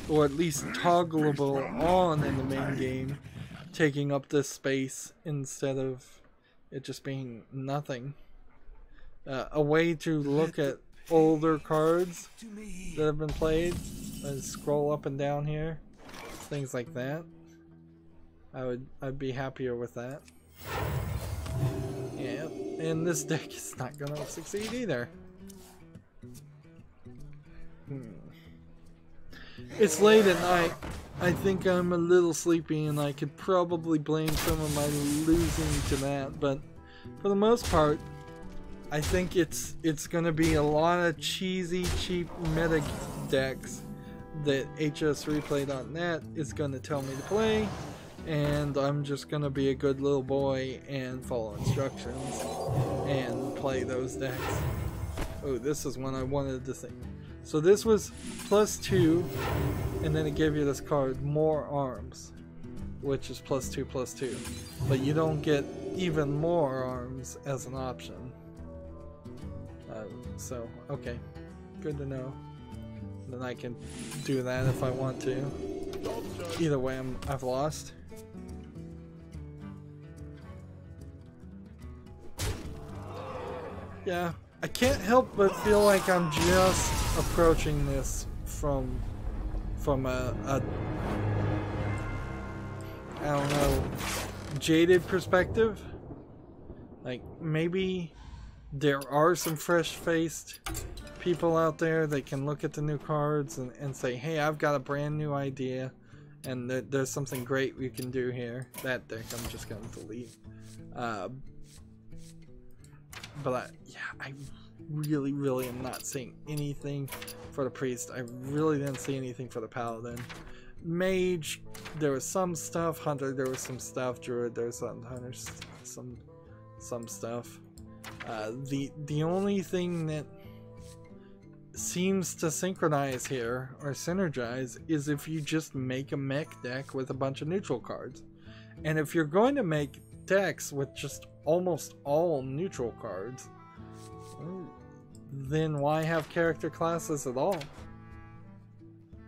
or at least toggleable on in the main game, taking up this space instead of it just being nothing. A way to look at older cards that have been played and scroll up and down here, things like that. I'd be happier with that. Yeah, And this deck is not gonna succeed either. It's late at night. I think I'm a little sleepy and I could probably blame some of my losing to that, but for the most part, I think it's gonna be a lot of cheesy, cheap meta decks that hsreplay.net is gonna tell me to play, and I'm just gonna be a good little boy and follow instructions and play those decks. Oh, this is one I wanted to see. So this was +2, and then it gave you this card, More Arms, which is +2/+2. But you don't get even more arms as an option. So, okay. Good to know. Then I can do that if I want to. Either way, I've lost. Yeah, I can't help but feel like I'm just approaching this from a I don't know, jaded perspective. Like, maybe there are some fresh-faced people out there that can look at the new cards and say, hey, I've got a brand new idea and there's something great we can do here. That deck I'm just going to delete. But I really am not seeing anything for the priest. I really didn't see anything for the paladin. Mage, there was some stuff. Hunter, there was some stuff. Druid, there was some hunters, some stuff. The only thing that seems to synchronize here or synergize is if you just make a mech deck with a bunch of neutral cards. And if you're going to make decks with just almost all neutral cards, then why have character classes at all?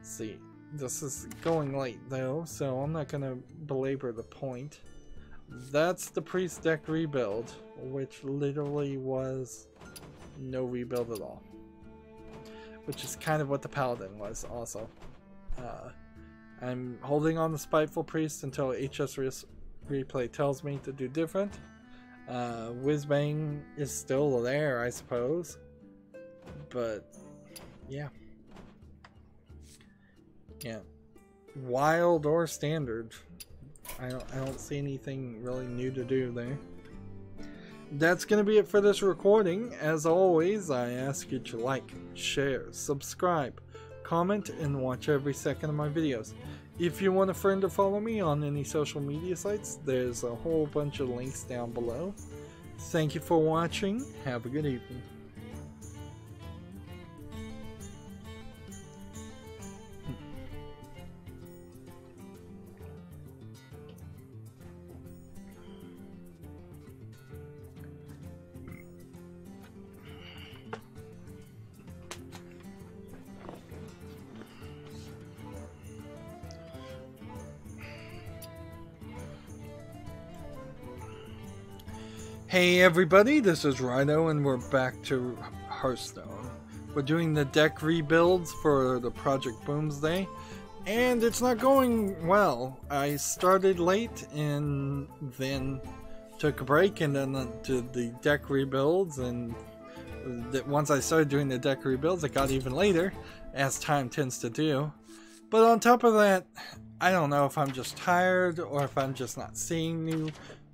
See, this is going late though, so I'm not gonna belabor the point. That's the priest deck rebuild, which literally was no rebuild at all. Which is kind of what the paladin was also. I'm holding on the Spiteful Priest until HS Replay tells me to do different. Whizbang is still there, I suppose. But yeah. Yeah. Wild or standard. I don't see anything really new to do there. That's going to be it for this recording. As always, I ask you to like, share, subscribe, comment, and watch every second of my videos. If you want a friend to follow me on any social media sites, there's a whole bunch of links down below. Thank you for watching. Have a good evening. Hey everybody, this is Rydo and we're back to Hearthstone. We're doing the deck rebuilds for the Project Boomsday, and it's not going well. I started late and then took a break and then did the deck rebuilds, and once I started doing the deck rebuilds it got even later, as time tends to do. But on top of that, I don't know if I'm just tired or if I'm just not seeing new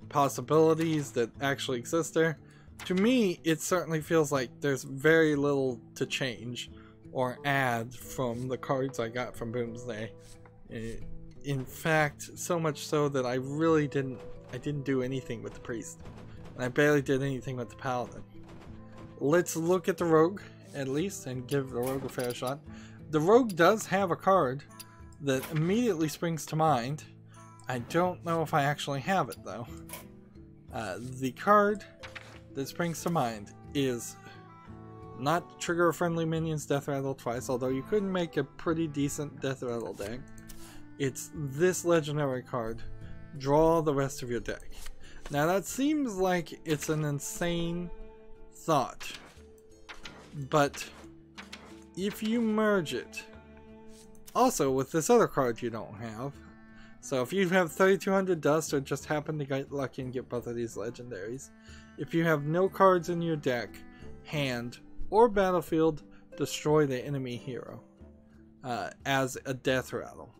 possibilities that actually exist there. To me, it certainly feels like there's very little to change or add from the cards I got from Boomsday. In fact, so much so that I really didn't do anything with the priest, and I barely did anything with the paladin. Let's look at the rogue at least and give the rogue a fair shot. The rogue does have a card that immediately springs to mind. I don't know if I actually have it though. The card that springs to mind is not trigger friendly minions death rattle twice, although you could make a pretty decent death rattle deck. It's this legendary card, draw the rest of your deck. Now that seems like it's an insane thought, but if you merge it also with this other card you don't have, So if you have 3200 dust or just happen to get lucky and get both of these legendaries, if you have no cards in your deck, hand, or battlefield, destroy the enemy hero as a death rattle.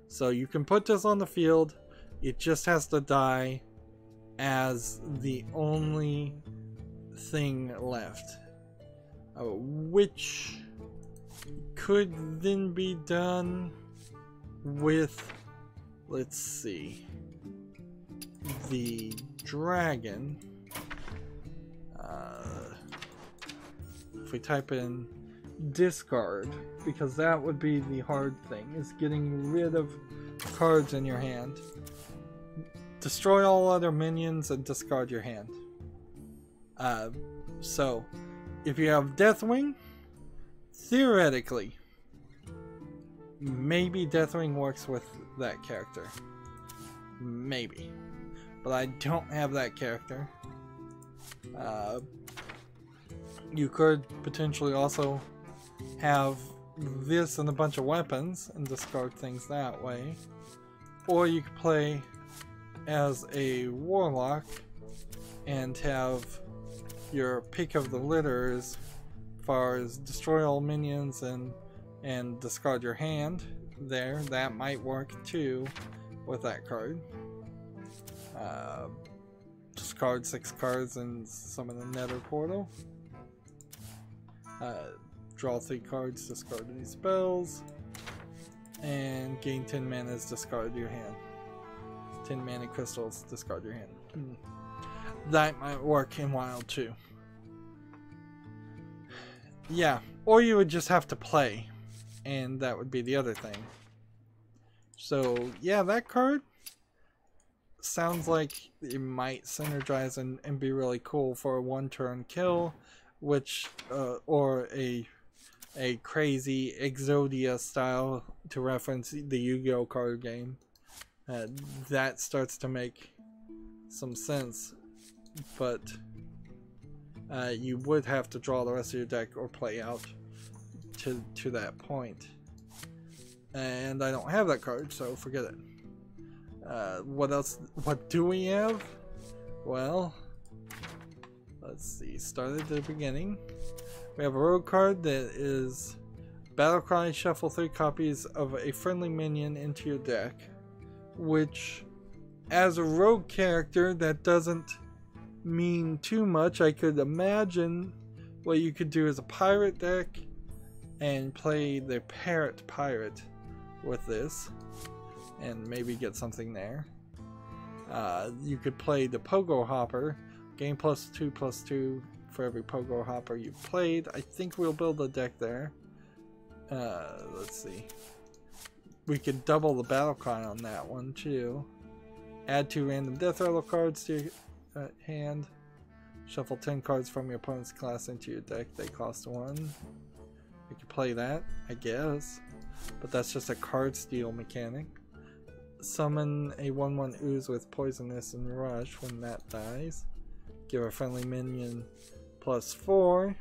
So you can put this on the field, it just has to die as the only thing left. Which could then be done with, let's see, the dragon. If we type in discard, because that would be the hard thing, is getting rid of cards in your hand. Destroy all other minions and discard your hand. So if you have Deathwing, theoretically, maybe Deathwing works with that character. Maybe. But I don't have that character. You could potentially also have this and a bunch of weapons and discard things that way. Or you could play as a warlock and have your pick of the litter as far as destroy all minions and discard your hand there. That might work too with that card. Discard 6 cards and summon a nether portal. Draw 3 cards, discard any spells, and gain 10 mana as discard your hand. 10 mana crystals, discard your hand. That might work in WoW too. Yeah, or you would just have to play, and that would be the other thing. So yeah, that card sounds like it might synergize and be really cool for a one-turn kill, which or a crazy Exodia style, to reference the Yu-Gi-Oh card game. That starts to make some sense, but you would have to draw the rest of your deck or play out to that point. And I don't have that card, so forget it. What else? What do we have? Well, let's see. Start at the beginning. We have a rogue card that is Battlecry. Shuffle 3 copies of a friendly minion into your deck. Which, as a rogue character, that doesn't mean too much. I could imagine what you could do as a pirate deck and play the parrot pirate with this and maybe get something there. You could play the Pogo Hopper, gain +2/+2 for every Pogo Hopper you've played. I think we'll build a deck there. Let's see. We could double the battle cry on that one too. Add 2 random death rattle cards to your hand. Shuffle 10 cards from your opponent's class into your deck. They cost 1. We could play that, I guess. But that's just a card steal mechanic. Summon a 1/1 ooze with poisonous and rush when that dies. Give a friendly minion +4.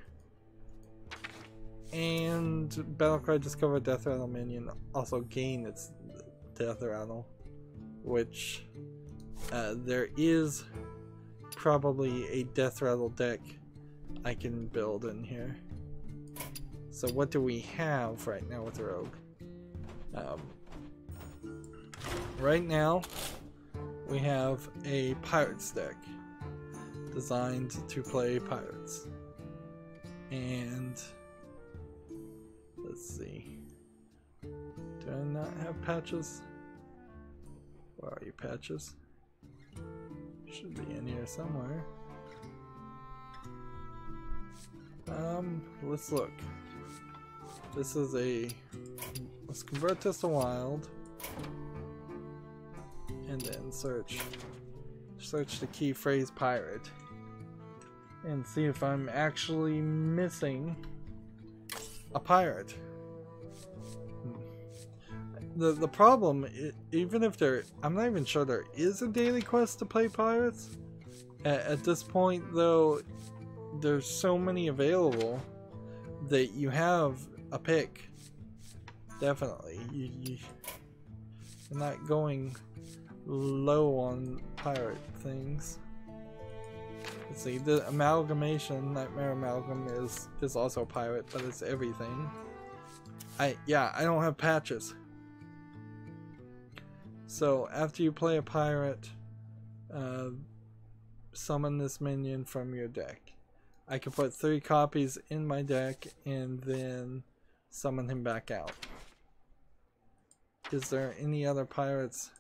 And Battlecry, discover Death Rattle minion, also gain its Death Rattle, which there is probably a Death Rattle deck I can build in here. So what do we have right now with Rogue? Right now we have a Pirates deck designed to play pirates, and let's see, do I not have patches? Where are you, patches? Should be in here somewhere. Let's look. This is let's convert this to wild and then search the key phrase pirate and see if I'm actually missing a pirate. The problem, even if I'm not even sure there is a daily quest to play pirates. At this point though, there's so many available that you have a pick. Definitely. I'm not going low on pirate things. Let's see, the amalgamation, Nightmare Amalgam is also a pirate, but it's everything. I don't have patches. So after you play a pirate, summon this minion from your deck. I can put 3 copies in my deck and then summon him back out. Is there any other pirates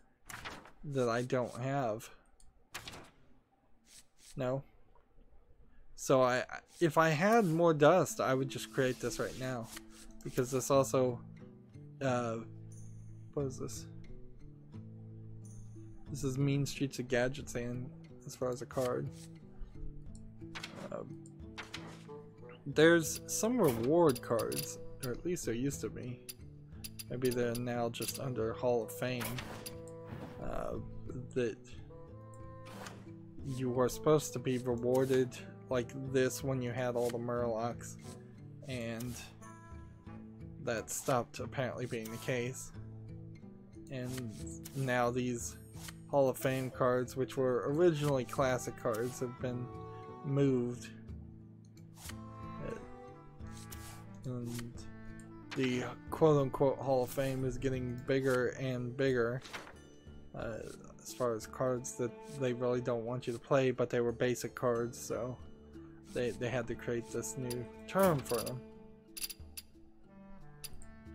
that I don't have? No. So if I had more dust, I would just create this right now, because this also what is this? This is Mean Streets of Gadgets, and as far as a card, there's some reward cards, or at least there used to be. Maybe they're now just under Hall of Fame. That you were supposed to be rewarded like this when you had all the Murlocs, and that stopped apparently being the case. And now these Hall of Fame cards, which were originally classic cards, have been moved. And the quote-unquote Hall of Fame is getting bigger and bigger as far as cards that they really don't want you to play, but they were basic cards, so they had to create this new term for them.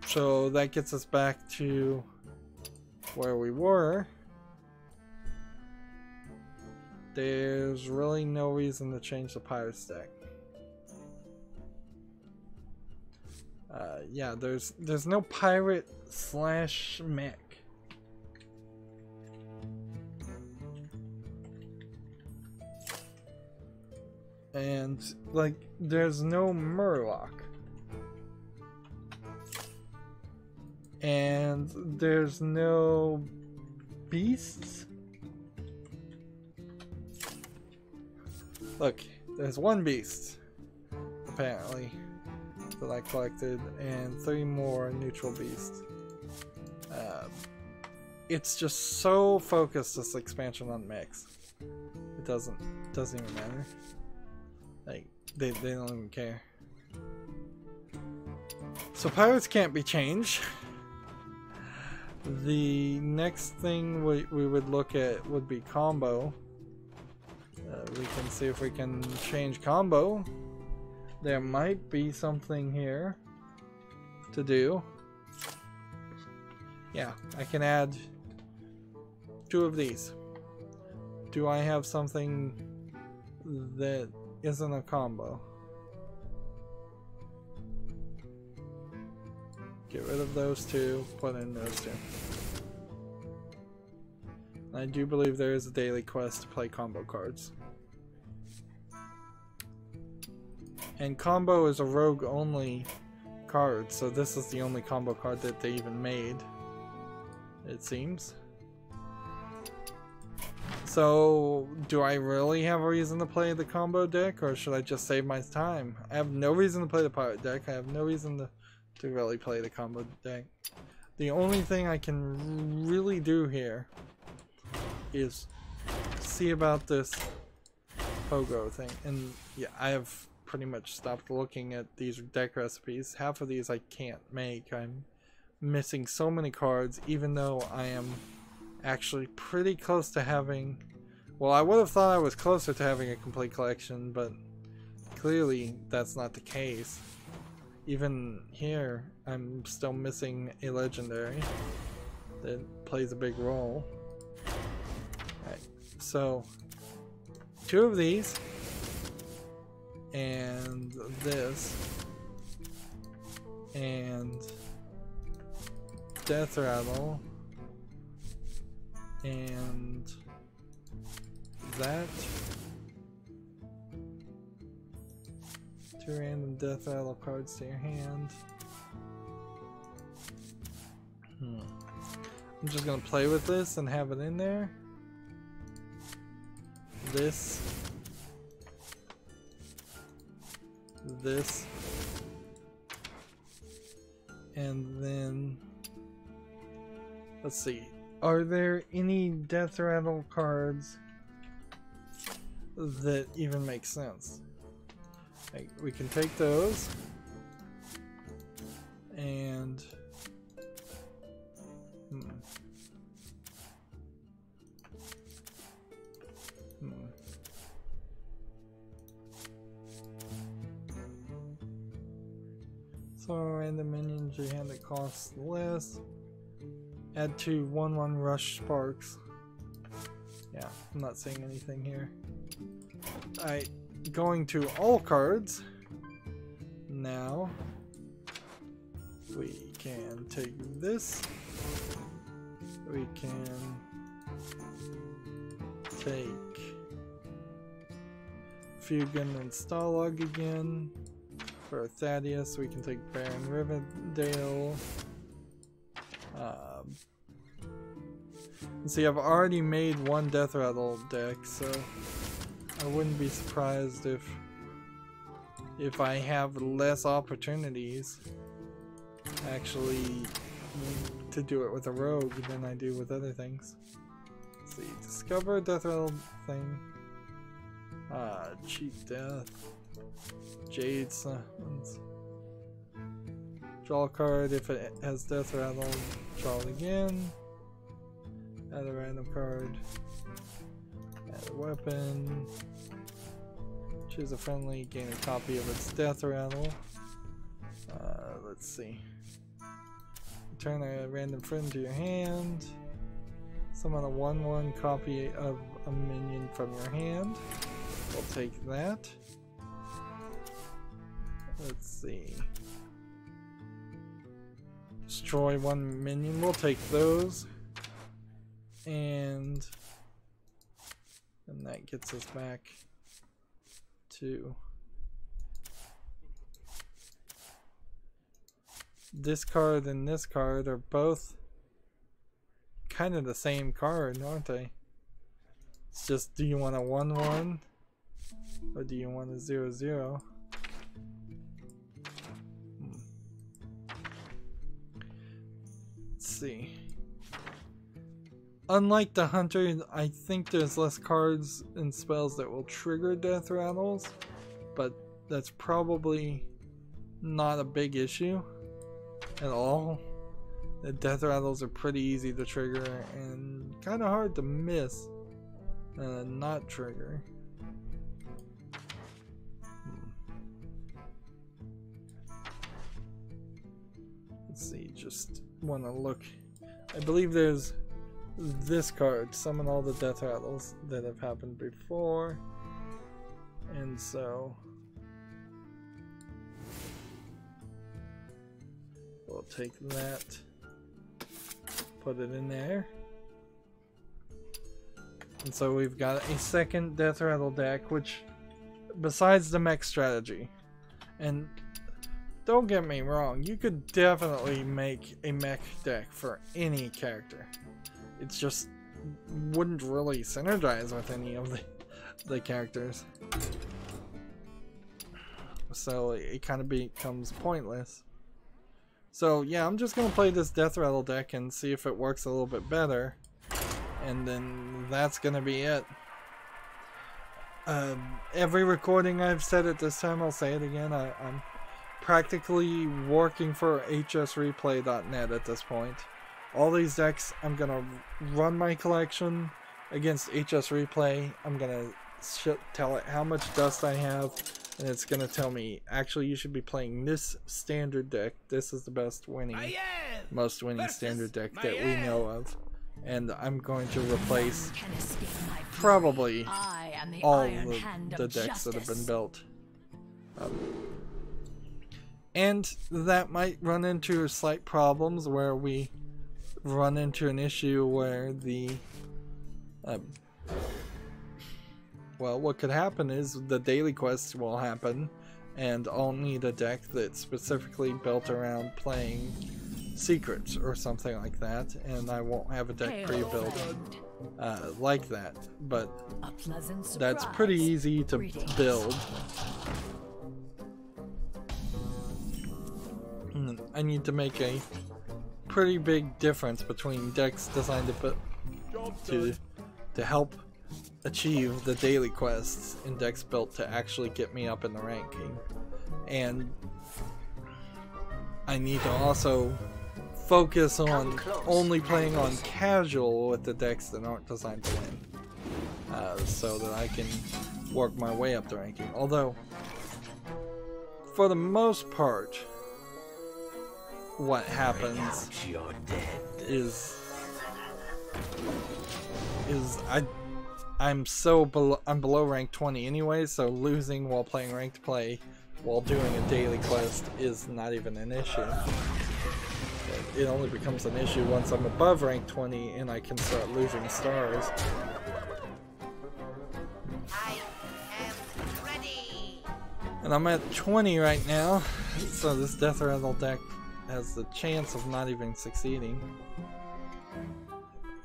So that gets us back to where we were. There's really no reason to change the Pirates deck. Yeah, there's no pirate / mech. And like, there's no Murloc. And there's no beasts. Look, there's 1 beast, apparently, that I collected, and 3 more neutral beasts. It's just so focused, this expansion, on mechs. It doesn't even matter. Like, they don't even care. So pirates can't be changed. The next thing we would look at would be combo. We can see if we can change combo. There might be something here to do. Yeah, I can add 2 of these. Do I have something that isn't a combo? Get rid of those 2, put in those 2. I do believe there is a daily quest to play combo cards. And combo is a rogue only card, so this is the only combo card that they even made, it seems. So, do I really have a reason to play the combo deck, or should I just save my time? I have no reason to play the pirate deck. I have no reason to really play the combo deck. The only thing I can really do here is see about this Pogo thing. And yeah, I have pretty much stopped looking at these deck recipes. Half of these I can't make. I'm missing so many cards, even though I am actually pretty close to having... Well, I would have thought I was closer to having a complete collection, but clearly that's not the case. Even here, I'm still missing a legendary that plays a big role. Alright, so 2 of these, and this, and Death Rattle, and that. 2 random Death Rattle cards to your hand. I'm just gonna play with this and have it in there. This. This. And then... Let's see. are there any death rattle cards that even make sense? Like, we can take those and So random minions you hand that costs less. Add 2 1/1 rush sparks. Yeah, I'm not saying anything here. Alright, going to all cards. Now we can take this. We can take Fugan and Stalag again. For Thaddeus, we can take Baron Rivendell. See, I've already made one Death Rattle deck, so I wouldn't be surprised if I have less opportunities actually to do it with a rogue than I do with other things. Let's see, discover a Death Rattle thing. Cheat Death. Jade Summons. Draw a card. If it has Death Rattle, draw it again. Add a random card. Add a weapon. Choose a friendly, gain a copy of its Death Rattle. Let's see. Return a random friend to your hand. Summon a 1/1 copy of a minion from your hand. We'll take that. Let's see. Destroy 1 minion. We'll take those. And that gets us back to this card and this card are both kind of the same card, aren't they? It's just, do you want a 1/1 or do you want a 0/0? Let's see. Unlike the Hunter, I think there's less cards and spells that will trigger Death Rattles, but that's probably not a big issue at all. The Death Rattles are pretty easy to trigger and kind of hard to miss not trigger. Let's see, just want to look. I believe there's this card, summon all the Death Rattles that have happened before, and so we'll take that, put it in there, and so we've got a second Death Rattle deck, which besides the mech strategy, and don't get me wrong, you could definitely make a mech deck for any character. It's just wouldn't really synergize with any of the characters. So it kind of becomes pointless. So yeah, I'm just gonna play this Death Rattle deck and see if it works a little bit better. And then that's gonna be it. Every recording I've said it this time, I'll say it again. I'm practically working for hsreplay.net at this point. All these decks, I'm gonna run my collection against HS Replay. I'm gonna tell it how much dust I have, and it's gonna tell me, actually, you should be playing this standard deck. This is the best winning, most winning standard deck that we know of. And I'm going to replace probably all the decks that have been built. And that might run into slight problems where we run into an issue where the well, what could happen is the daily quests will happen and I'll need a deck that's specifically built around playing secrets or something like that, and I won't have a deck pre-built like that, but that's pretty easy to build. I need to make a pretty big difference between decks designed to help achieve the daily quests and decks built to actually get me up in the ranking. And I need to also focus on only playing on casual with the decks that aren't designed to win, so that I can work my way up the ranking. Although, for the most part, what happens is I'm below rank 20 anyway, so losing while playing ranked play while doing a daily quest is not even an issue. It only becomes an issue once I'm above rank 20 and I can start losing stars. I am ready. And I'm at 20 right now, so this Death Rattle deck has the chance of not even succeeding.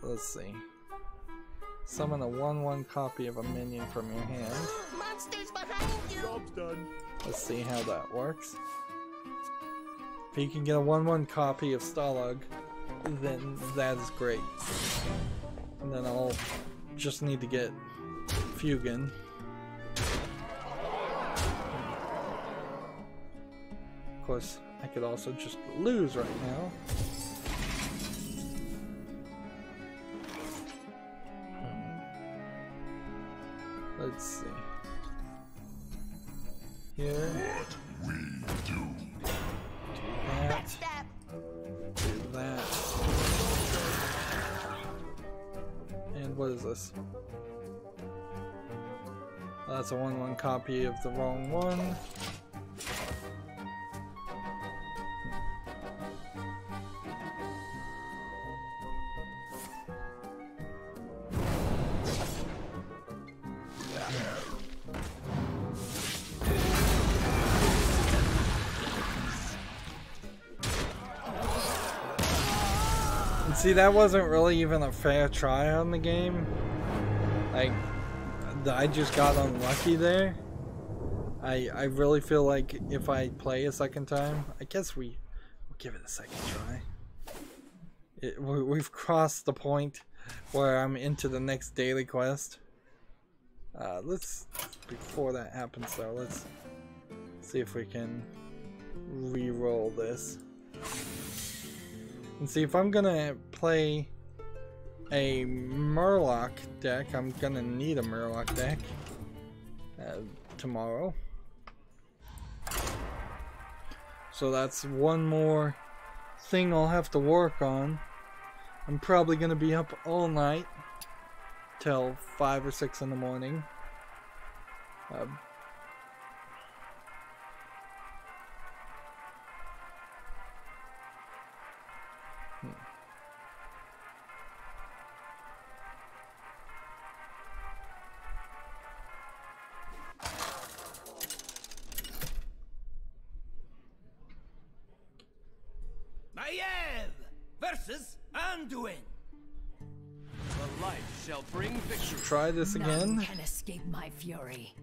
Let's see. Summon a 1/1 copy of a minion from your hand. Monsters behind you. Job's done. Let's see how that works. If you can get a 1/1 copy of Stalag, then that is great. And then I'll just need to get Fugan. Of course, I could also just lose right now. Let's see. Here. What we do. That. Do that. And what is this? That's a 1/1 copy of the wrong one. See, that wasn't really even a fair try on the game. Like, I just got unlucky there. I really feel like if I play a second time, I guess we'll give it a second try. We've crossed the point where I'm into the next daily quest. Before that happens though, let's see if we can re-roll this. And see, if I'm gonna play a Murloc deck, I'm gonna need a Murloc deck tomorrow. So that's one more thing I'll have to work on. I'm probably gonna be up all night till 5 or 6 in the morning. Versus Anduin. The light shall bring victory. Try this again. None can escape my fury.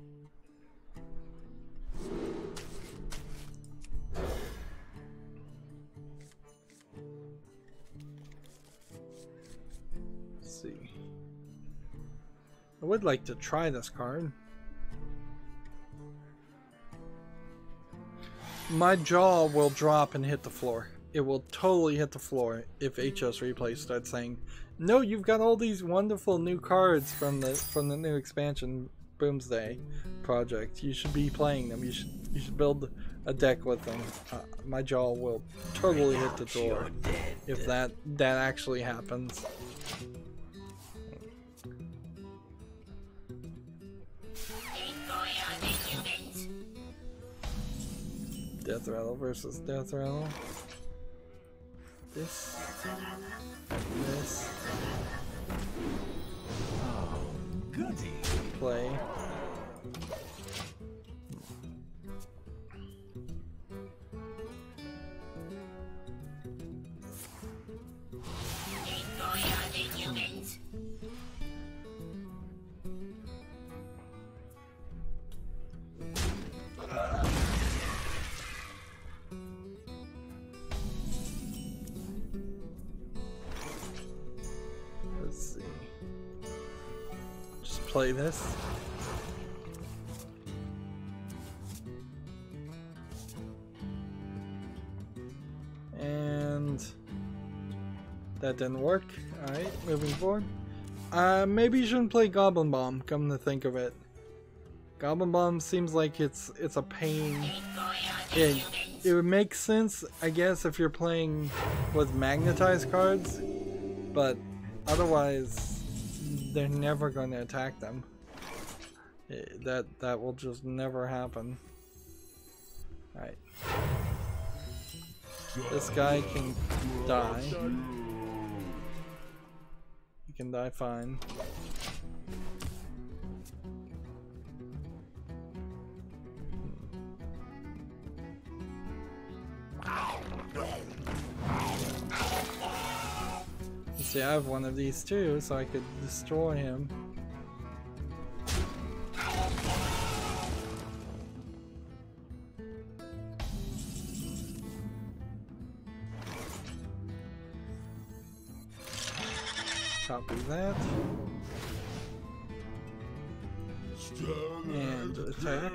Let's see. I would like to try this card. My jaw will drop and hit the floor. It will totally hit the floor if HS Replay starts saying, "No, you've got all these wonderful new cards from the new expansion Boomsday project. You should be playing them. You should build a deck with them." My jaw will totally hit the door if that actually happens. Death Rattle versus Death Rattle. This. Oh, goody. Play. Let's see. Just play this. And that didn't work. Alright, moving forward. Maybe you shouldn't play Goblin Bomb, come to think of it. Goblin Bomb seems like it's a pain. It would make sense, I guess, if you're playing with magnetized cards, but otherwise they're never going to attack them. That will just never happen. Alright. This guy can die. He can die fine. See, I have one of these too, so I could destroy him. Copy that. And attack.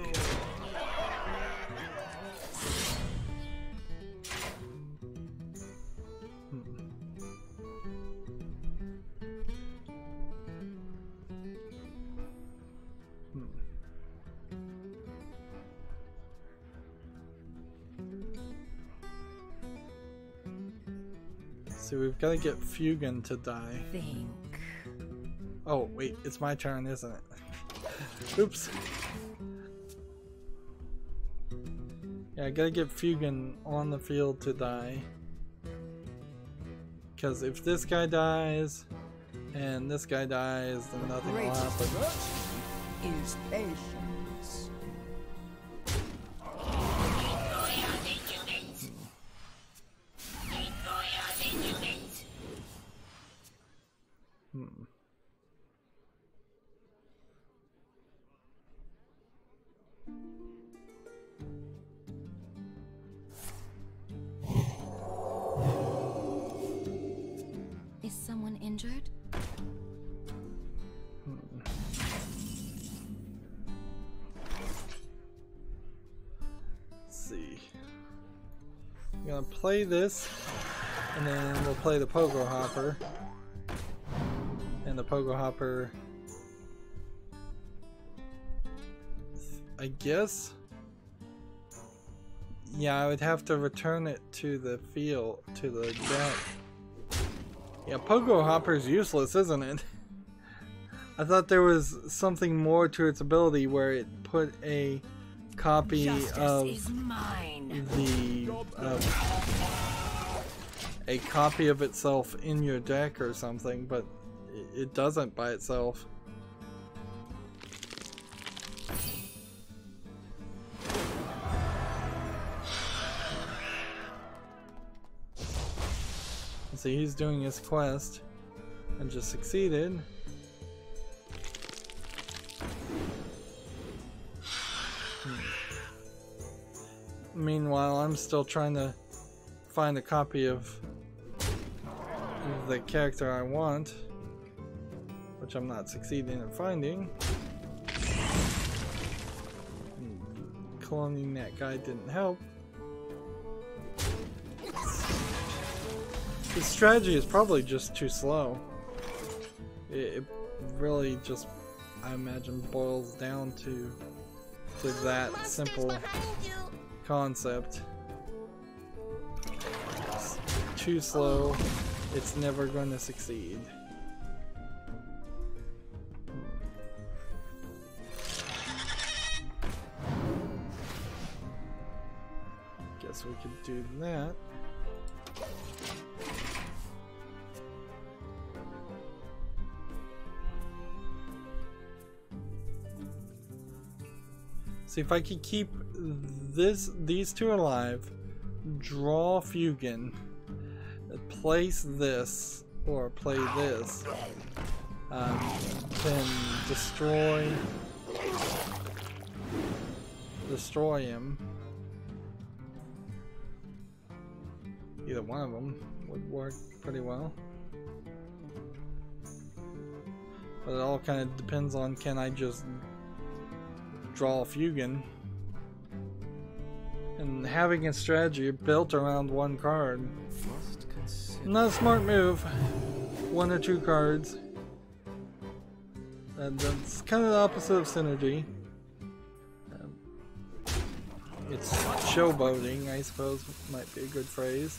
So we've got to get Fugan to die. Think. Oh, wait, it's my turn, isn't it? Oops. Yeah, I gotta get Fugan on the field to die. Because if this guy dies, and this guy dies, then nothing will happen. Is patience. Is someone injured? Let's see. I'm gonna play this, and then we'll play the Pogo Hopper. And the Pogo Hopper, I guess, yeah, I would have to return it to the field, to the deck. Yeah, Pogo Hopper's useless, isn't it? I thought there was something more to its ability where it put a copy of a copy of itself in your deck or something, but it doesn't by itself. See, he's doing his quest and just succeeded. Meanwhile, I'm still trying to find a copy of the character I want, which I'm not succeeding in finding. Cloning that guy didn't help. His strategy is probably just too slow. It really just, I imagine, boils down to that simple concept. It's too slow, it's never going to succeed. Guess we could do that. See if I could keep these two alive, draw Fugan, place this, or play this, then destroy him. Either one of them would work pretty well. But it all kind of depends on, can I just draw a Fugan? And having a strategy built around one card, not a smart move. One or two cards. That's kind of the opposite of synergy. It's showboating, I suppose, might be a good phrase.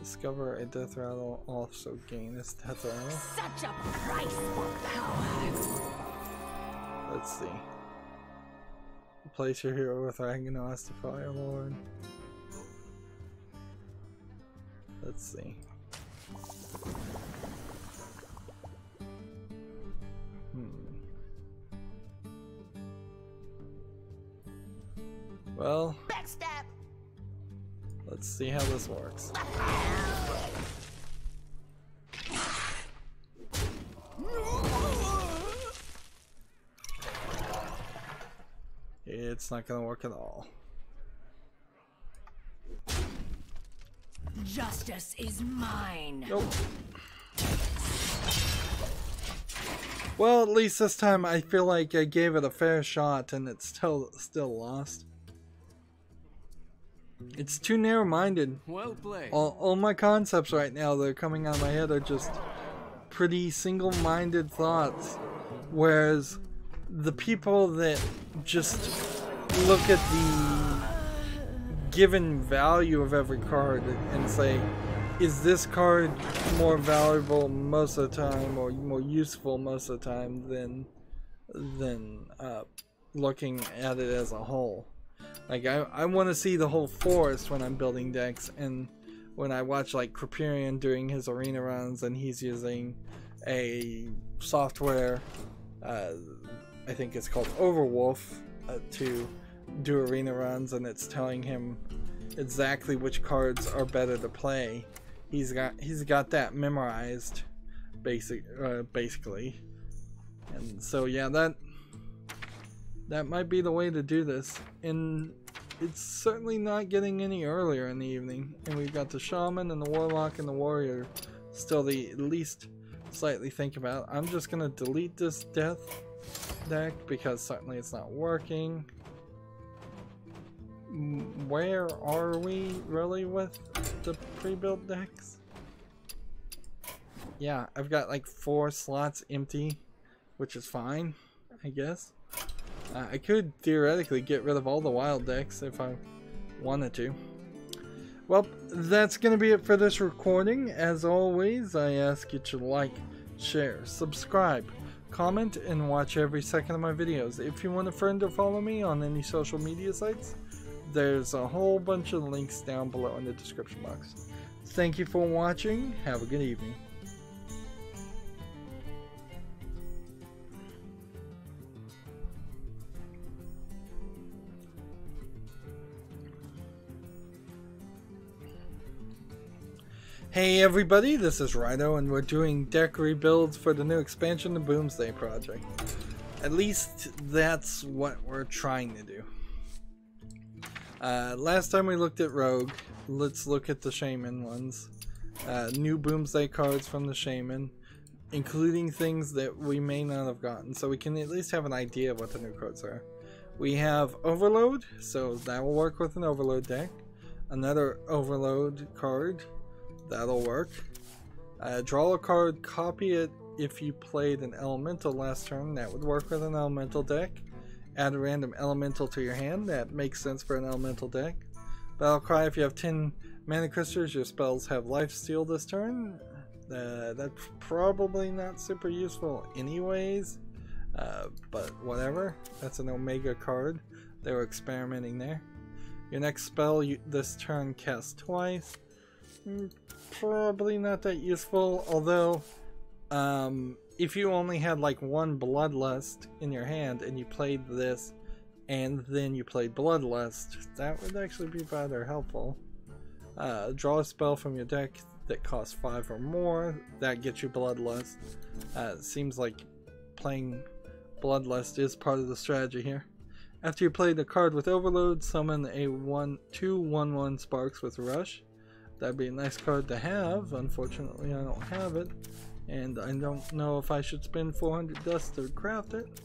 Discover a death rattle, also gain this death rattle. Such a price for power. Let's see. Replace your hero with Ragnaros the Fire Lord. Let's see. Well, Backstab. let's see how this works. It's not gonna work at all. Justice is mine. Nope. Well, at least this time I feel like I gave it a fair shot and it's still lost. It's too narrow-minded. Well played. All my concepts right now that are coming out of my head are just pretty single-minded thoughts. Whereas the people that just look at the given value of every card and say, is this card more valuable most of the time or more useful most of the time than looking at it as a whole? Like, I want to see the whole forest when I'm building decks, and when I watch like Kriperian doing his arena runs and he's using a software, I think it's called Overwolf, to do arena runs, and it's telling him exactly which cards are better to play. He's got that memorized, basically, and so yeah, that might be the way to do this. And it's certainly not getting any earlier in the evening, and we've got the Shaman and the Warlock and the Warrior still the at least slightly think about. I'm just gonna delete this death deck because certainly it's not working. Where are we really with the pre-built decks? Yeah, I've got like 4 slots empty, which is fine, I guess. I could theoretically get rid of all the wild decks if I wanted to. Well, that's going to be it for this recording. As always, I ask you to like, share, subscribe, comment, and watch every second of my videos. If you want a friend or follow me on any social media sites, there's a whole bunch of links down below in the description box. Thank you for watching. Have a good evening. Hey everybody, this is Rydo, and we're doing deck rebuilds for the new expansion, the Boomsday project. At least that's what we're trying to do. Last time we looked at Rogue, let's look at the Shaman ones. New Boomsday cards from the Shaman, including things that we may not have gotten, so we can at least have an idea of what the new cards are. We have Overload, so that will work with an Overload deck. Another Overload card. That'll work. Draw a card, copy it if you played an elemental last turn. That would work with an elemental deck. Add a random elemental to your hand. That makes sense for an elemental deck. Battlecry, if you have 10 mana crystals, your spells have lifesteal this turn. That's probably not super useful anyways. But whatever. That's an Omega card. They were experimenting there. Your next spell this turn casts twice. Probably not that useful, although if you only had like one Bloodlust in your hand and you played this and then you played Bloodlust, that would actually be rather helpful. Draw a spell from your deck that costs 5 or more, that gets you Bloodlust. It seems like playing Bloodlust is part of the strategy here. After you play the card with Overload, summon a 2/1/1 Sparks with Rush. That'd be a nice card to have. Unfortunately, I don't have it. And I don't know if I should spend 400 dust to craft it.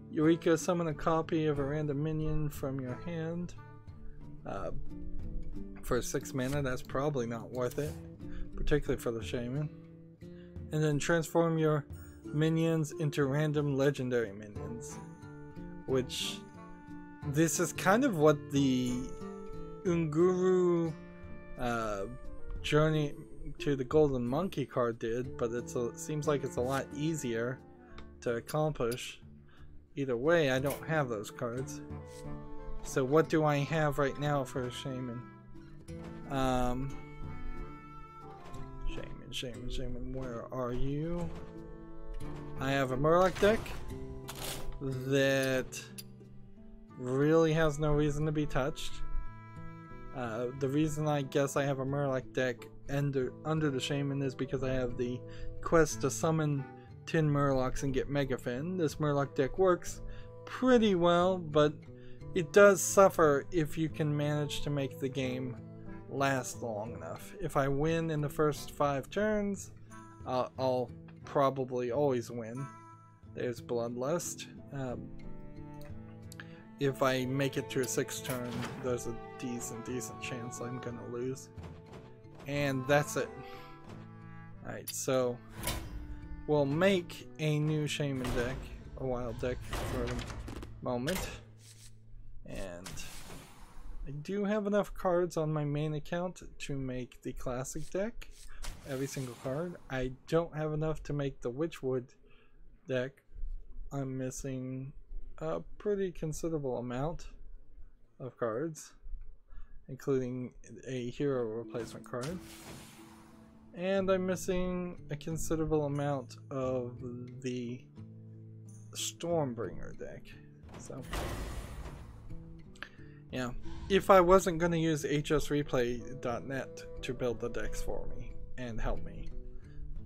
Eureka, summon a copy of a random minion from your hand. For 6 mana, that's probably not worth it. Particularly for the Shaman. And then transform your minions into random legendary minions. Which, this is kind of what the Unguru Journey to the Golden Monkey card did, but it seems like it's a lot easier to accomplish. Either way, I don't have those cards. So what do I have right now for a Shaman? Shaman, where are you? I have a Murloc deck that really has no reason to be touched. The reason I guess I have a Murloc deck under the Shaman is because I have the quest to summon 10 Murlocs and get Megafin. This Murloc deck works pretty well, but it does suffer if you can manage to make the game last long enough. If I win in the first 5 turns, I'll probably always win. There's Bloodlust. If I make it to a 6th turn, there's a decent chance I'm gonna lose. And that's it. Alright, so we'll make a new Shaman deck, a wild deck for the moment. And I do have enough cards on my main account to make the classic deck. Every single card. I don't have enough to make the Witchwood deck. I'm missing a pretty considerable amount of cards, including a hero replacement card. And I'm missing a considerable amount of the Stormbringer deck. So, yeah. If I wasn't going to use hsreplay.net to build the decks for me and help me,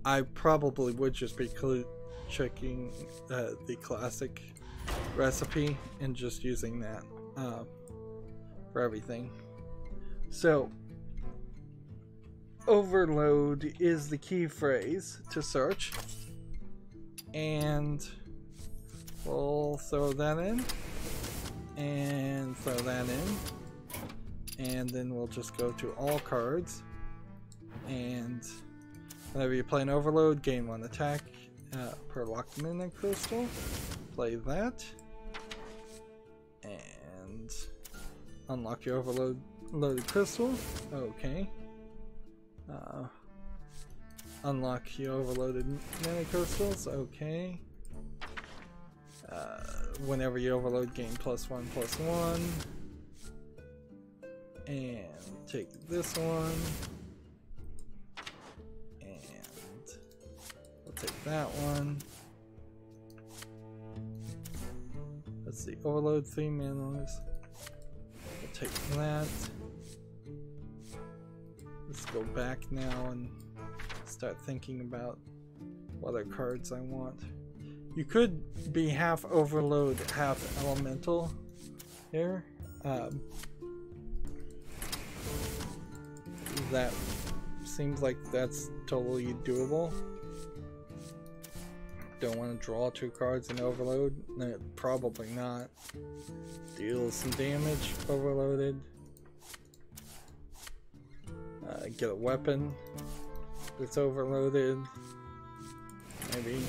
I probably would just be checking the classic recipe and just using that for everything. So, Overload is the key phrase to search, and we'll throw that in and throw that in, and then we'll just go to all cards, and whenever you play an Overload, gain 1 attack per locked mana crystal. Play that and unlock your loaded crystal. Okay. Unlock your overloaded mana crystals. Okay. Whenever you overload, gain +1/+1. And take this one. And we'll take that one. Let's see. Overload 3 manas. We'll take that. Let's go back now and start thinking about what other cards I want. You could be half Overload, half Elemental here. That seems like that's totally doable. Don't want to draw 2 cards in Overload? No, probably not. Deal some damage, Overloaded. Get a weapon that's overloaded. Maybe.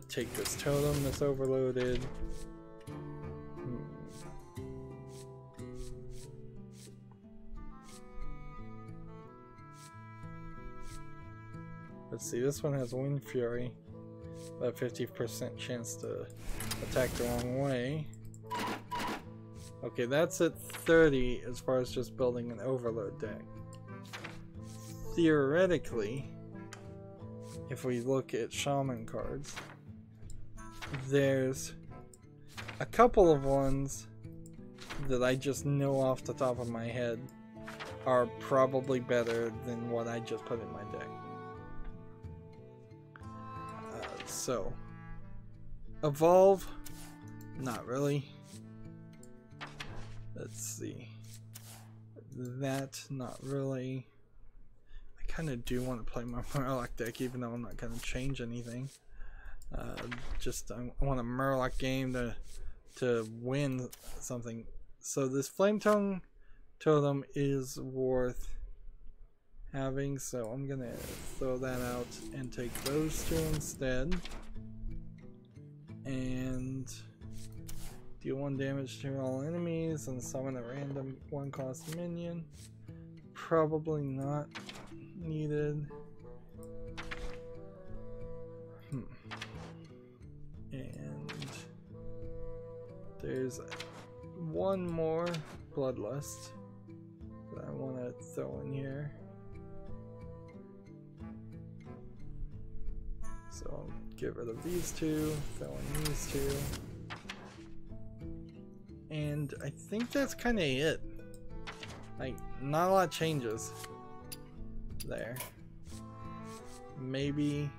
Take this totem that's overloaded. Let's see, this one has Wind Fury. About 50% chance to attack the wrong way. Okay, that's at 30 as far as just building an Overload deck. Theoretically, if we look at Shaman cards, there's a couple of ones that I just know off the top of my head are probably better than what I just put in my deck. So, Evolve? Not really. Let's see. That, not really. I kind of do want to play my Murloc deck, even though I'm not going to change anything. Just I want a Murloc game to win something. So this Flame Tongue Totem is worth having, so I'm gonna throw that out and take those two instead. And deal 1 damage to all enemies and summon a random 1-cost minion. Probably not needed. And there's one more Bloodlust that I want to throw in here. So I'll get rid of these two, throw in these two. And I think that's kind of it. Like, not a lot changes there. Maybe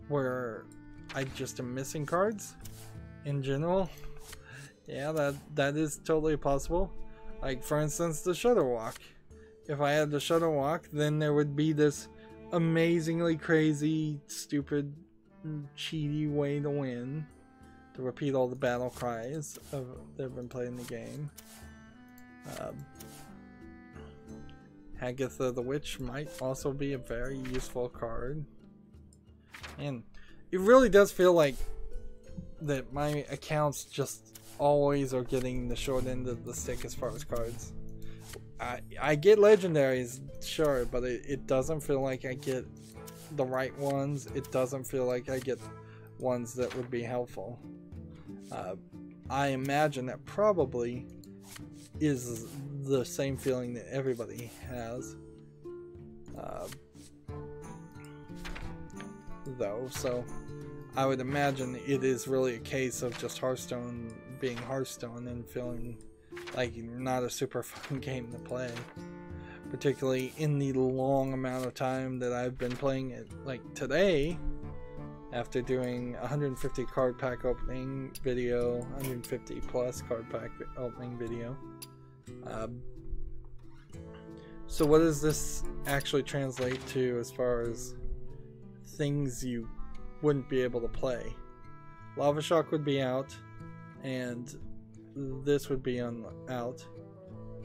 where I just am missing cards in general. Yeah, that is totally possible. Like, for instance, the Shudderwalk. If I had the Shudderwalk, then there would be this amazingly crazy, stupid, cheaty way to win. To repeat all the battle cries that have been played in the game. Hagatha the Witch might also be a very useful card. And it really does feel like that my accounts just always are getting the short end of the stick as far as cards. I get legendaries, sure, but it doesn't feel like I get the right ones. It doesn't feel like I get ones that would be helpful. I imagine that probably is the same feeling that everybody has, though, so I would imagine it is really a case of just Hearthstone being Hearthstone and feeling like not a super fun game to play, particularly in the long amount of time that I've been playing it. Like today, after doing 150 card pack opening video, 150 plus card pack opening video. So what does this actually translate to as far as things you wouldn't be able to play? Lava Shock would be out, and this would be out,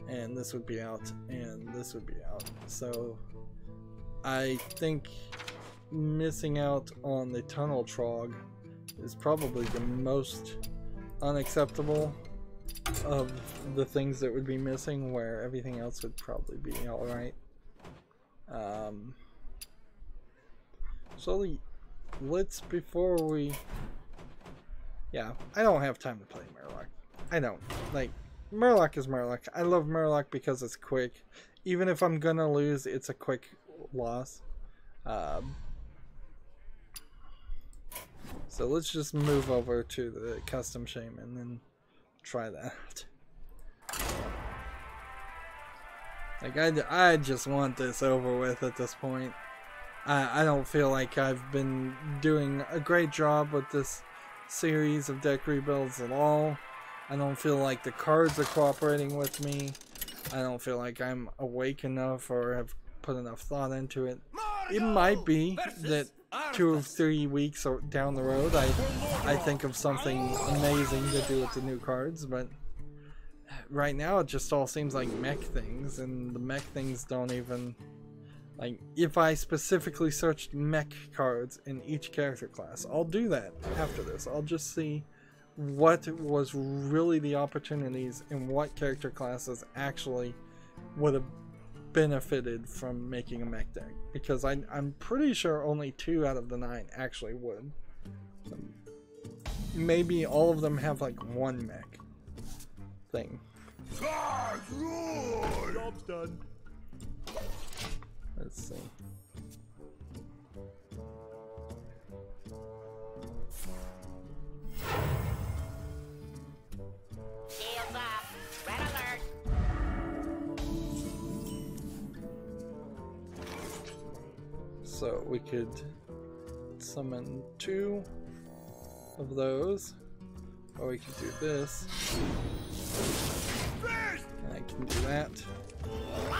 and this would be out, and this would be out. So I think missing out on the Tunnel Trog is probably the most unacceptable of the things that would be missing, where everything else would probably be alright. So let's, before we... Yeah, I don't have time to play Murloc. I don't. Like, Murloc is Murloc. I love Murloc because it's quick. Even if I'm gonna lose, it's a quick loss. So let's just move over to the Custom Shaman and try that out. Like, I just want this over with at this point. I don't feel like I've been doing a great job with this series of deck rebuilds at all. I don't feel like the cards are cooperating with me. I don't feel like I'm awake enough or have put enough thought into it. It might be that 2 or 3 weeks down the road I think of something amazing to do with the new cards, but right now it just all seems like mech things, and the mech things don't even... Like, if I specifically searched mech cards in each character class, I'll do that after this. I'll just see what was really the opportunities and what character classes actually would have benefited from making a mech deck, because I'm pretty sure only 2 out of the 9 actually would. Maybe all of them have like 1 mech thing. Job's done. Let's see. Shields up. Red alert. So we could summon 2 of those. Or we can do this. And I can do that.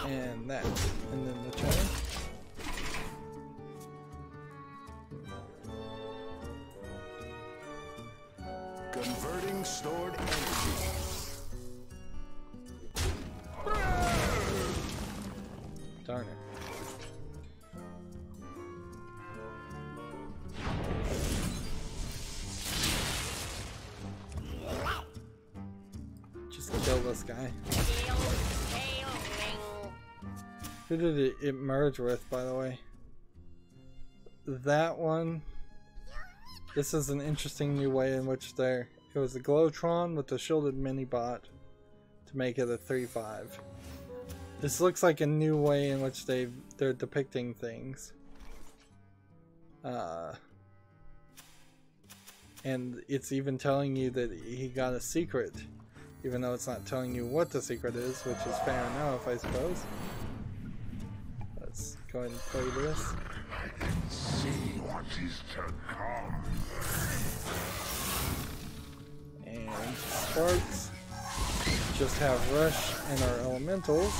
And that. And then the turn. Converting stored energy. Darn it. Just kill this guy. Who did it merge with, by the way? That one. This is an interesting new way in which it was a Glowtron with the shielded mini bot to make it a 3-5. This looks like a new way in which they're depicting things. And it's even telling you that he got a secret, even though it's not telling you what the secret is, which is fair enough, I suppose. Let's go ahead and play this. I can see what is to come. And sparks. Just have rush and our elementals.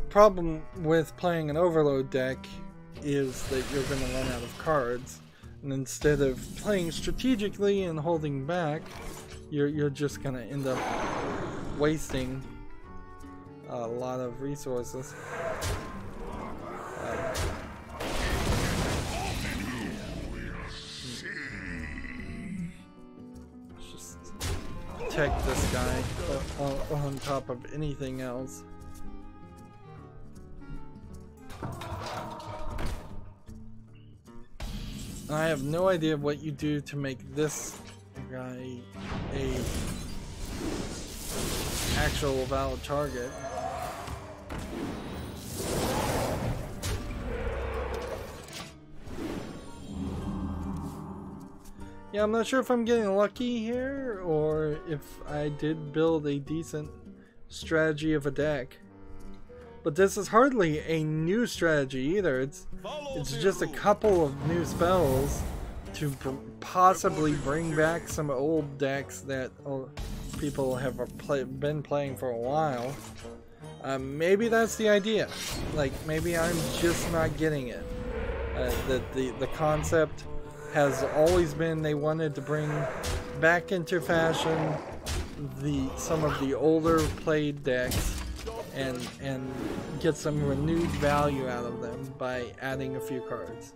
Problem with playing an overload deck is that you're going to run out of cards, and instead of playing strategically and holding back, you're just going to end up wasting a lot of resources. Just protect this guy on top of anything else. I have no idea what you do to make this guy a actual valid target. Yeah, I'm not sure if I'm getting lucky here or if I did build a decent strategy of a deck. But this is hardly a new strategy either. It's just a couple of new spells to possibly bring back some old decks that people have been playing for a while. Maybe that's the idea. Like, maybe I'm just not getting it. That the concept has always been they wanted to bring back into fashion some of the older played decks and get some renewed value out of them by adding a few cards.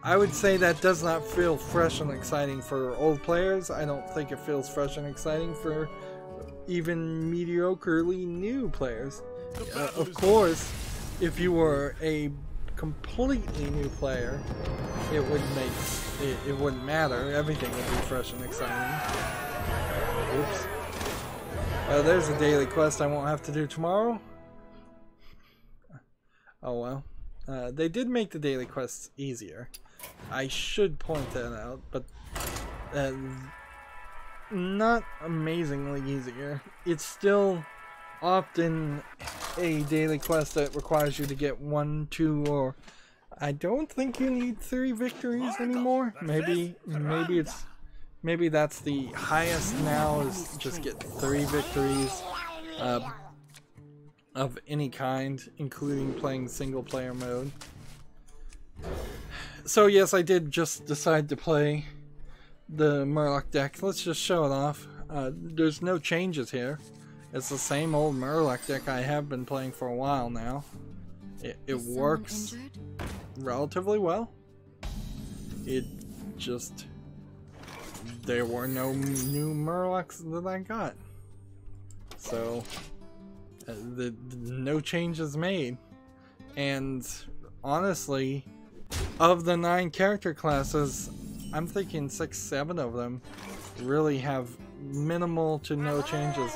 I would say that does not feel fresh and exciting for old players. I don't think it feels fresh and exciting for even mediocrely new players. Of course, if you were a completely new player, it wouldn't matter. Everything would be fresh and exciting. Oops. There's a daily quest I won't have to do tomorrow. Oh well. They did make the daily quests easier. I should point that out, but not amazingly easier. It's still often a daily quest that requires you to get 1, 2, or I don't think you need 3 victories anymore. Maybe that's the highest now, is just get 3 victories of any kind, including playing single player mode. So yes, I did just decide to play the Murloc deck. Let's just show it off. There's no changes here. It's the same old Murloc deck I have been playing for a while now. It works relatively well. It just... there were no new Murlocs that I got. So, no changes made. And honestly, of the 9 character classes, I'm thinking 6, 7 of them really have minimal to no changes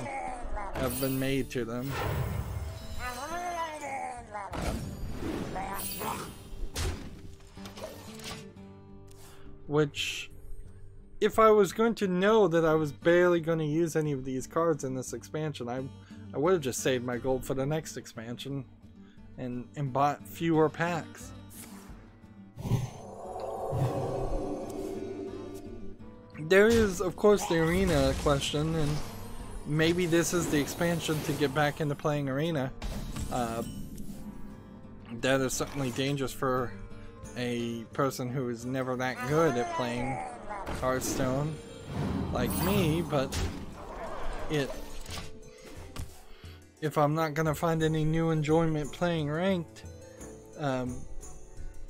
have been made to them. Which, if I was going to know that I was barely going to use any of these cards in this expansion, I would have just saved my gold for the next expansion and bought fewer packs. There is, of course, the arena question, and maybe this is the expansion to get back into playing arena. That is certainly dangerous for a person who is never that good at playing Hearthstone like me, but if I'm not gonna find any new enjoyment playing ranked,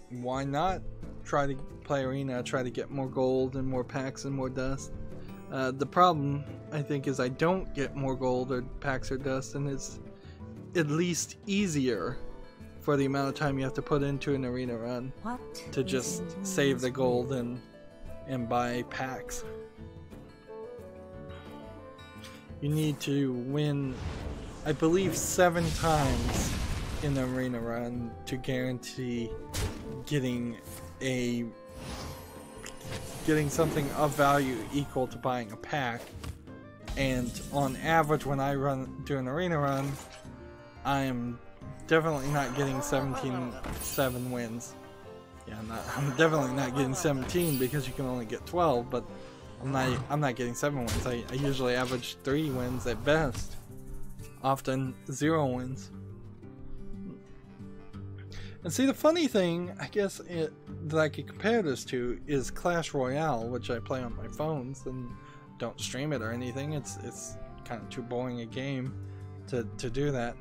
why not try to play arena, try to get more gold and more packs and more dust? The problem, I think, is I don't get more gold or packs or dust, and it's at least easier for the amount of time you have to put into an arena run to just save the gold and buy packs. You need to win, I believe, 7 times in the arena run to guarantee getting something of value equal to buying a pack. And on average, when I do an arena run, I am definitely not getting 7 wins. Yeah, I'm definitely not getting 17 because you can only get 12, but I'm not getting 7 wins. I usually average 3 wins at best, often 0 wins. And see, the funny thing, I guess, that I could compare this to is Clash Royale, which I play on my phones and don't stream it or anything. It's kind of too boring a game to do that.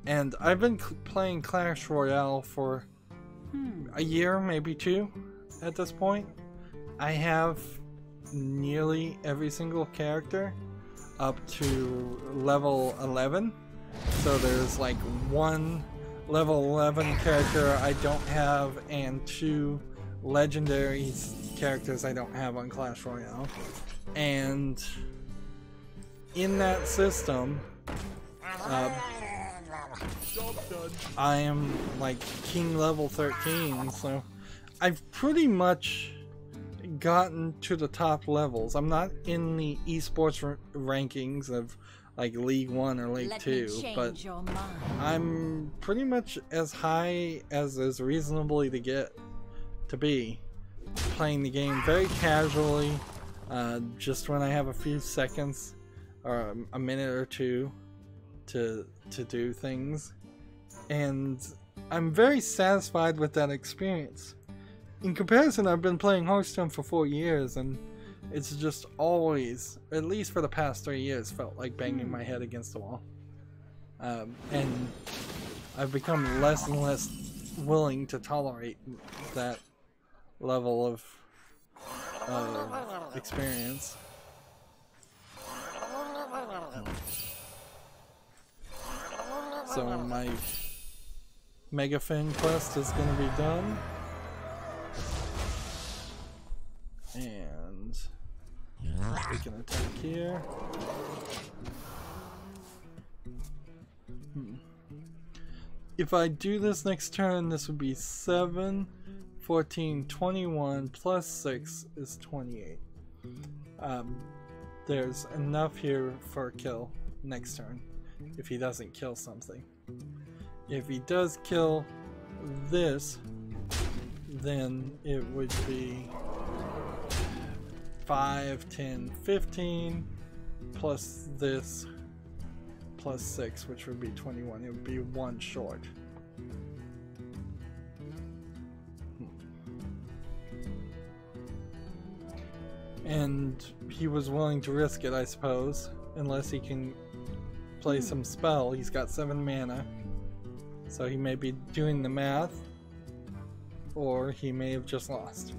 And I've been playing Clash Royale for a year, maybe 2 at this point. I have nearly every single character up to level 11. So there's like 1 level 11 character I don't have and 2 legendary characters I don't have on Clash Royale. And in that system, I am like king level 13, so I've pretty much gotten to the top levels. I'm not in the esports rankings of like League 1 or League 2, but I'm pretty much as high as is reasonably to be playing the game very casually, just when I have a few seconds or a minute or 2 to do things, and I'm very satisfied with that experience. In comparison, I've been playing Hearthstone for 4 years, and it's just always, at least for the past 3 years, felt like banging my head against the wall. And I've become less and less willing to tolerate that level of experience. So my Mega Fin quest is going to be done. And we can attack here. If I do this next turn, this would be 7, 14, 21 plus 6 is 28. There's enough here for a kill next turn if he doesn't kill something. If he does kill this, then it would be 5, 10, 15 plus this plus 6, which would be 21. It would be 1 short. And he was willing to risk it, I suppose, unless he can play some spell. He's got 7 mana, so he may be doing the math, or he may have just lost.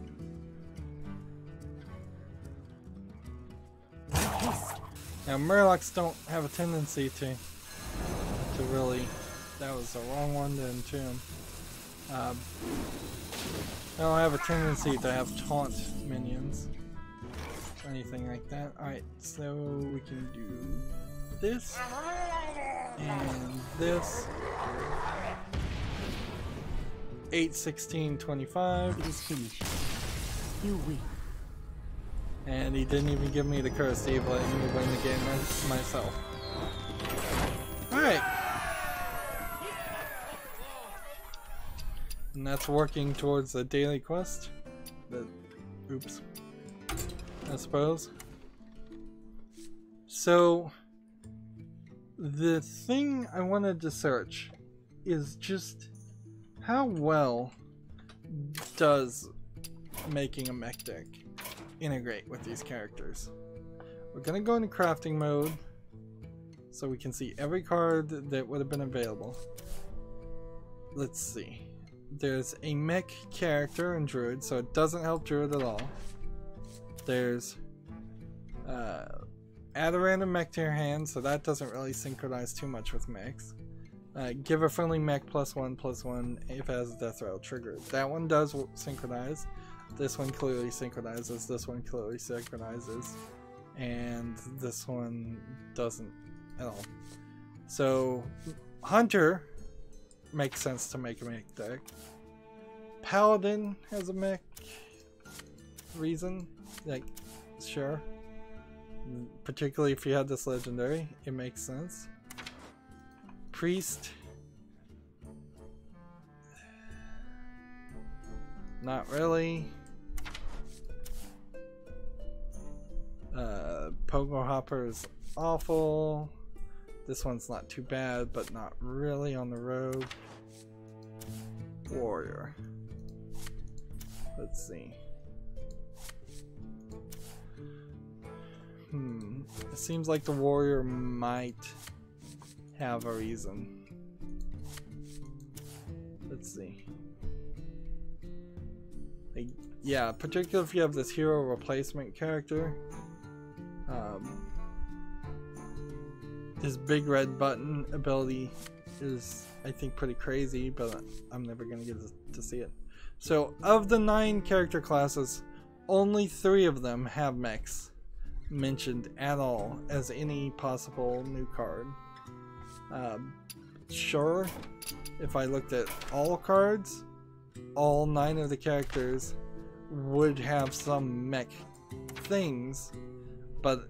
Now Murlocs don't have a tendency to really, that was the wrong one to entomb. They don't have a tendency to have taunt minions or anything like that. Alright, so we can do this and this. 8, 16, 25. It is finished. You win. And he didn't even give me the curse, he let me win the game myself. Alright. And that's working towards the daily quest. Oops. I suppose. So, the thing I wanted to search is just how well does making a mech deck integrate with these characters. We're gonna go into crafting mode so we can see every card that would have been available. Let's see. There's a mech character in Druid, so it doesn't help Druid at all. There's add a random mech to your hand, so that doesn't really synchronize too much with mechs. Give a friendly mech +1/+1 if it has a death rattle triggered. That one does synchronize. This one clearly synchronizes. This one clearly synchronizes. And this one doesn't at all. So, Hunter makes sense to make a mech deck. Paladin has a mech reason. Like, sure. Particularly if you had this legendary, it makes sense. Priest. Not really. Pogo Hopper is awful. This one's not too bad, but not really on the road. Warrior. Let's see. It seems like the warrior might have a reason. Let's see. Yeah, particularly if you have this hero replacement character. His big red button ability is, I think, pretty crazy, but I'm never going to get to see it. So, of the 9 character classes, only 3 of them have mechs mentioned at all as any possible new card. Sure, if I looked at all cards, all 9 of the characters would have some mech things, but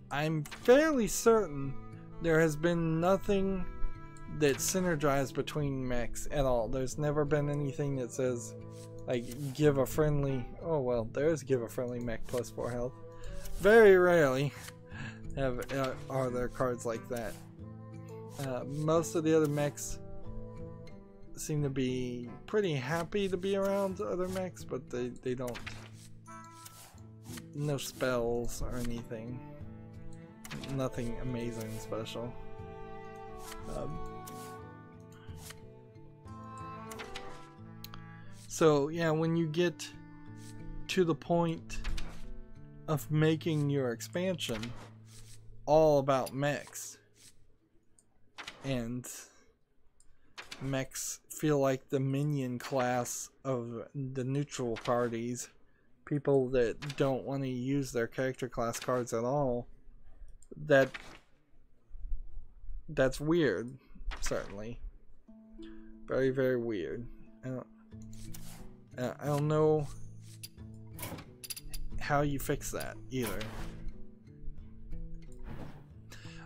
I'm fairly certain there has been nothing that synergized between mechs at all. There's never been anything that says, like, give a friendly, oh well, there's give a friendly mech +4 health. Very rarely are there cards like that. Most of the other mechs seem to be pretty happy to be around other mechs, but they don't. No spells or anything. Nothing amazing special. So yeah, when you get to the point of making your expansion all about mechs, and mechs feel like the minion class of the neutral parties, people that don't want to use their character class cards at all, that's weird. Certainly very, very weird. I don't know how you fix that either.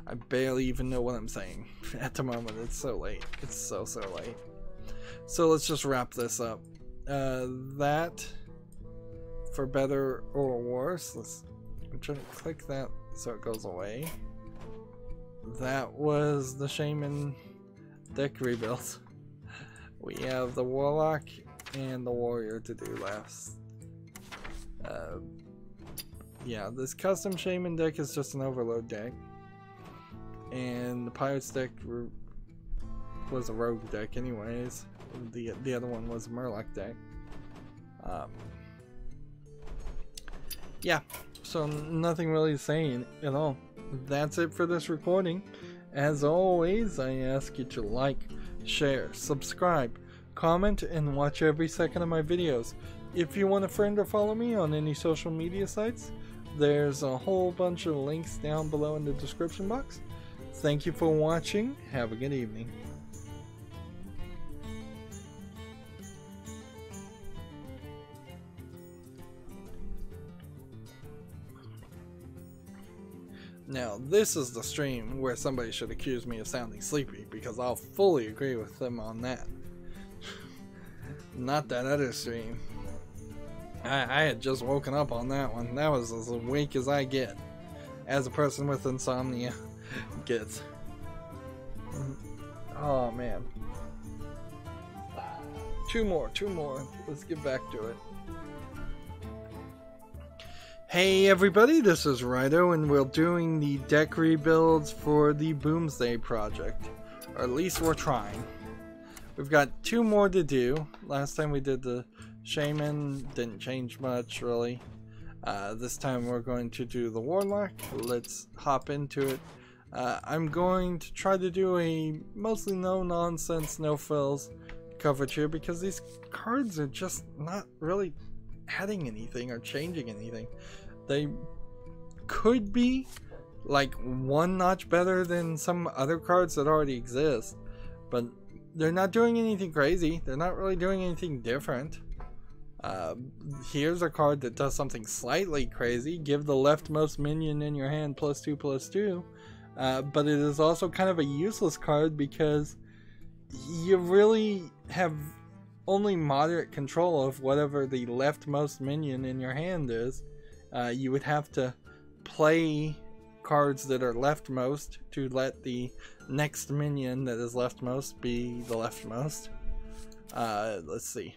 I barely even know what I'm saying at the moment. It's so late. It's so late. So let's just wrap this up. That, for better or worse, I'm trying to click that so it goes away. That was the Shaman deck rebuild. We have the Warlock and the Warrior to do last. Yeah, this custom Shaman deck is just an overload deck. And the Pirates deck was a rogue deck anyways. The other one was a Murloc deck. Yeah, so nothing really to say at all. That's it for this recording. As always, I ask you to like, share, subscribe, comment, and watch every second of my videos. If you want a friend or follow me on any social media sites, there's a whole bunch of links down below in the description box. Thank you for watching. Have a good evening. Now, this is the stream where somebody should accuse me of sounding sleepy, because I'll fully agree with them on that. Not that other stream. I had just woken up on that one. That was as awake as I get. As a person with insomnia gets. Oh man. Two more. Let's get back to it. Hey everybody, this is Rydo, and we're doing the deck rebuilds for the Boomsday project. Or at least we're trying. We've got 2 more to do. Last time we did the Shaman, didn't change much really. This time we're going to do the Warlock. Let's hop into it. I'm going to try to do a mostly no nonsense, no frills coverage here because these cards are just not really adding anything or changing anything. They could be like 1 notch better than some other cards that already exist, but they're not doing anything crazy. They're not really doing anything different. Here's a card that does something slightly crazy. Give the leftmost minion in your hand +2/+2. But it is also kind of a useless card because you really have only moderate control of whatever the leftmost minion in your hand is. You would have to play cards that are leftmost to let the next minion that is leftmost be the leftmost. Let's see.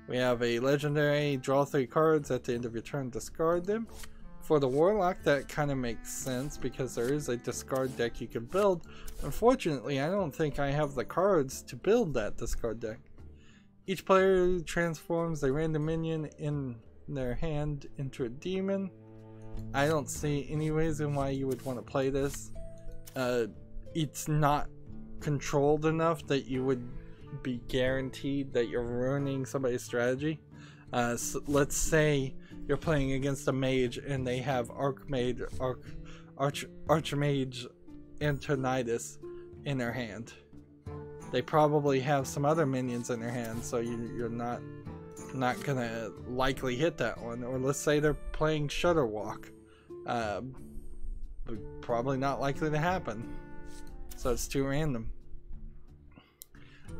We have a legendary, draw 3 cards at the end of your turn, discard them. For the Warlock, that kind of makes sense because there is a discard deck you can build. Unfortunately, I don't think I have the cards to build that discard deck. Each player transforms a random minion in their hand into a demon. I don't see any reason why you would want to play this. It's not controlled enough that you would be guaranteed that you're ruining somebody's strategy. So let's say you're playing against a mage and they have Archmage Antonidas in their hand. They probably have some other minions in their hand, so you're not gonna likely hit that one. Or let's say they're playing Shudderwalk. Probably not likely to happen. So it's too random.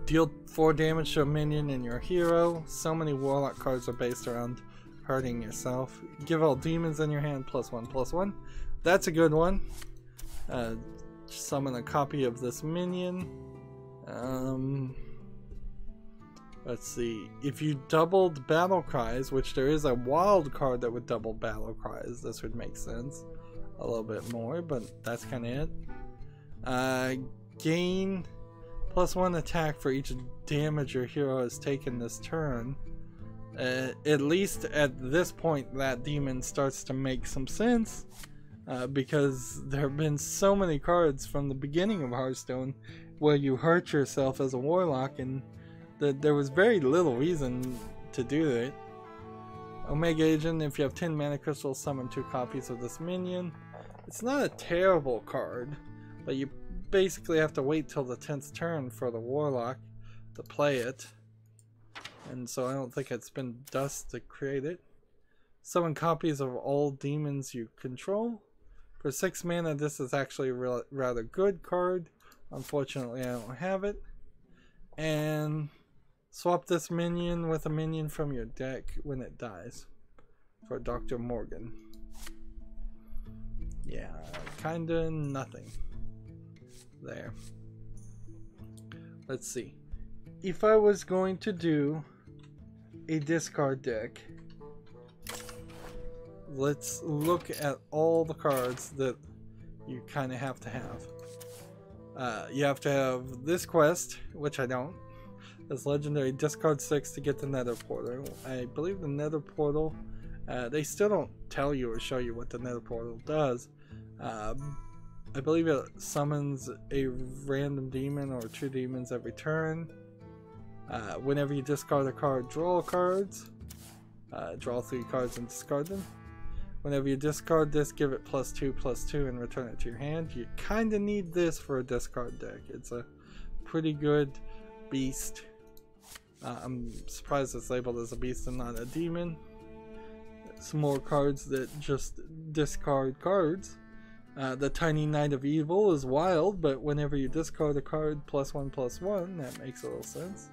Deal 4 damage to a minion and your hero. So many Warlock cards are based around hurting yourself. Give all demons in your hand +1/+1. That's a good one. Summon a copy of this minion. Let's see. If you doubled Battle Cries, which there is a wild card that would double Battle Cries, this would make sense a little bit more, but that's kind of it. Gain +1 attack for each damage your hero has taken this turn. At least at this point that demon starts to make some sense, because there have been so many cards from the beginning of Hearthstone where you hurt yourself as a Warlock, and there was very little reason to do it. Omega Agent, if you have 10 mana crystals, summon 2 copies of this minion. It's not a terrible card, but you basically have to wait till the 10th turn for the Warlock to play it, and so I don't think I'd spend dust to create it. Summon copies of all demons you control. For 6 mana, this is actually a rather good card. Unfortunately, I don't have it. And swap this minion with a minion from your deck when it dies for Dr. Morgan. Yeah, kinda nothing there. Let's see. If I was going to do a discard deck, let's look at all the cards that you kind of have to have. You have to have this quest, which I don't. This legendary, discard 6 to get the Nether Portal. I believe the Nether Portal, they still don't tell you or show you what the Nether Portal does. I believe it summons a random demon or 2 demons every turn. Whenever you discard a card, draw cards. Draw 3 cards and discard them. Whenever you discard this, give it +2/+2 and return it to your hand. You kind of need this for a discard deck. It's a pretty good beast. I'm surprised it's labeled as a beast and not a demon. Some more cards that just discard cards. The Tiny Knight of Evil is wild, but whenever you discard a card +1/+1, that makes a little sense.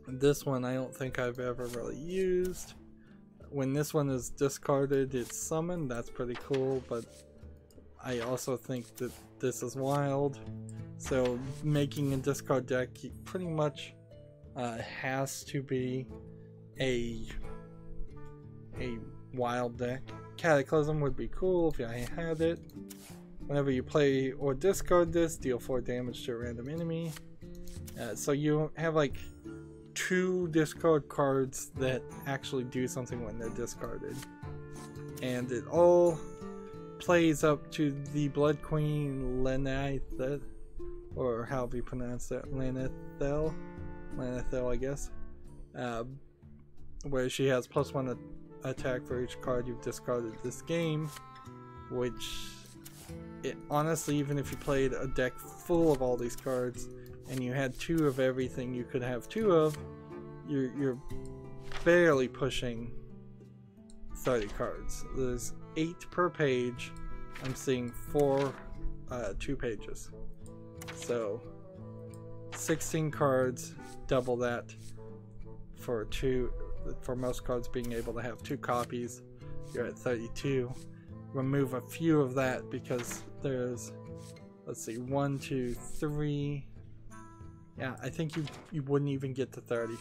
This one I don't think I've ever really used. When this one is discarded, it's summoned. That's pretty cool, but I also think that this is wild. So making a discard deck pretty much has to be a wild deck. Cataclysm would be cool if I had it. Whenever you play or discard this, deal 4 damage to a random enemy. So you have like 2 discard cards that actually do something when they're discarded. And it all plays up to the Blood Queen Lenithel, or however you pronounce that, Lenithel, I guess. Where she has +1 attack for each card you've discarded this game, which honestly, even if you played a deck full of all these cards and you had 2 of everything you could have 2 of, you're barely pushing 30 cards. There's 8 per page. I'm seeing 4 2 pages, so 16 cards, double that for most cards being able to have 2 copies. You're at 32. Remove a few of that because there's, let's see, 1, 2, 3. Yeah, I think you wouldn't even get to 30.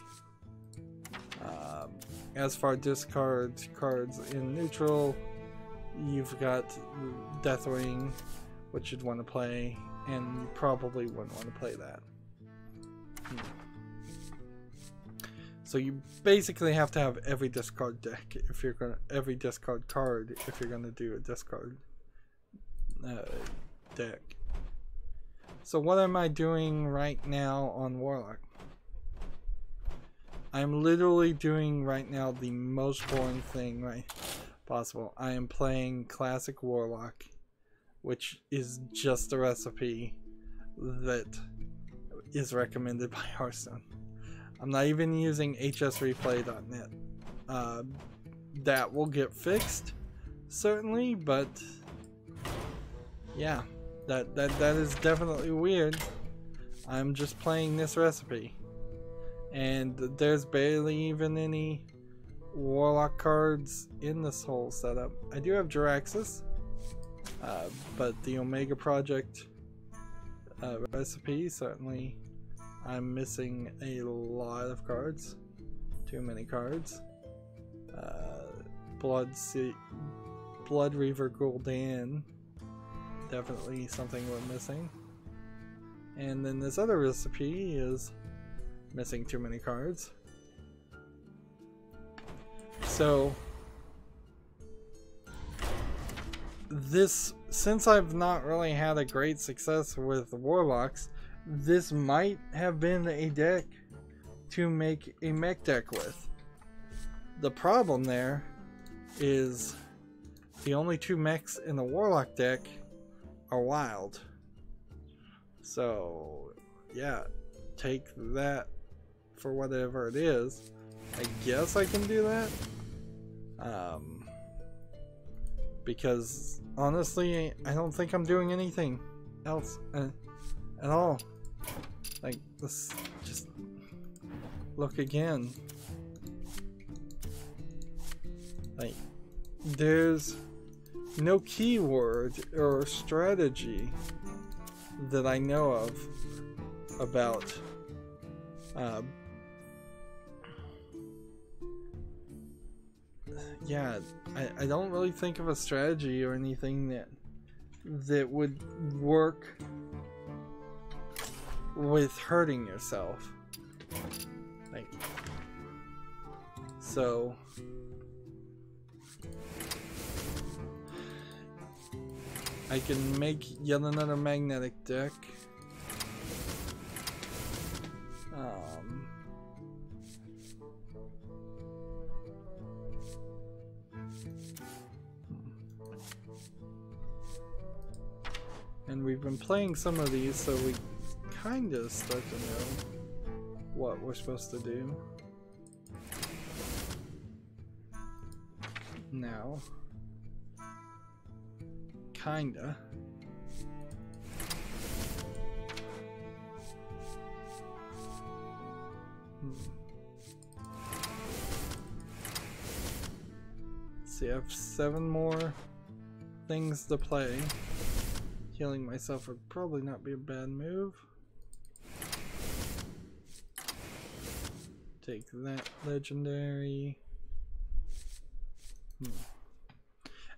As far as discard cards in neutral, you've got Deathwing, which you'd want to play, and you probably wouldn't want to play that. So you basically have to have every discard deck if you're gonna, every discard card if you're gonna do a discard deck. So what am I doing right now on Warlock? I'm literally doing right now the most boring thing possible. I am playing Classic Warlock, which is just a recipe that is recommended by Hearthstone. I'm not even using hsreplay.net. That will get fixed, certainly, but yeah, that is definitely weird. I'm just playing this recipe, and there's barely even any Warlock cards in this whole setup. I do have Jiraxxus, but the Omega Project recipe, certainly I'm missing a lot of cards. Too many cards. Blood Reaver Gul'dan, definitely something we're missing. And then this other recipe is missing too many cards. So this, since I've not really had a great success with Warlocks, this might have been a deck to make a mech deck with. The problem there is the only 2 mechs in the Warlock deck are wild. So yeah, take that for whatever it is. I guess I can do that. Because honestly, I don't think I'm doing anything else at all. Like, let's just look again. Like, there's no keyword or strategy that I know of about yeah, I don't really think of a strategy or anything that would work with hurting yourself. Like, so I can make yet another magnetic deck. And we've been playing some of these, so we kind of start to know what we're supposed to do now. Kinda. see, I have 7 more things to play. Healing myself would probably not be a bad move. Take that legendary.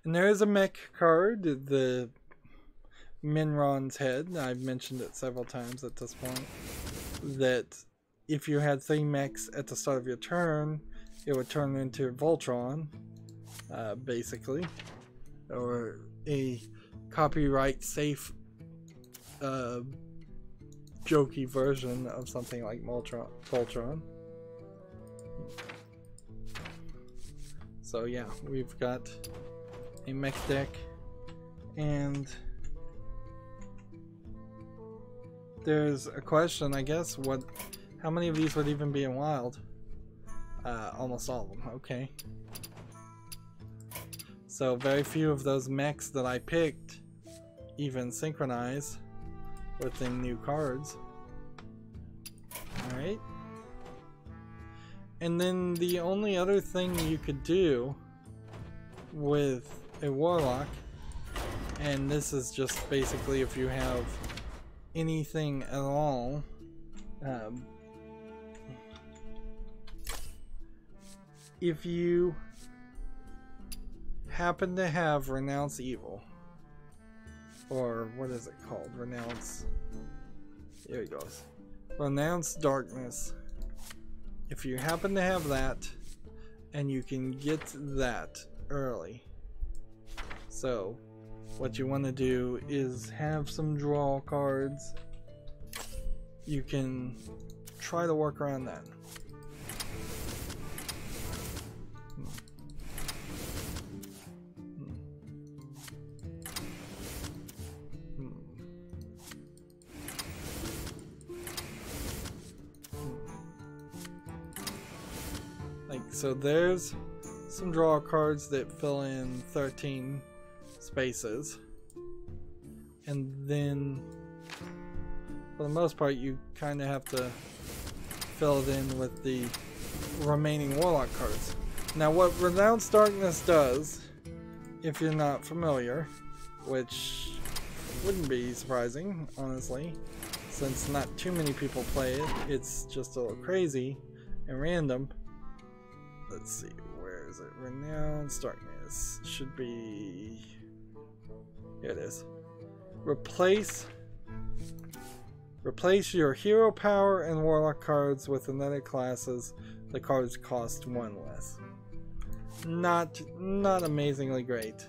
And there is a mech card, the Minron's head. I've mentioned it several times at this point. That if you had 3 mechs at the start of your turn, it would turn into Voltron, basically. Or a copyright safe, jokey version of something like Voltron. So yeah, we've got a mech deck, and there's a question, I guess, how many of these would even be in Wild? Almost all of them, okay. So very few of those mechs that I picked even synchronize with the new cards. Alright. And then the only other thing you could do with a Warlock, and this is just basically if you have anything at all, if you happen to have Renounce Evil, or what is it called? Renounce. Here it goes. Renounce Darkness. If you happen to have that, and you can get that early. So, what you want to do is have some draw cards. You can try to work around that. So there's some draw cards that fill in 13 spaces, and then for the most part you kind of have to fill it in with the remaining Warlock cards. Now what Renounce Darkness does, if you're not familiar, which wouldn't be surprising honestly, since not too many people play it, it's just a little crazy and random. Let's see, where is it? Renounce Darkness. Should be... Here it is. Replace your hero power and warlock cards with another classes. The cards cost 1 less. Not amazingly great.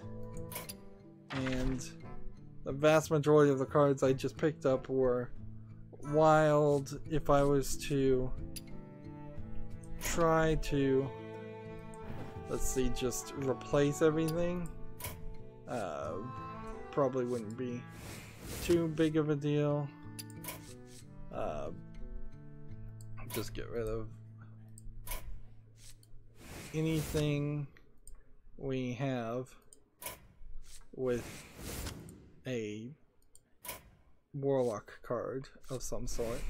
And the vast majority of the cards I just picked up were wild. If I was to try to... Let's see, just replace everything. Probably wouldn't be too big of a deal. Just get rid of anything we have with a warlock card of some sort.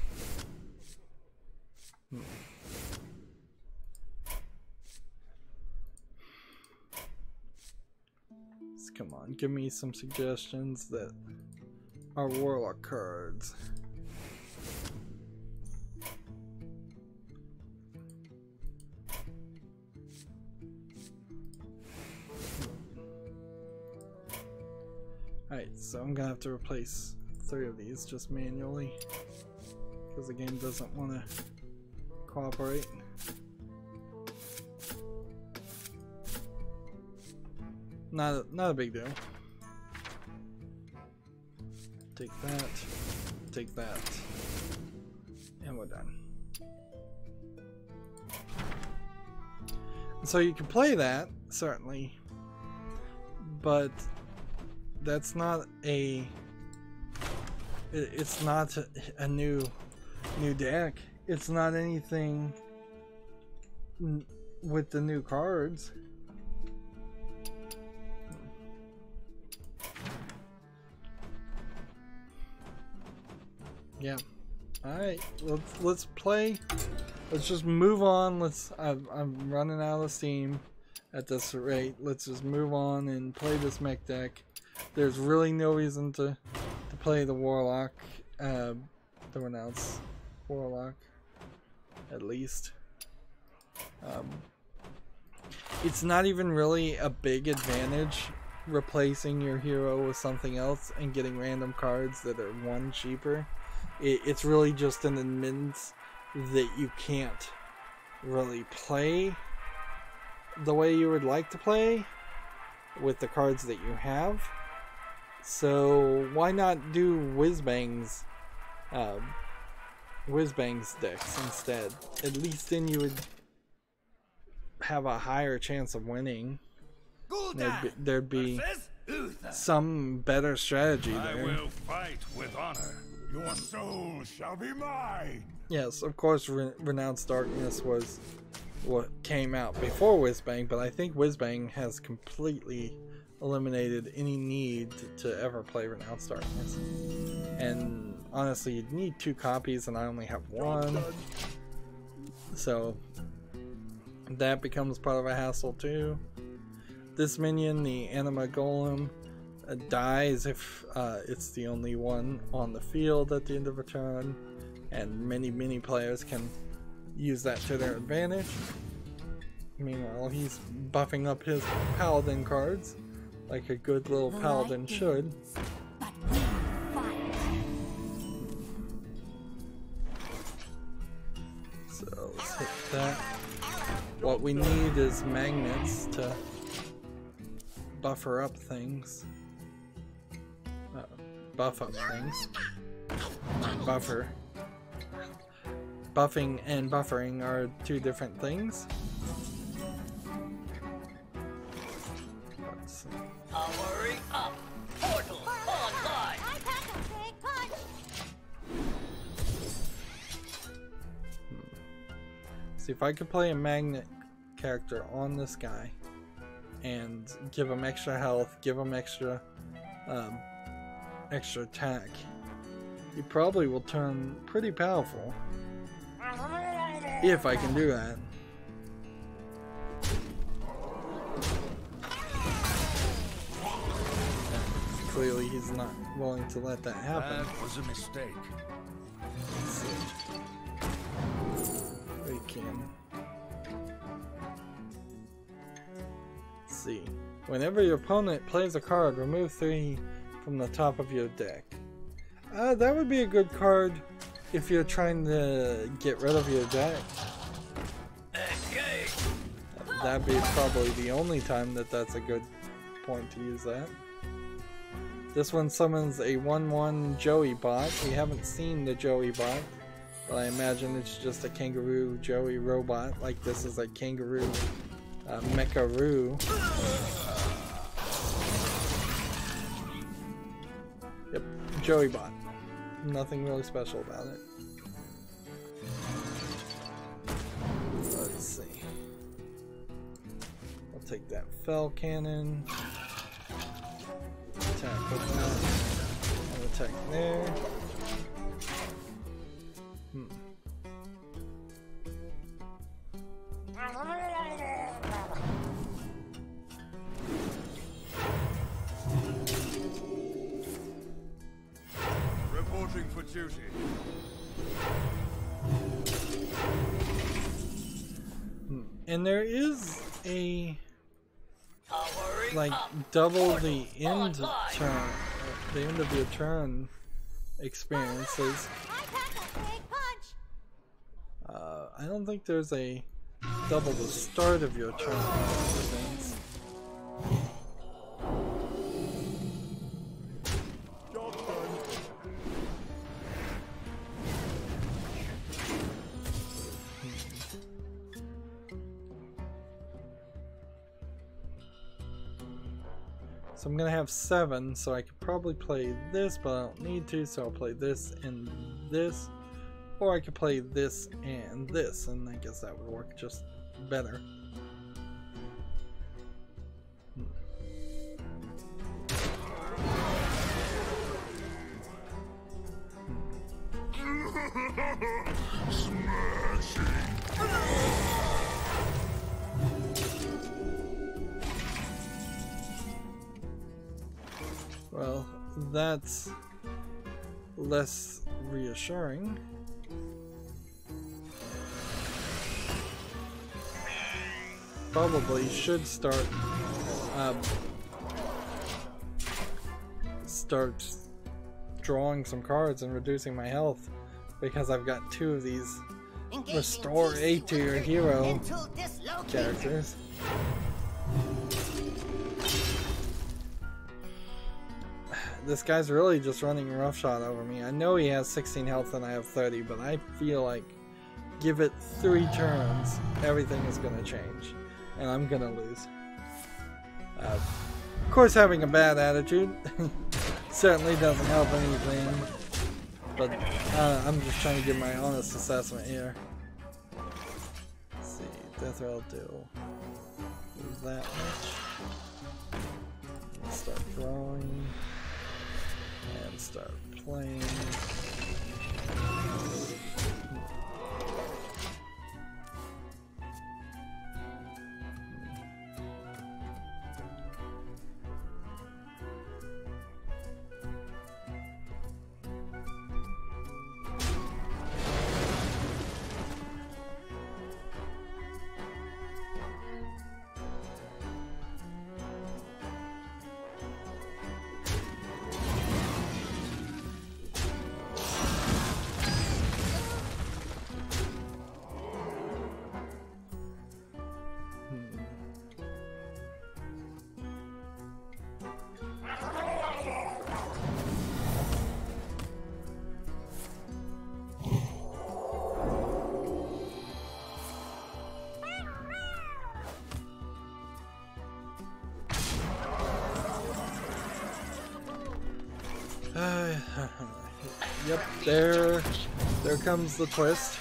Come on, give me some suggestions that are warlock cards. Alright, so I'm gonna have to replace 3 of these just manually because the game doesn't want to cooperate. Not a big deal. Take that, and we're done. So you can play that, certainly, but that's not a... It's not a new deck. It's not anything with the new cards. Yeah. Alright, let's play. Let's just move on. I'm running out of steam. at this rate. Let's just move on and play this mech deck. There's really no reason to play the Warlock, the Renounced Warlock, at least. It's not even really a big advantage replacing your hero with something else and getting random cards that are one cheaper. It's really just an admittance that you can't really play the way you would like to play with the cards that you have. So why not do Whizbang's decks instead? At least then you would have a higher chance of winning. There'd be some better strategy there. I will fight with honor. Your soul shall be mine. Yes, of course, Renounced Darkness was what came out before Whizbang, but I think Whizbang has completely eliminated any need to ever play Renounced Darkness. And honestly, you'd need 2 copies, and I only have 1. So that becomes part of a hassle too. This minion, the Anima Golem, dies if it's the only one on the field at the end of a turn, and many players can use that to their advantage. Meanwhile, he's buffing up his paladin cards like a good little paladin should. But we fight. So let's hit that. What we need is magnets to buffer up things. Buff up things. Buffer. Buffing and buffering are 2 different things. Let's see. Powering up. Portal online. I pack a big punch. See if I could play a magnet character on this guy and give him extra health, give him extra attack. He probably will turn pretty powerful if I can do that. Clearly he's not willing to let that happen. That was a mistake. Let's see. We can. Let's see. Whenever your opponent plays a card, remove 3 from the top of your deck. That would be a good card if you're trying to get rid of your deck. That'd be probably the only time that's a good point to use that. This one summons a 1/1 Joey bot. We haven't seen the Joey bot, but I imagine it's just a kangaroo Joey robot. Like this is a kangaroo Mecharoo. Yep, Joey bot. Nothing really special about it. Let's see. I'll take that Fell Cannon. Attack with that. I'll attack there. Reporting for duty. And there is a like double the end turn, the end of your turn experiences. I pack a big punch. I don't think there's a double the start of your turn events. So I'm gonna have 7, so I could probably play this, but I don't need to, so I'll play this and this. Or I could play this and this, and I guess that would work just better. that's less reassuring. Probably should start drawing some cards and reducing my health, because I've got 2 of these restore A to your hero characters. This guy's really just running roughshod over me. I know he has 16 health and I have 30, but I feel like give it 3 turns, everything is gonna change, and I'm gonna lose. Of course, having a bad attitude certainly doesn't help anything, but I'm just trying to give my honest assessment here. Let's see, death roll do that much. Let's start drawing and start playing. Yep, there comes the twist.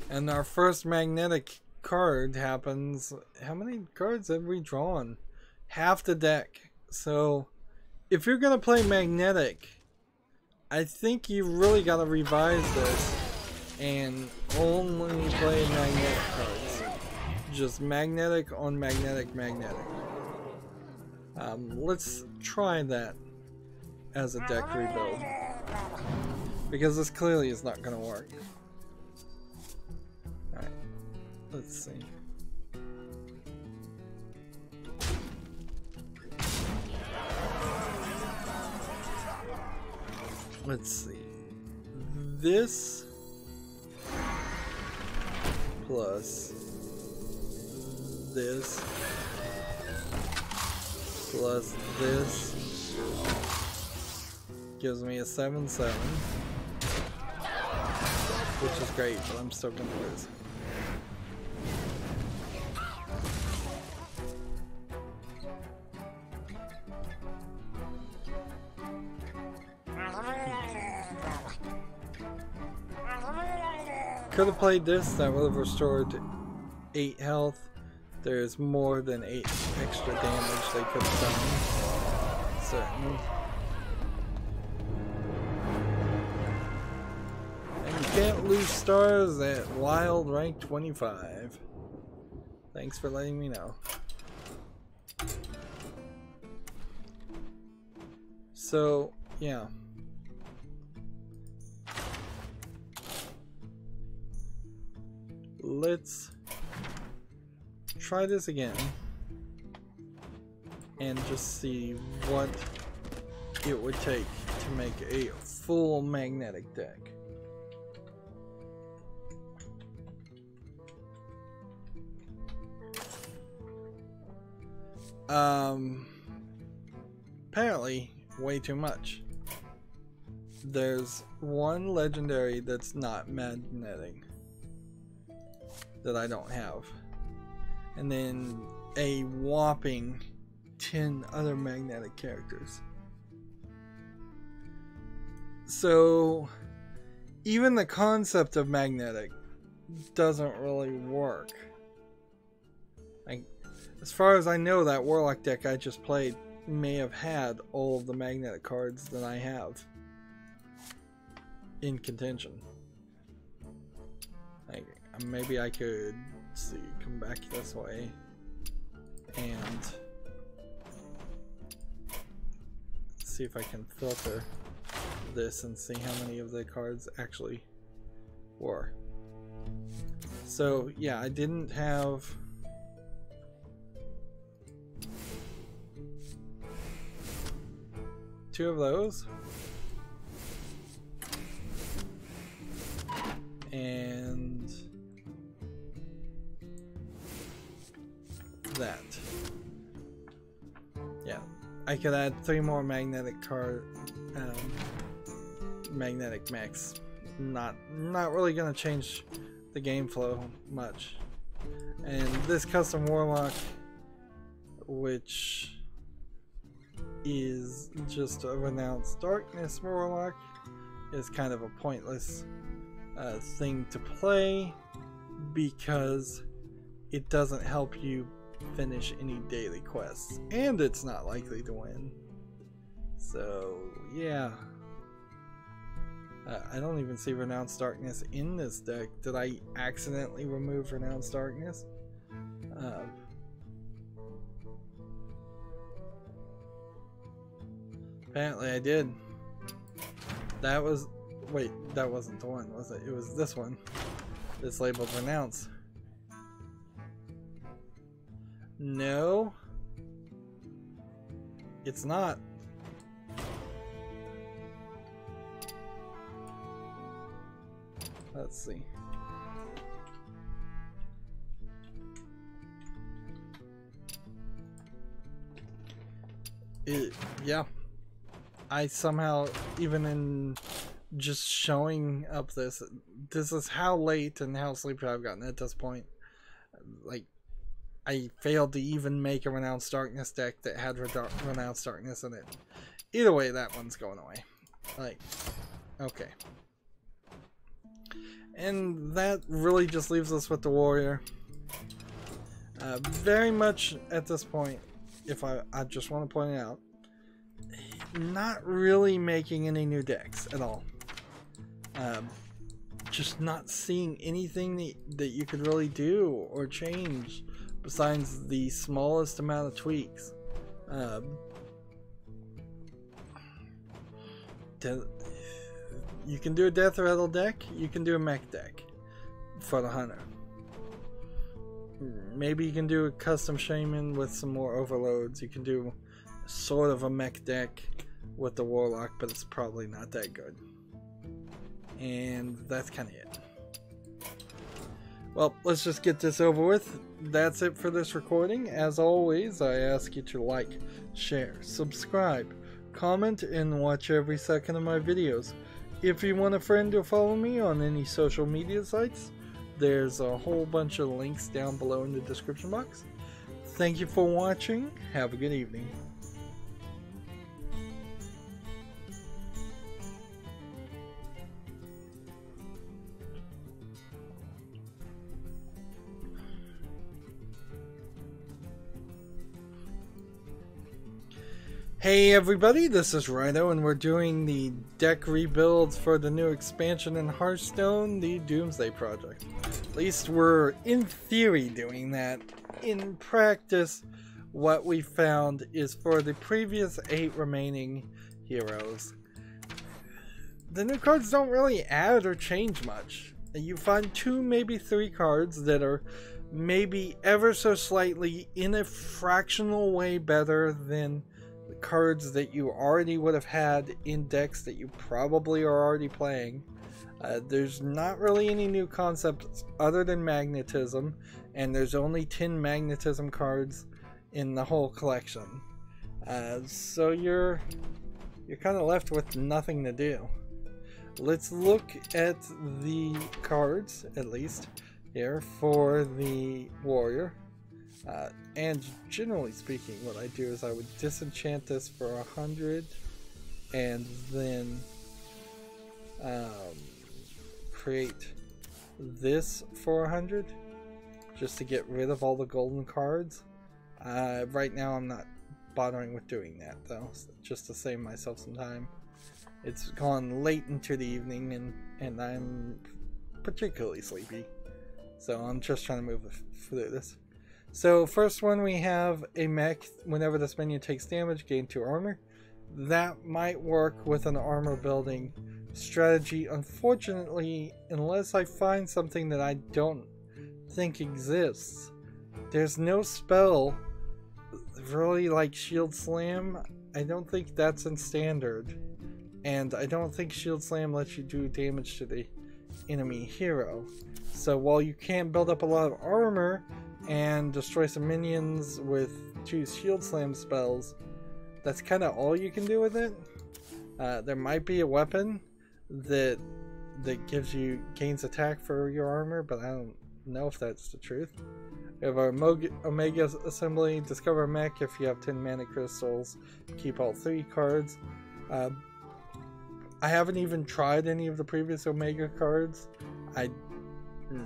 And our first magnetic card happens. How many cards have we drawn? Half the deck. So if you're gonna play magnetic, I think you really gotta revise this and only play magnetic cards. Just magnetic on magnetic. Let's try that as a deck rebuild, because this clearly is not going to work. Alright, let's see. Let's see. This plus this plus this gives me a 7/7, which is great, but I'm still gonna lose. Could have played this, that would have restored 8 health. There's more than 8 extra damage they could have done. Certainly. And you can't lose stars at Wild rank 25. Thanks for letting me know. So, yeah. Let's try this again and just see what it would take to make a full magnetic deck. Apparently way too much. There's one legendary that's not magnetic that I don't have, and then a whopping 10 other magnetic characters. So even the concept of magnetic doesn't really work. Like, as far as I know, that Warlock deck I just played may have had all of the magnetic cards that I have in contention. Like, maybe I could see, come back this way. and see if I can filter this and see how many of the cards actually were. So yeah, I didn't have two of those, and that. Yeah, I could add 3 more magnetic magnetic mechs. Not really gonna change the game flow much. And this custom warlock, which is just a renounced darkness warlock, is kind of a pointless thing to play because it doesn't help you finish any daily quests, and it's not likely to win. So yeah, I don't even see renounced darkness in this deck. Did I accidentally remove renounced darkness? Apparently I did. That was, wait, that wasn't the one, was it? It was this one. It's labeled renounce. No, it's not. Let's see. Yeah. I somehow, even in just showing up this is how late and how sleepy I've gotten at this point. Like, I failed to even make a renounced darkness deck that had renounced darkness in it. Either way, that one's going away. Like, okay. And that really just leaves us with the warrior. Very much at this point, if I just want to point it out, not really making any new decks at all. Just not seeing anything that you could really do or change besides the smallest amount of tweaks. You can do a death rattle deck, you can do a mech deck for the hunter. Maybe you can do a custom shaman with some more overloads. You can do sort of a mech deck with the warlock, but it's probably not that good. And that's kind of it. Well, let's just get this over with. That's it for this recording. As always, I ask you to like, share, subscribe, comment, and watch every second of my videos. If you want a friend to follow me on any social media sites, there's a whole bunch of links down below in the description box. Thank you for watching. Have a good evening. Hey everybody, this is Rydo, and we're doing the deck rebuilds for the new expansion in Hearthstone, the Doomsday project. At least we're, in theory, doing that. In practice, what we found is for the previous 8 remaining heroes, the new cards don't really add or change much. You find 2, maybe 3 cards that are maybe ever so slightly, in a fractional way, better than cards that you already would have had in decks that you probably are already playing. There's not really any new concepts other than magnetism, and there's only 10 magnetism cards in the whole collection. So you're kind of left with nothing to do. Let's look at the cards, at least here, for the warrior. And generally speaking, what I do is I would disenchant this for 100 and then create this for 100 just to get rid of all the golden cards. Right now I'm not bothering with doing that though, just to save myself some time. It's gone late into the evening and I'm particularly sleepy, so I'm just trying to move through this. So first one, we have a mech. Whenever this minion takes damage, gain 2 armor. That might work with an armor building strategy. Unfortunately, unless I find something that I don't think exists, there's no spell really like Shield Slam. I don't think that's in standard, and I don't think Shield Slam lets you do damage to the enemy hero. So while you can build up a lot of armor and destroy some minions with 2 Shield Slam spells, that's kind of all you can do with it. There might be a weapon that gains attack for your armor, but I don't know if that's the truth. We have our Omega Assembly. Discover a mech. If you have 10 mana crystals, keep all 3 cards. I haven't even tried any of the previous Omega cards. I'm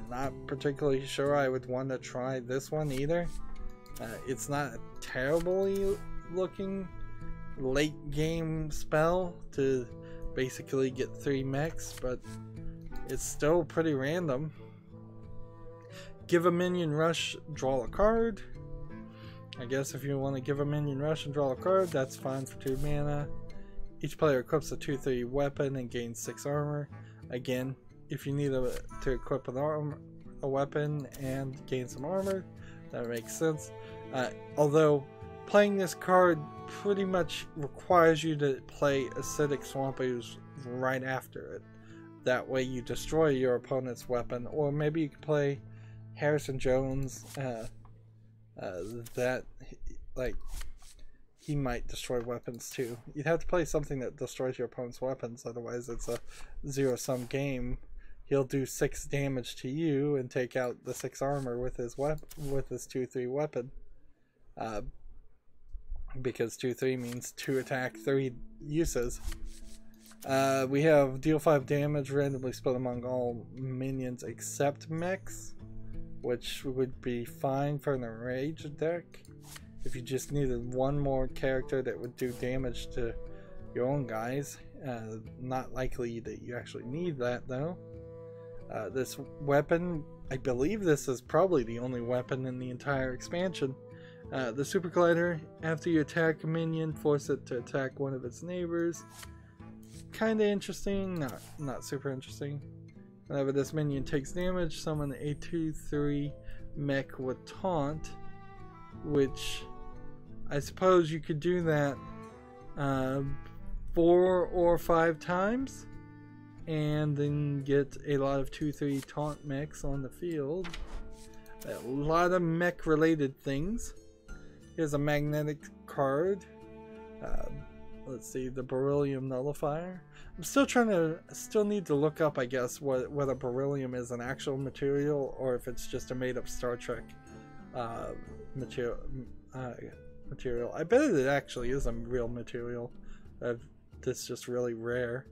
not particularly sure I would want to try this one either. It's not a terribly looking late game spell to basically get 3 mechs, but it's still pretty random. Give a minion rush, draw a card. I guess if you want to give a minion rush and draw a card, that's fine for 2 mana. Each player equips a 2/3 weapon and gains 6 armor. Again, if you need to equip a weapon and gain some armor, that makes sense. Although playing this card pretty much requires you to play Acidic Swamp Ooze right after it. That way you destroy your opponent's weapon, or maybe you could play Harrison Jones. That, like, he might destroy weapons too. You'd have to play something that destroys your opponent's weapons, otherwise it's a zero-sum game. He'll do 6 damage to you and take out the 6 armor with his 2/3 weapon. Because 2/3 means 2 attack, 3 uses. We have deal 5 damage, randomly split among all minions except mechs, which would be fine for an enraged deck. If you just needed one more character that would do damage to your own guys. Not likely that you actually need that though. This weapon, I believe this is probably the only weapon in the entire expansion. The Super Glider, after you attack a minion, force it to attack one of its neighbors. Kinda interesting, not super interesting. Whenever this minion takes damage, summon a 2/3 mech with taunt, which I suppose you could do that 4 or 5 times, and then get a lot of 2/3 taunt mechs on the field. A lot of mech related things. Here's a magnetic card. Let's see, the beryllium nullifier. I'm still need to look up, I guess, whether beryllium is an actual material or if it's just a made up Star Trek material. I bet it actually is a real material. That's just really rare.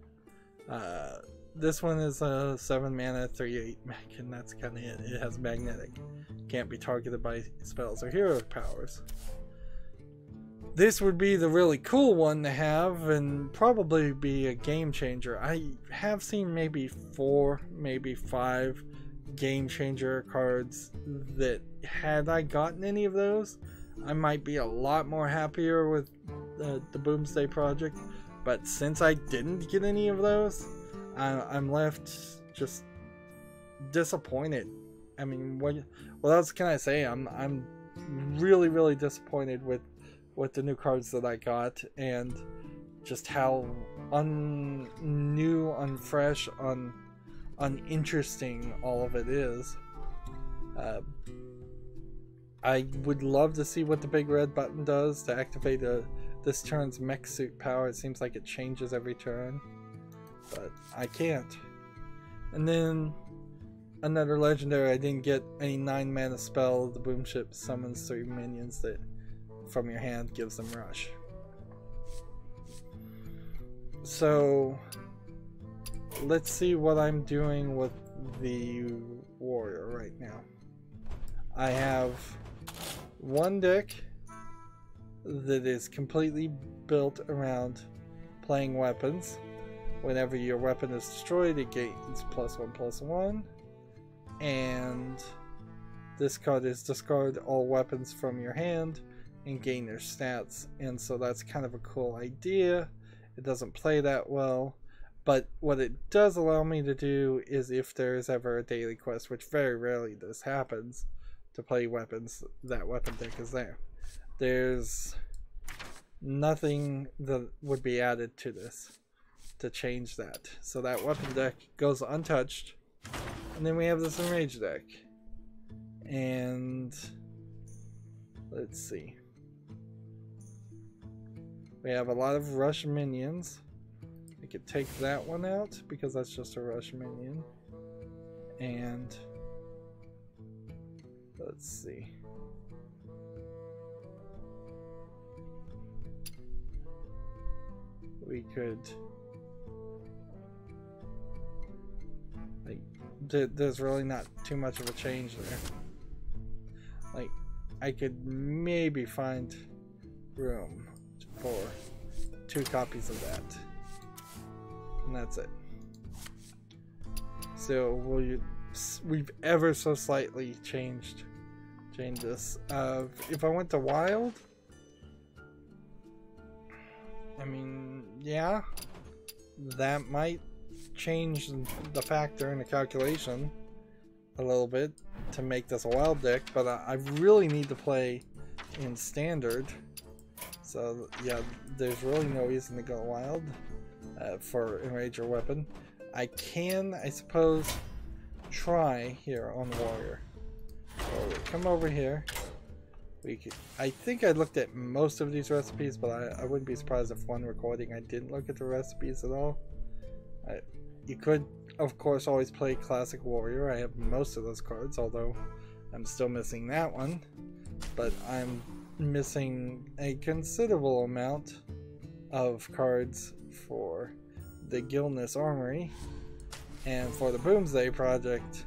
This one is a 7 mana 3/8 mech, and that's kind of it. It has magnetic. Can't be targeted by spells or hero powers. This would be the really cool one to have and probably be a game changer. I have seen maybe 4, maybe 5 game changer cards that, had I gotten any of those, I might be a lot more happier with the Boomsday project. But since I didn't get any of those, I'm left just disappointed. I mean, what else can I say? I'm really disappointed with the new cards that I got, and just how new, unfresh, uninteresting all of it is. I would love to see what the big red button does to activate this turn's mech suit power. It seems like it changes every turn, but I can't. And then another legendary, I didn't get a 9 mana spell. The boom ship summons 3 minions that from your hand gives them rush. So let's see what I'm doing with the warrior right now. I have one deck that is completely built around playing weapons. Whenever your weapon is destroyed, it gains +1/+1, and this card is discard all weapons from your hand and gain their stats, and so that's kind of a cool idea. It doesn't play that well, but what it does allow me to do is, if there's ever a daily quest, which very rarely this happens, to play weapons, that weapon deck is there. There's nothing that would be added to this to change that, so that weapon deck goes untouched. And then we have this enraged deck, and let's see, we have a lot of rush minions. I could take that one out because that's just a rush minion. And let's see, we could, like, there's really not too much of a change there. Like, I could maybe find room for 2 copies of that, and that's it. So we've ever so slightly changed this. If I went to wild, I mean, yeah, that might change the factor in the calculation a little bit to make this a wild deck, but I really need to play in standard. So yeah, there's really no reason to go wild for enrage or weapon. I can, I suppose, try here on warrior. So come over here. We could, I think I looked at most of these recipes, but I wouldn't be surprised if one recording I didn't look at the recipes at all. You could, of course, always play classic warrior. I have most of those cards, although I'm still missing that one. But I'm missing a considerable amount of cards for the Gilness Armory and for the Boomsday project.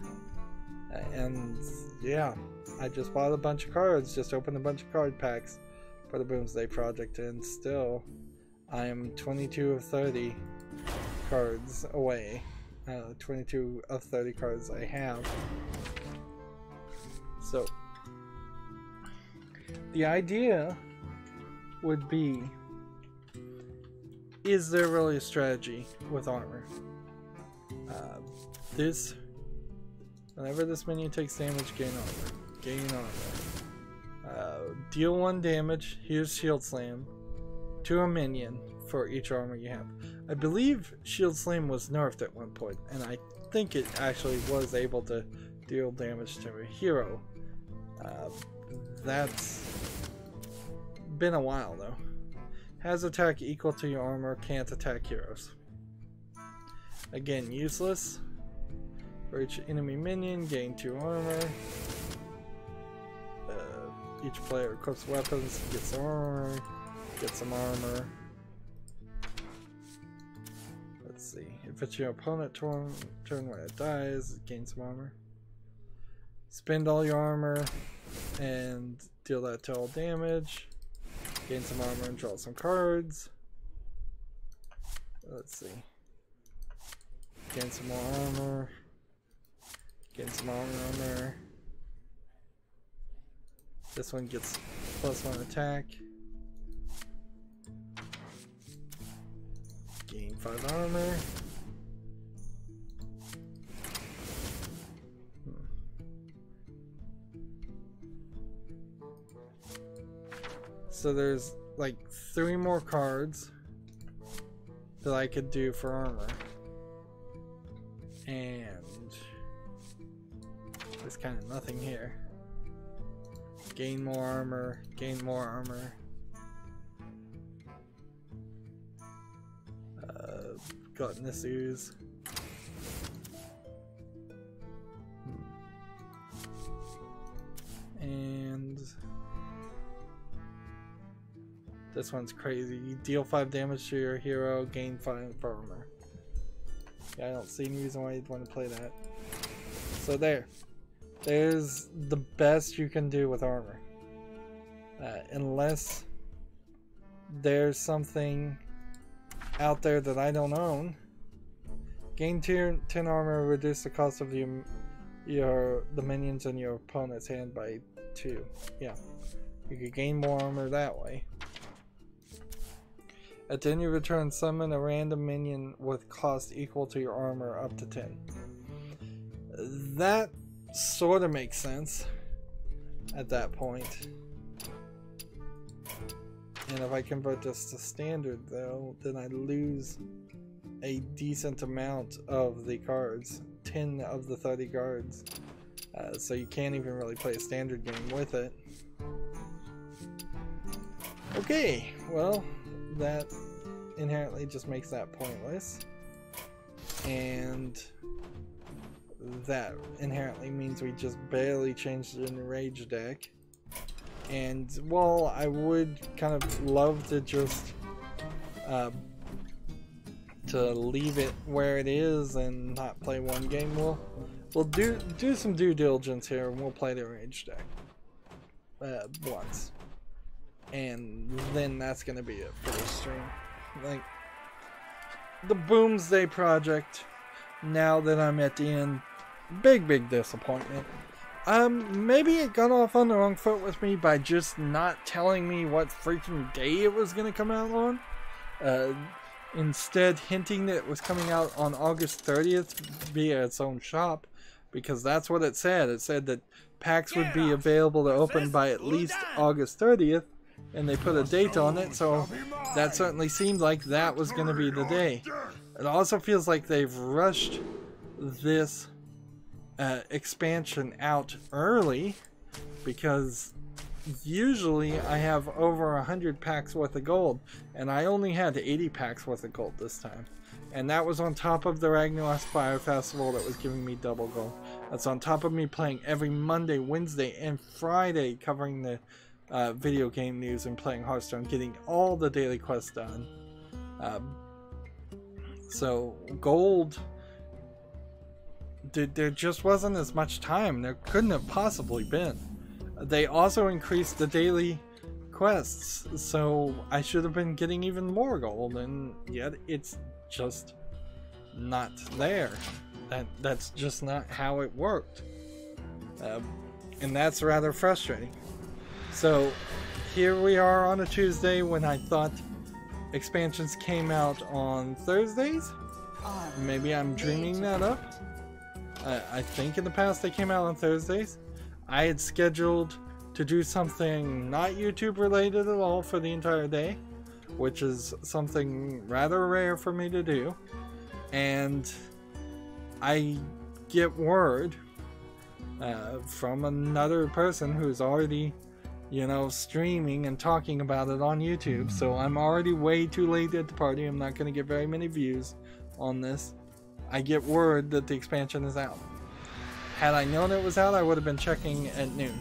And yeah, I just bought a bunch of cards, just opened a bunch of card packs for the Boomsday project, and still I am 22 of 30 cards away. 22 of 30 cards I have. So the idea would be, is there really a strategy with armor? Whenever this minion takes damage, gain armor. Gain armor. Deal 1 damage, here's Shield Slam, to a minion for each armor you have. I believe Shield Slam was nerfed at one point, and I think it actually was able to deal damage to a hero. That's been a while though. Has attack equal to your armor, can't attack heroes. Again, useless. For each enemy minion, gain 2 armor. Each player equips weapons, gets some armor, gets some armor. Let's see. If it's your opponent turn when it dies, gain some armor. Spend all your armor and deal that to all damage. Gain some armor and draw some cards. Let's see. Gain some more armor. Gain some armor. This one gets +1 attack. Gain 5 armor. So there's like 3 more cards that I could do for armor. And there's kind of nothing here. Gain more armor, gain more armor. Gluttonous Ooze. And this one's crazy. You deal 5 damage to your hero, gain 5 armor. Yeah, I don't see any reason why you'd want to play that. So there's the best you can do with armor. Unless there's something out there that I don't own. Gain 10 armor, reduce the cost of your the minions in your opponent's hand by 2. Yeah. You could gain more armor that way. At the end of your turn, summon a random minion with cost equal to your armor up to 10. That sort of makes sense at that point. And if I convert this to standard though, then I lose a decent amount of the cards. 10 of the 30 cards. So you can't even really play a standard game with it. Okay, well, that inherently just makes that pointless. And that inherently means we just barely changed the Enrage deck. And while I would kind of love to just to leave it where it is and not play one game, we'll do some due diligence here and we'll play the Enrage deck once. And then that's gonna be it for this stream. Like, the Boomsday project, now that I'm at the end, big disappointment. Maybe it got off on the wrong foot with me by just not telling me what freaking day it was gonna come out on. Instead hinting that it was coming out on August 30th via its own shop, because that's what it said. It said that packs would be available to open by at least August 30th. And they put a date on it, so that certainly seemed like that was going to be the day. It also feels like they've rushed this expansion out early, because usually I have over 100 packs worth of gold, and I only had 80 packs worth of gold this time. And that was on top of the Ragnarok Fire Festival that was giving me double gold. That's on top of me playing every Monday, Wednesday, and Friday covering the video game news and playing Hearthstone, getting all the daily quests done. So gold, there just wasn't as much time. There couldn't have possibly been. They also increased the daily quests, so I should have been getting even more gold, and yet it's just not there. That's just not how it worked, and that's rather frustrating. So here we are on a Tuesday when I thought expansions came out on Thursdays. Maybe I'm dreaming that up. I think in the past they came out on Thursdays. I had scheduled to do something not YouTube related at all for the entire day, which is something rather rare for me to do. And I get word from another person who's already, you know, streaming and talking about it on YouTube, so I'm already way too late at the party. I'm not going to get very many views on this. I get word that the expansion is out. Had I known it was out, I would have been checking at noon.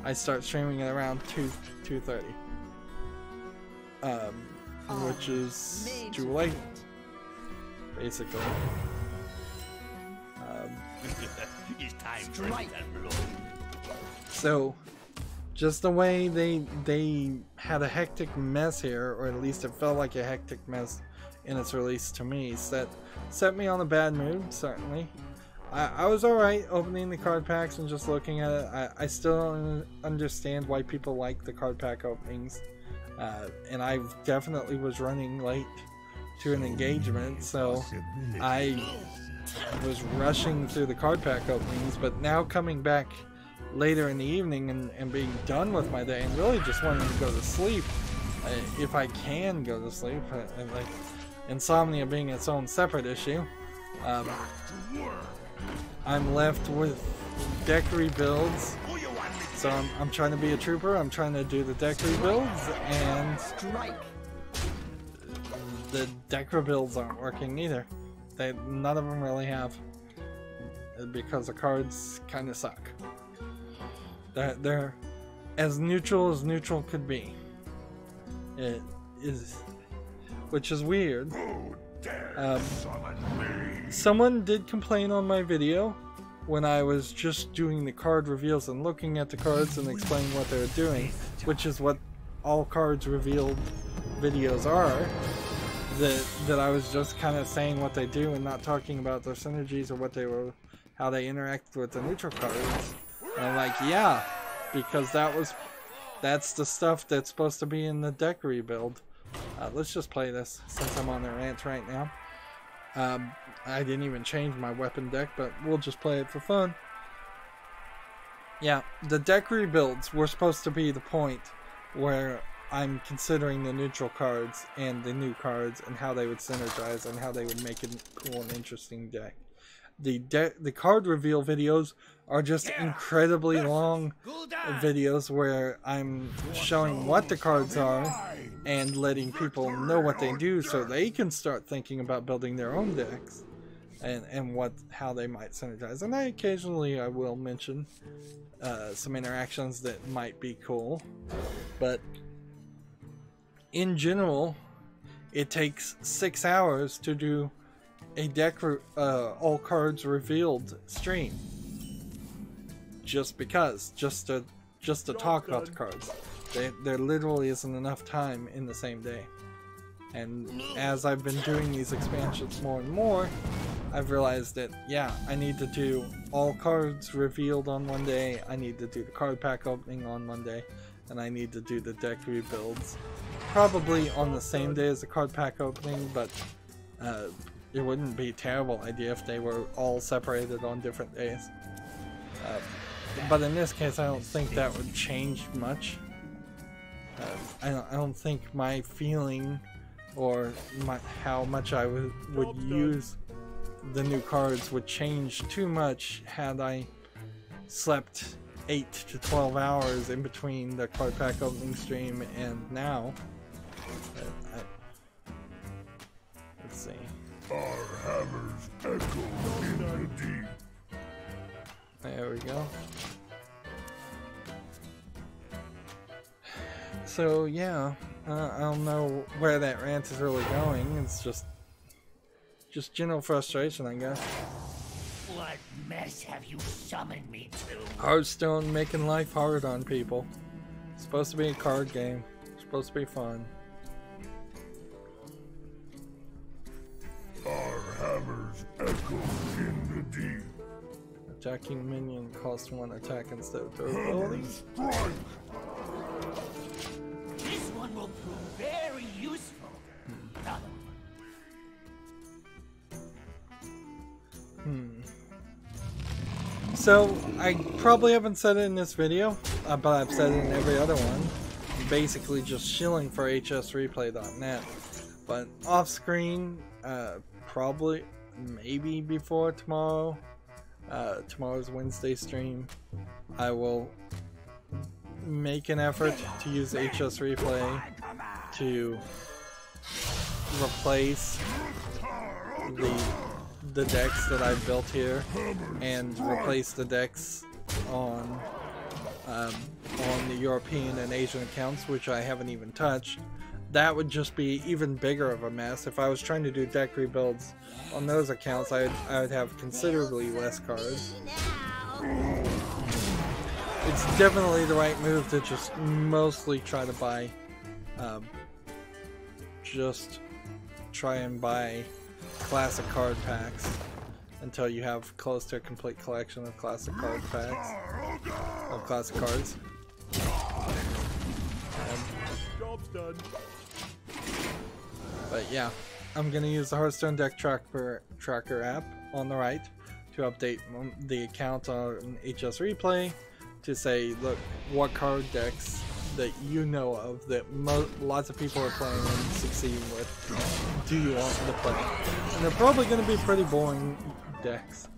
I start streaming at around 2:30, which is too late, basically. It's time for it and blow. So, just the way they had a hectic mess here, or at least it felt like a hectic mess in its release to me, set me on a bad mood, certainly. I was alright opening the card packs and just looking at it. I still don't understand why people like the card pack openings. And I definitely was running late to an engagement, so I was rushing through the card pack openings, but now coming back later in the evening and being done with my day and really just wanting to go to sleep, if I can go to sleep, and like insomnia being its own separate issue, I'm left with deck rebuilds. So I'm trying to be a trooper, I'm trying to do the deck rebuilds, and the deck rebuilds aren't working either. None of them really have, because the cards kind of suck. They're as neutral could be. It is, which is weird. Someone did complain on my video when I was just doing the card reveals and looking at the cards and explaining what they were doing, which is what all cards revealed videos are. That I was just kind of saying what they do and not talking about their synergies or what they were how they interact with the neutral cards. And I'm like, yeah, because that's the stuff that's supposed to be in the deck rebuild. Let's just play this since I'm on the rant right now. I didn't even change my weapon deck, but we'll just play it for fun. Yeah, the deck rebuilds were supposed to be the point where I'm considering the neutral cards and the new cards and how they would synergize and how they would make a cool and interesting deck. The card reveal videos are just incredibly long videos where I'm showing what the cards are and letting people know what they do so they can start thinking about building their own decks and how they might synergize. And I will mention some interactions that might be cool, but in general it takes 6 hours to do a deck all cards revealed stream, just to talk about the cards. There literally isn't enough time in the same day. And as I've been doing these expansions more and more, I've realized that, yeah, I need to do all cards revealed on one day, I need to do the card pack opening on one day, and I need to do the deck rebuilds probably on the same day as the card pack opening, but it wouldn't be a terrible idea if they were all separated on different days. But in this case, I don't think that would change much. I don't think my feeling or how much I would use the new cards would change too much had I slept 8 to 12 hours in between the card pack opening stream and now. Let's see. Our hammers echo in the deep. There we go. So yeah, I don't know where that rant is really going. It's just general frustration, I guess. What mess have you summoned me to? Hearthstone making life hard on people. It's supposed to be a card game. It's supposed to be fun. Our hammers echo in the deep. Attacking minion costs 1 attack instead of durability. Strike! This one will prove very useful. So, I probably haven't said it in this video, but I've said it in every other one. Basically just shilling for hsreplay.net. But off screen, probably, maybe before tomorrow, tomorrow's Wednesday stream, I will make an effort to use HS Replay to replace the decks that I've built here and replace the decks on the European and Asian accounts, which I haven't even touched. That would just be even bigger of a mess. If I was trying to do deck rebuilds on those accounts, I would have considerably less cards. It's definitely the right move to just mostly try to buy, just try and buy classic card packs until you have close to a complete collection of classic card packs, of classic cards. Job's done. But yeah, I'm gonna use the Hearthstone deck tracker app on the right to update the account on HS Replay to say, look, what card decks that you know of that lots of people are playing and succeeding with do you want me to play? And they're probably going to be pretty boring decks,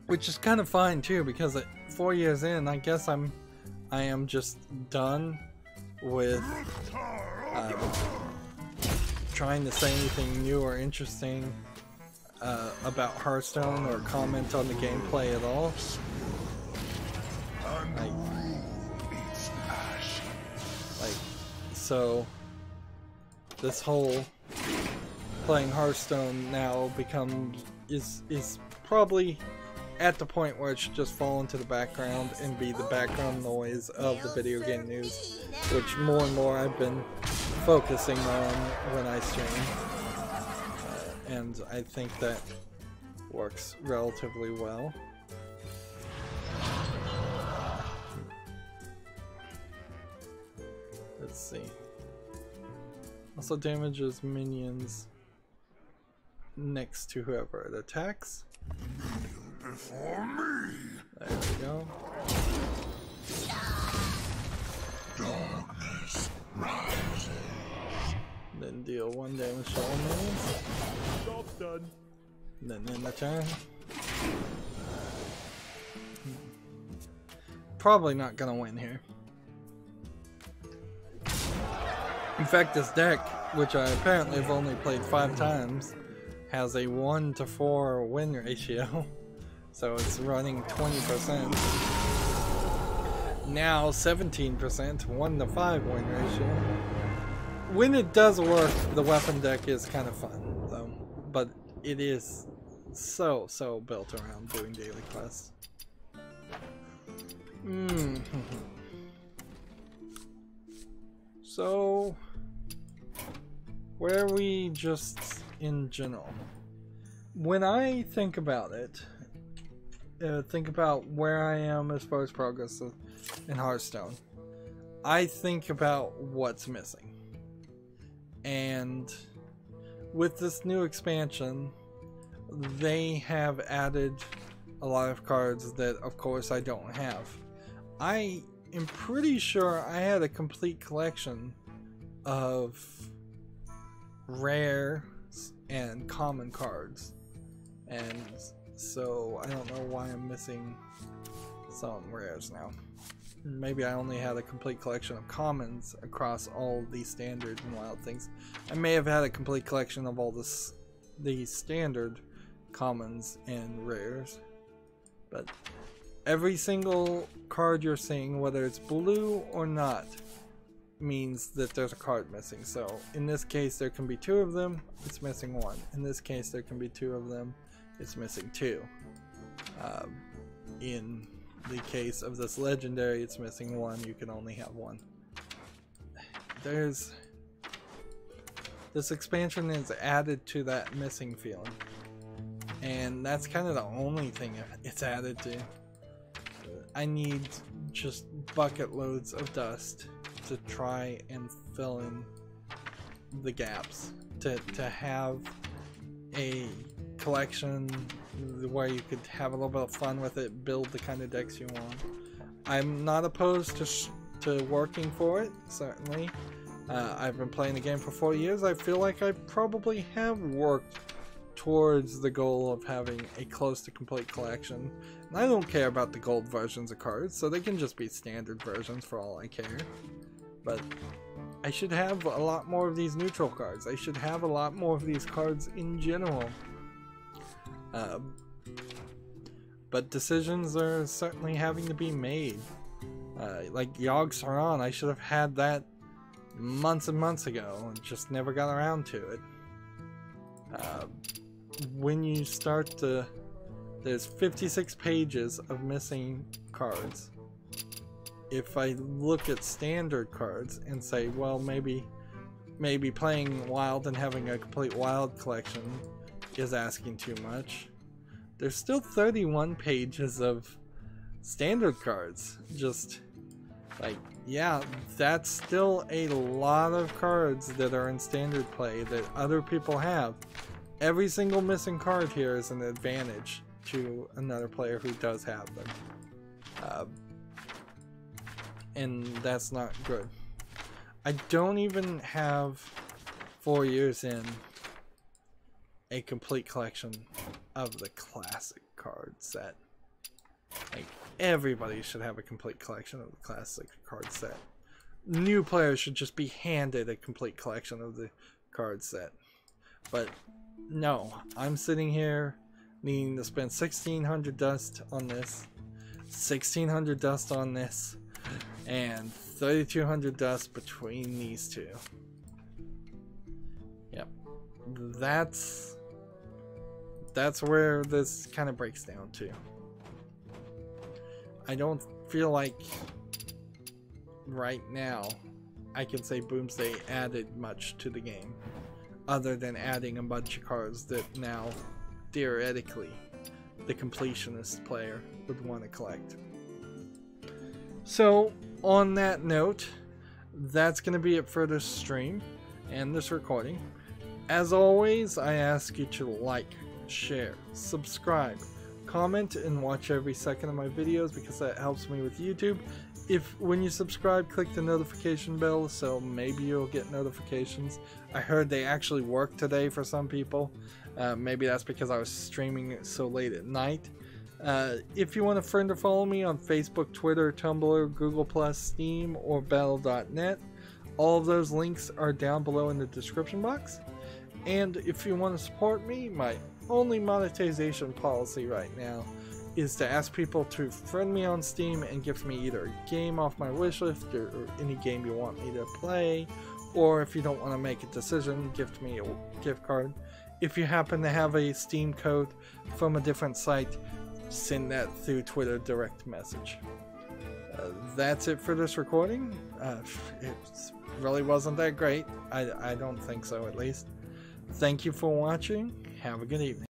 which is kind of fine too, because at 4 years in, I guess I am just done with trying to say anything new or interesting about Hearthstone or comment on the gameplay at all. So this whole playing Hearthstone now is probably at the point where it should just fall into the background and be the background noise of the video game news, which more and more I've been focusing on when I stream. And I think that works relatively well. Let's see. Also damages minions next to whoever it attacks. Before me. There we go. Darkness rises. Then deal 1 damage to all minions. Job's done. Then end the turn. Probably not gonna win here. In fact, this deck, which I apparently have only played 5 times, has a 1 to 4 win ratio. So it's running 20%. Now 17%, 1 to 5 win ratio. When it does work, the weapon deck is kind of fun, though. But it is so built around doing daily quests. So, where are we just in general? When I think about it, think about where I am as far as progress in Hearthstone, I think about what's missing. And with this new expansion, they have added a lot of cards that, of course, I don't have. I am pretty sure I had a complete collection of rare and common cards, and so I don't know why I'm missing some rares now. Maybe I only had a complete collection of commons across all these standard and wild things. I may have had a complete collection of all the standard commons and rares, but every single card you're seeing, whether it's blue or not, means that there's a card missing. So in this case there can be 2 of them, it's missing 1. In this case there can be 2 of them, it's missing 2. In the case of this legendary, it's missing 1, you can only have 1. This expansion is added to that missing feeling, and that's kind of the only thing it's added to. I need just bucket loads of dust to try and fill in the gaps, to have a collection where you could have a little bit of fun with it, build the kind of decks you want. I'm not opposed to working for it, certainly. I've been playing the game for 4 years. I feel like I probably have worked towards the goal of having a close to complete collection. And I don't care about the gold versions of cards, so they can just be standard versions for all I care. But I should have a lot more of these neutral cards. I should have a lot more of these cards in general. But decisions are certainly having to be made. Like Yogg Saron, I should have had that months and months ago and just never got around to it. When you start to... There's 56 pages of missing cards. If I look at standard cards and say, well, maybe playing Wild and having a complete Wild collection is asking too much, there's still 31 pages of standard cards. Just like, yeah, that's still a lot of cards that are in standard play that other people have. Every single missing card here is an advantage to another player who does have them. And that's not good. I don't even have 4 years in a complete collection of the classic card set. Like, everybody should have a complete collection of the classic card set. New players should just be handed a complete collection of the card set. But no, I'm sitting here needing to spend 1600 dust on this, 1600 dust on this, and 3200 dust between these two. Yep, that's where this kind of breaks down to. I don't feel like right now I can say Boomsday added much to the game, other than adding a bunch of cards that now theoretically the completionist player would want to collect. So, on that note, that's going to be it for this stream and this recording. As always, I ask you to like, share, subscribe, comment, and watch every second of my videos because that helps me with YouTube. When you subscribe, click the notification bell so maybe you'll get notifications. I heard they actually work today for some people. Maybe that's because I was streaming so late at night. If you want a friend or follow me on Facebook, Twitter, Tumblr, Google+, Steam, or Battle.net, all of those links are down below in the description box. And if you want to support me, my only monetization policy right now is to ask people to friend me on Steam and gift me either a game off my wishlist or any game you want me to play, or if you don't want to make a decision, gift me a gift card. If you happen to have a Steam code from a different site, send that through Twitter direct message. That's it for this recording. It really wasn't that great. I don't think so, at least. Thank you for watching. Have a good evening.